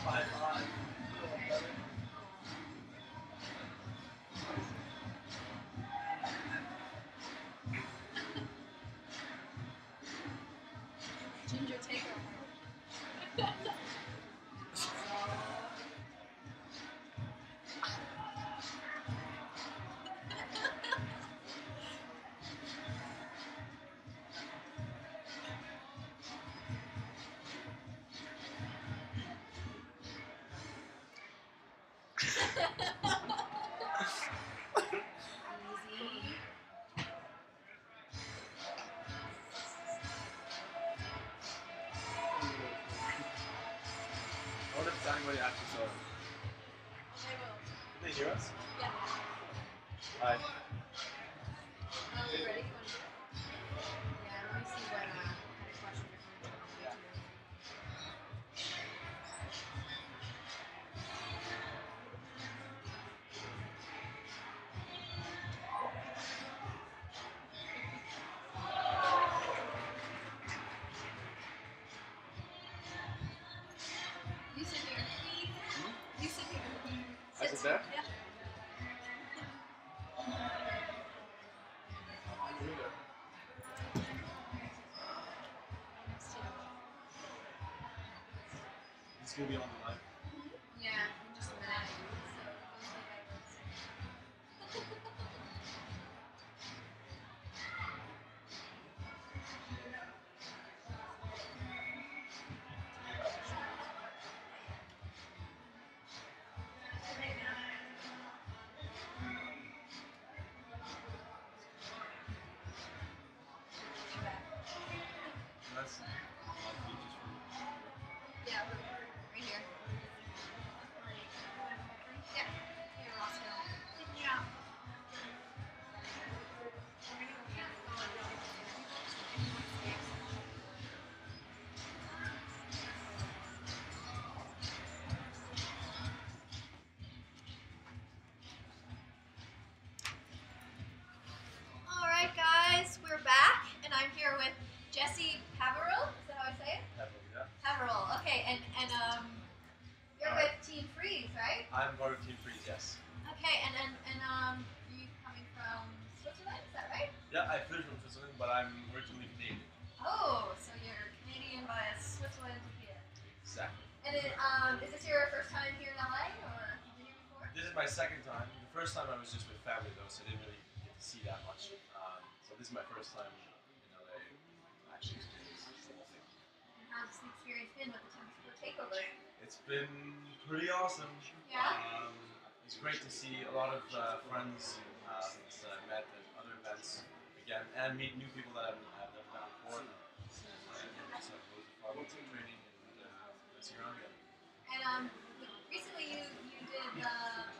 5-5. Ginger takeover. Easy. I wonder if anybody actually saw it. They will. Did they hear us? Yeah. Hi. We ready? You want to do it? Yeah, let me see what kind of question you're going to do. You sit here. You sit here. I sit there? Yeah. It's gonna be on the live. Yeah, I'm just mad at you, so don't say bad words. That's Yeah, right here. Yeah, here, Roscoe. Yeah. All right, guys, we're back, and I'm here with Jesse Peveril. Is that how I say it? Peveril. Okay, and you're with Team Freeze, right? I'm part of Team Freeze, yes. Okay, and you coming from Switzerland? Is that right? Yeah, I flew from Switzerland, but I'm originally Canadian. Oh, so you're Canadian via Switzerland to Vienna. Exactly. And is this your first time here in LA, or have you been here before? This is my second time. The first time I was just with family though, so I didn't really get to see that much. So this is my first time in LA actually experience the whole thing. And how's the experience been with the Tempest Pro Takeover? It's been pretty awesome. Yeah? It's great to see a lot of friends that I met at other events again, and meet new people that I've never met before. Just have loads of fun with training and let's see around again. And recently you did the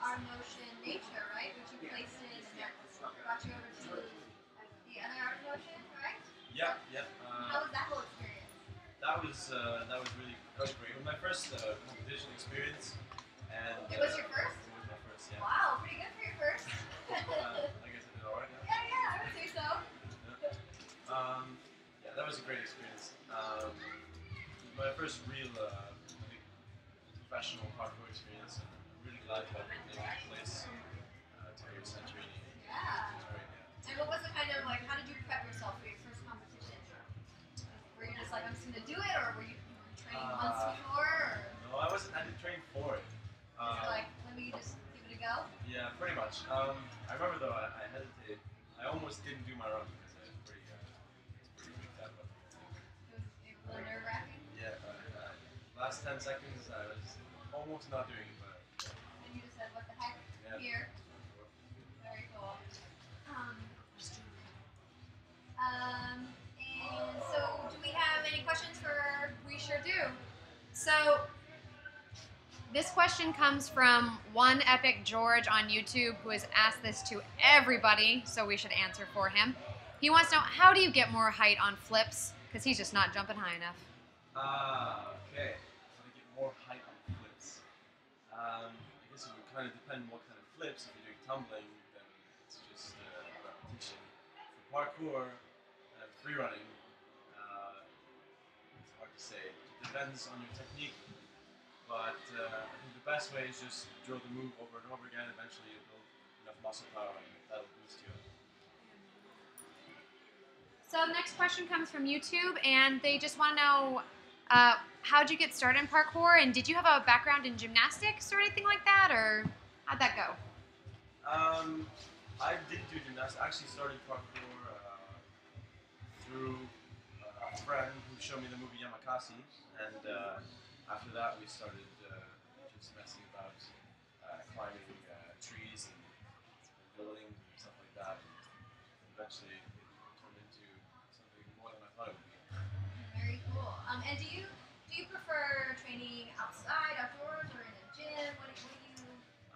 Our Motion Nature, right? Which you placed in, and that brought you over to the other Art Motion, right? Yeah. How was that whole experience? That was great. It was my first competition experience, and It was your first? It was my first, yeah. Wow, pretty good for your first. I guess I did alright. Yeah, I would say so. Yeah, that was a great experience. My first real professional parkour experience, and I'm really glad that it took place to hear Century. Yeah. It was great, yeah. And what was the kind of like? How did you prep yourself for your first competition? Were you just like, I'm just gonna do it, or were you training months before? Or? No, I wasn't. I didn't train for it. Like, let me just give it a go. Yeah, pretty much. I remember though, I hesitated. I almost didn't do my run because I was pretty freaked out about it. It was a little nerve-wracking. Yeah, last 10 seconds I was almost not doing it, but. And you just said, what the heck? Yeah. Here. Very cool. And so, do we have any questions for? We sure do. So, this question comes from One Epic George on YouTube, who has asked this to everybody, so we should answer for him. He wants to know, how do you get more height on flips? Because he's just not jumping high enough. Okay. How to get more height on flips? I guess it would kind of depend on what kind of flips. If you're doing tumbling, then it's just repetition. For parkour and freerunning, it's hard to say. It depends on your technique. But I think the best way is just drill the move over and over again. Eventually you'll build enough muscle power and that'll boost you. So the next question comes from YouTube, and they just want to know, how'd you get started in parkour, and did you have a background in gymnastics or anything like that, or how'd that go? I didn't do gymnastics. I actually started parkour through a friend who showed me the movie Yamakasi, and after that, we started just messing about climbing trees and building and stuff like that. And eventually, it turned into something more than I thought it would be. Very cool. And do you prefer training outside, outdoors, or in a gym? What do you?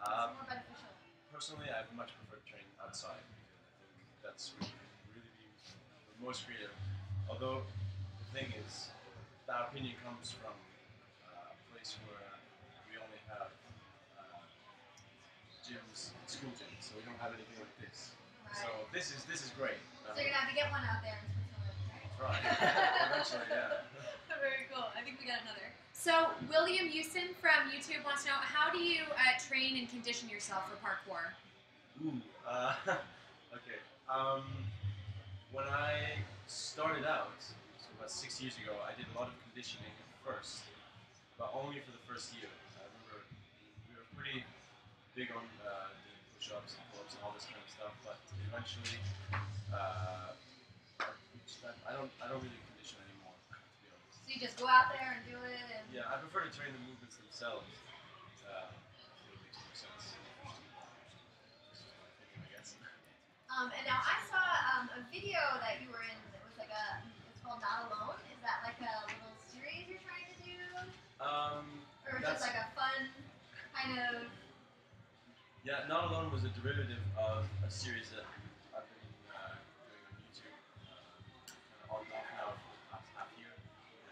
What's more beneficial? Personally, I much prefer training outside because I think that's really the most creative. Although the thing is, that opinion comes from where we only have gyms, school gyms, so we don't have anything like this. Right. So this is great. So you're gonna have to get one out there in Switzerland, right? That's right. Eventually, yeah. Very cool. I think we got another. So William Houston from YouTube wants to know, how do you train and condition yourself for parkour? Ooh. Okay. When I started out, so about 6 years ago, I did a lot of conditioning first. But only for the first year. I remember we were pretty big on doing push-ups and pull-ups and all this kind of stuff, but eventually I don't really condition anymore, to be honest. So you just go out there and do it? And Yeah, I prefer to train the movements themselves. It makes more sense. Just my opinion, I guess. And now I saw a video that you were in. It was like it's called Not Alone. Is that like a little series you're trying to do? Or just like a fun kind of. Yeah, Not Alone was a derivative of a series that I've been doing on YouTube on and off now for the past half year.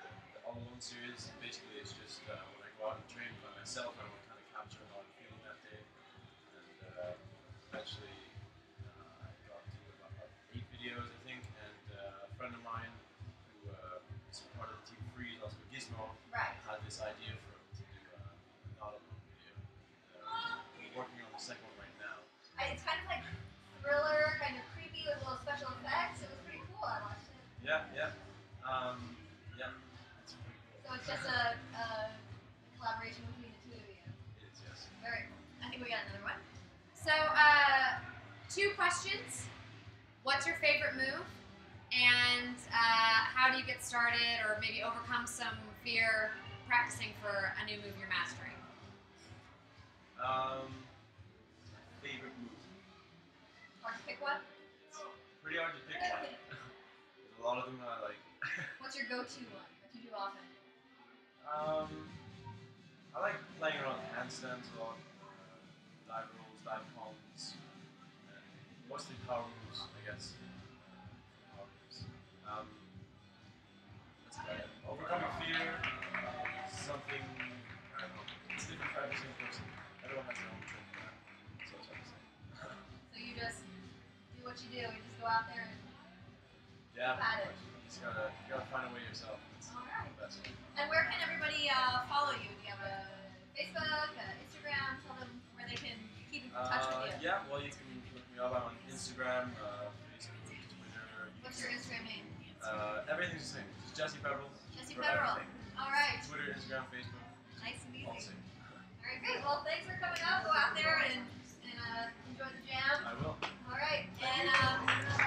And the All Alone series basically is just when I go out and train by myself, I want to kind of capture how I'm feeling that day. And eventually I got to about 8 videos, I think, and a friend of mine who is part of the team Free, also Gizmo, Right. had this idea for him to do a Not Alone video. We're working on the second one right now. 2 questions. What's your favorite move? And how do you get started or maybe overcome some fear practicing for a new move you're mastering? Favorite move? Hard to pick one? Pretty hard to pick one. There's a lot of them that I like. What's your go-to one? What do you do often? I like playing around handstands a lot, dive rolls, dive columns, and mostly power moves, I guess. Power moves. That's about it. Overcoming fear is something, I don't know, it's different for every single person. Everyone has their own trick for that. So it's hard to say. So you just do what you do. You just go out there and Yeah, at it. you just gotta find a way yourself. It's All right. the best way. And where can everybody follow you? Do you have a Facebook, Instagram? Tell them where they can keep in touch with you. Yeah, well, you can look me up. I'm on Instagram, Facebook, Twitter. What's your Instagram name? Everything's the same. Just Jesse Peverell. Jesse for Peverell. everything. All right. Twitter, Instagram, Facebook. Nice and All the easy. same. All right, great. Well, thanks for coming out. Go out there and enjoy the jam. I will. All right. And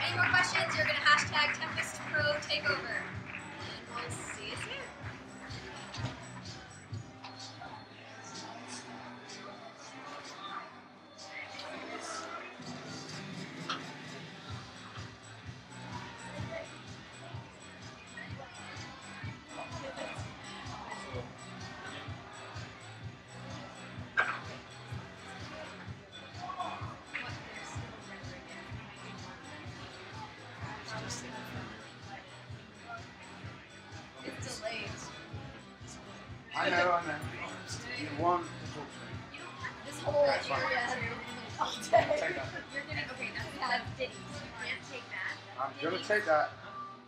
any more questions? You're going to hashtag Tempest Pro Takeover. And we'll see you soon. It's delayed. I know. You want to talk to me. This whole That's fine. area has been all day. Take that. You're getting, okay, that's ditties. You can't take that. I'm going to take that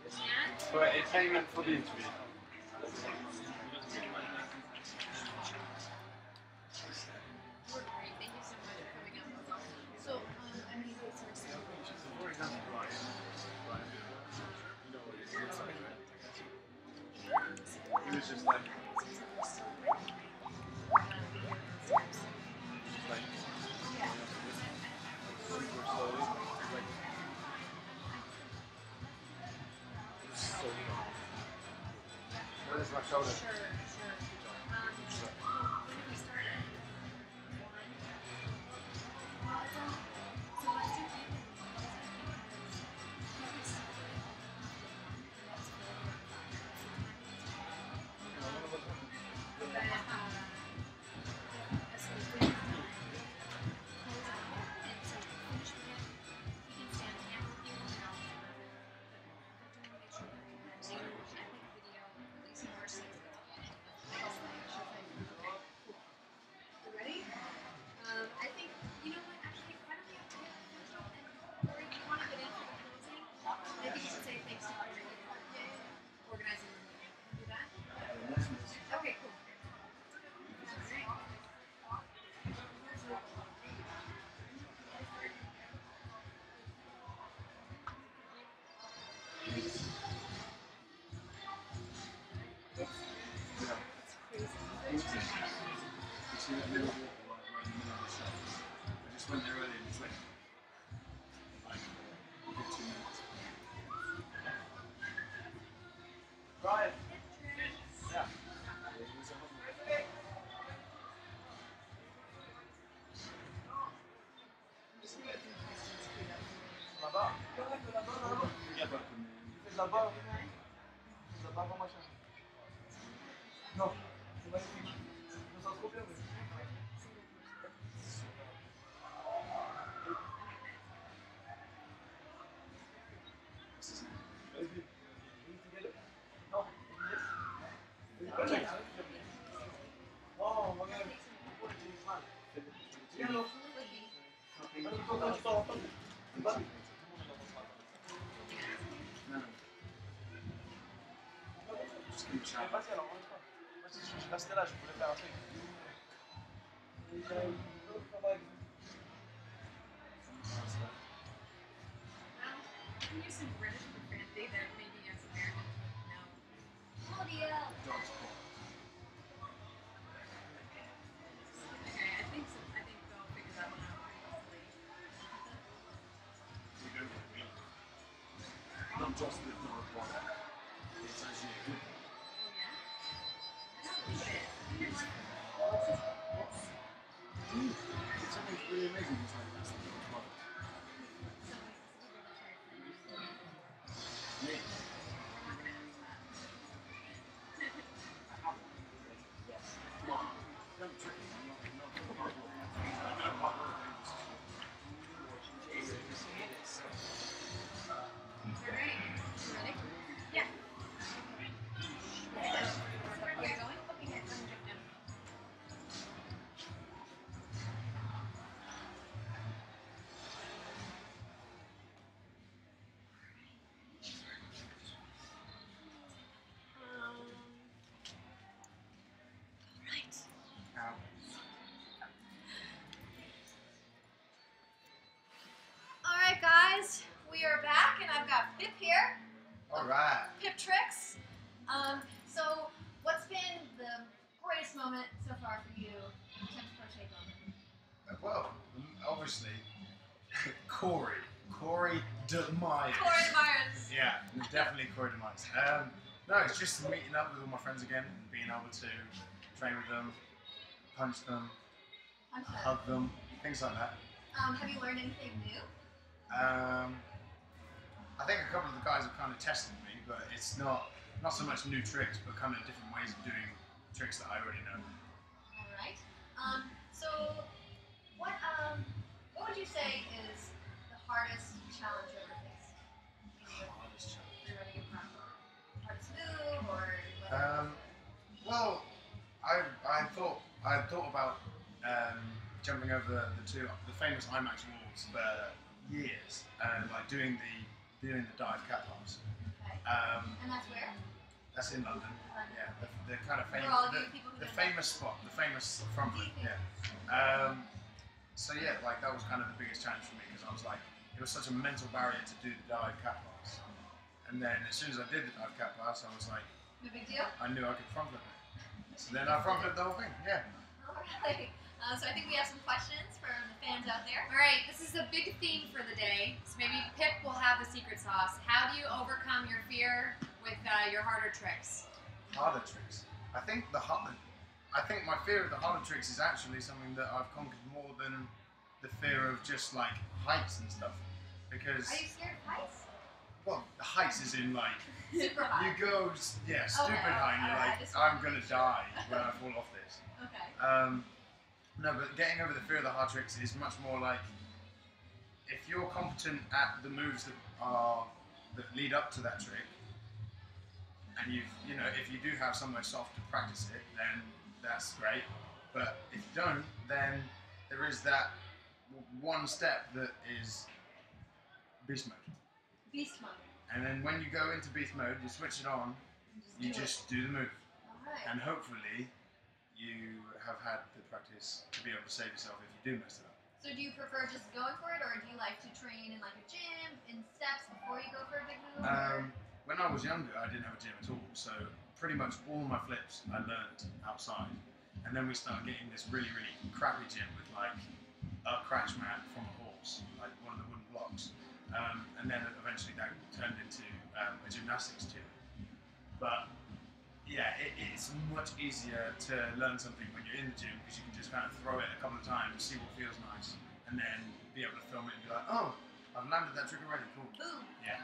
And for entertainment for the interview. we're great. Thank you so much for coming out. So, I mean, He was just like, super slowly. Like, so calm. Where's my shoulder? sure. When did we start it? So let's do Ready? I think, you know what, actually, why don't we have to get or if you want to get in for the closing, I think you should say thanks to Cory organizing the meeting. Do that? Okay, cool. You see that middle wall right in the middle of the shop? I just went there earlier and it's like, we'll get 2 minutes. Ryan. Yeah. Là-bas. Il y a pas comme... Tu fais là-bas. Là-bas, avant machin. Non. C'est magnifique. Je me sens trop bien, mais... Oh, regarde. Regarde, Just keep Vas-y, alors, rentre pas. Moi, je restais là, je voulais faire un truc. Et l'autre, on va avec Can you some British profanity that maybe as Americans wouldn't know? Claudia! Okay, I think they'll figure that one out pretty easily. just the door product. It's actually a good one. It's something really amazing. It's like that's the door product. Me. Don't trick me. I'm not Ready? Yeah. Where are you going? Okay, here, come jump down. Alright. Alright guys, we are back and I've got Pip here. Alright. Pip tricks. So what's been the greatest moment so far for you in Tempest Pro Takeover? Well, obviously, Cory DeMeyers. Cory DeMeyers. Yeah, definitely Cory DeMeyers. No, it's just meeting up with all my friends again and being able to train with them, punch them, hug them, things like that. Have you learned anything new? I think a couple of the guys have kind of tested me, but it's not so much new tricks, but kind of different ways of doing tricks that I already know. All right. So what would you say is the hardest challenge you ever faced? Hardest challenge. Freerunning and parkour. Hardest move or whatever. Well, I thought about jumping over the famous IMAX walls for years, and like doing the dive cat pass. Okay. And that's where? That's in London. Yeah, the kind of For all of you people who the don't famous spot, the famous front flip. Yeah. So yeah, like that was kind of the biggest challenge for me because I was like, it was such a mental barrier to do the dive cat pass. And then as soon as I did the dive cat pass, I was like, no big deal. I knew I could front flip it. So then I front flipped the whole thing. Yeah. All right. So I think we have some questions for the fans out there. All right, this is a big theme for the day, so maybe Pip will have the secret sauce. How do you overcome your fear with your harder tricks? Harder tricks. I think my fear of the harder tricks is actually something that I've conquered more than the fear of just like heights and stuff. Because Are you scared of heights? well, the heights is in like Super high. you go stupid high and you're alright, like, I'm gonna die when I fall off this. Okay. No, but getting over the fear of the hard tricks is much more like if you're competent at the moves that lead up to that trick, and if you do have somewhere soft to practice it, then that's great. But if you don't, then there is that one step that is beast mode. Beast mode. And then when you go into beast mode, you switch it on, you just do the move. Alright. And hopefully you have had the practice to be able to save yourself if you do mess it up. So do you prefer just going for it, or do you like to train in like a gym, in steps before you go for a big move? When I was younger, I didn't have a gym at all, so pretty much all my flips I learned outside. And then we started getting this really, really crappy gym with like a crash mat from a horse, like one of the wooden blocks. And then eventually that turned into a gymnastics gym. But yeah, it's much easier to learn something when you're in the gym because you can just kind of throw it a couple of times, see what feels nice, and then be able to film it and be like, oh, I've landed that trick already, cool. Boom. Yeah.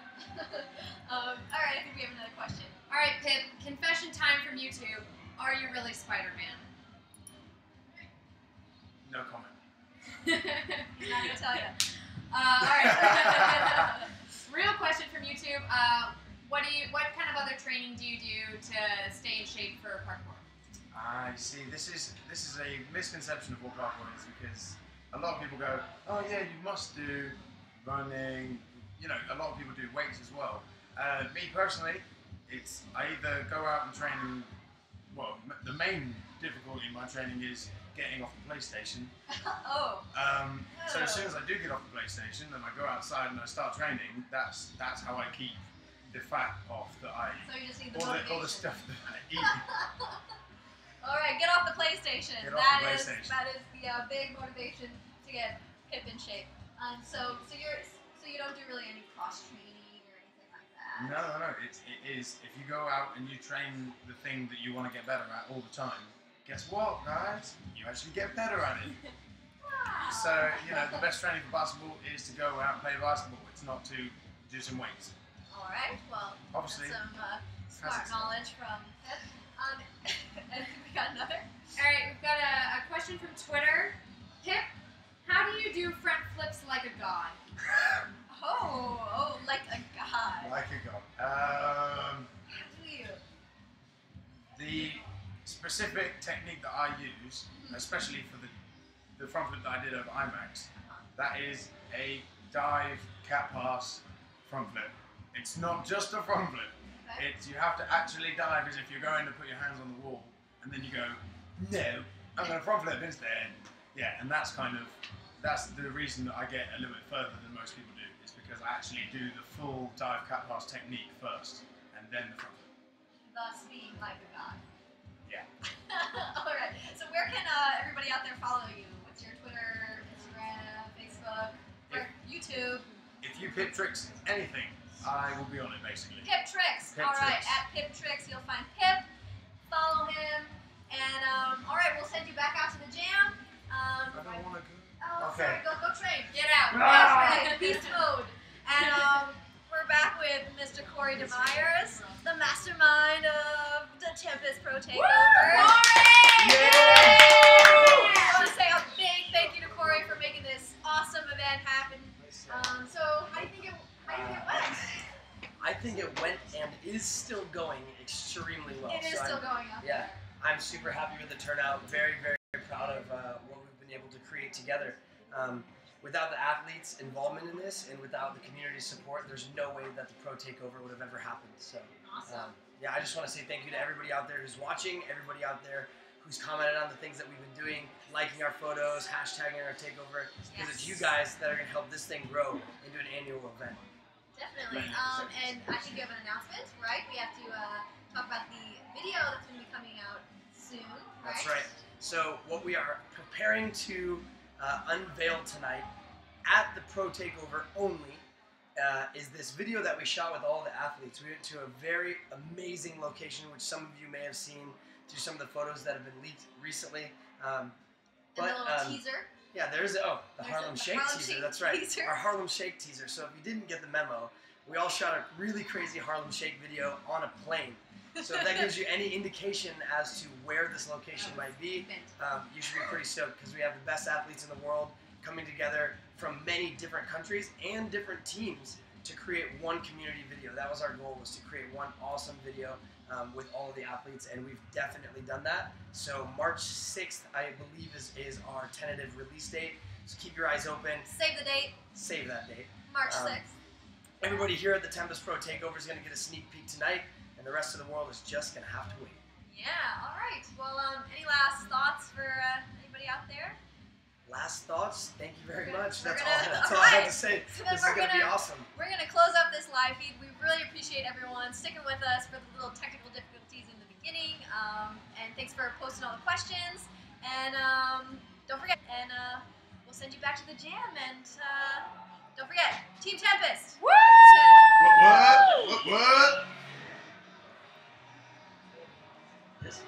Alright, I think we have another question. All right, Pip, confession time from YouTube. Are you really Spider-Man? No comment. He's not gonna tell you. All right. Real question from YouTube. What kind of other training do you do to stay in shape for parkour? I see. This is a misconception of what parkour is because a lot of people go, oh yeah, you must do running. A lot of people do weights as well. Me personally, I either go out and train. Well, the main difficulty in my training is getting off the PlayStation. Oh. So as soon as I do get off the PlayStation and I go outside and I start training, that's how I keep the fat off that I So you just need the all the stuff that I eat. Alright, get off the PlayStation. Get off the PlayStation. That is the big motivation to get Pip in shape. So you don't do really any cross training or anything like that. No. It is, if you go out and you train the thing that you want to get better at all the time, guess what, guys? You actually get better at it. So, you know, the best training for basketball is to go out and play basketball. It's not to do some weights. All right. Well, obviously, some smart knowledge from Pip. And we got another. All right, we've got a question from Twitter. Pip, how do you do front flips like a god? Oh, like a god. Like a god. How do you? The specific technique that I use, especially for the front flip that I did over IMAX, that is a dive cat pass front flip. It's not just a front flip. Okay. It's, you have to actually dive as if you're going to put your hands on the wall, and then you go, no, I'm going to front flip instead. Yeah, and that's the reason that I get a little bit further than most people do, is because I actually do the full dive cat pass technique first, and then the front flip. Thus being like a god. Yeah. All right. So where can everybody out there follow you? What's your Twitter, Instagram, Facebook, or YouTube? If you Pip tricks anything, I will be on it basically. Pip Tricks. Pip All right. Tricks. At Pip Tricks, you'll find Pip. Follow him. And all right, we'll send you back out to the jam. I don't want to go. Oh, Okay. sorry. Go train. Get out. Ah! That's right. Beast mode. And we're back with Mr. Cory DeMeyers, the mastermind of the Tempest Pro Takeover. I want to say a big thank you to Cory for making this awesome event happen. So how do you think it went? I think it went and is still going extremely well. It is still going up Yeah, there. I'm super happy with the turnout. Very, very proud of what we've been able to create together. Without the athletes' involvement in this and without the community support, there's no way that the Pro Takeover would have ever happened. So, Awesome. yeah, I just want to say thank you to everybody out there who's watching, everybody out there who's commented on the things that we've been doing, liking our photos, hashtagging our takeover, because it's you guys that are going to help this thing grow into an annual event. Definitely. And I think you have an announcement, right? We have to talk about the video that's going to be coming out soon, right? That's right. So what we are preparing to unveil tonight at the Pro Takeover only is this video that we shot with all the athletes. We went to a very amazing location, which some of you may have seen through some of the photos that have been leaked recently. And the little teaser. Yeah, there's Harlem Shake Harlem teaser. Shake That's right, teaser. our Harlem Shake teaser. So if you didn't get the memo, we all shot a really crazy Harlem Shake video on a plane. So if that gives you any indication as to where this location might be, you should be pretty stoked because we have the best athletes in the world coming together from many different countries and different teams to create one community video. That was our goal, was to create one awesome video with all of the athletes, and we've definitely done that. So March 6th, I believe, is our tentative release date. So keep your eyes open. Save the date. Save that date. March 6th. Everybody here at the Tempest Pro Takeover is going to get a sneak peek tonight, and the rest of the world is just going to have to wait. Yeah, all right. Well, any last thoughts for anybody out there? Last thoughts? Thank you very much. we're That's gonna- all I have to say. So then This is going to be awesome. We're going to close up this live feed. We really appreciate everyone sticking with us for the little technical difficulties in the beginning. And thanks for posting all the questions. And don't forget, we'll send you back to the jam. And don't forget, Team Tempest. Woo! What? Yes.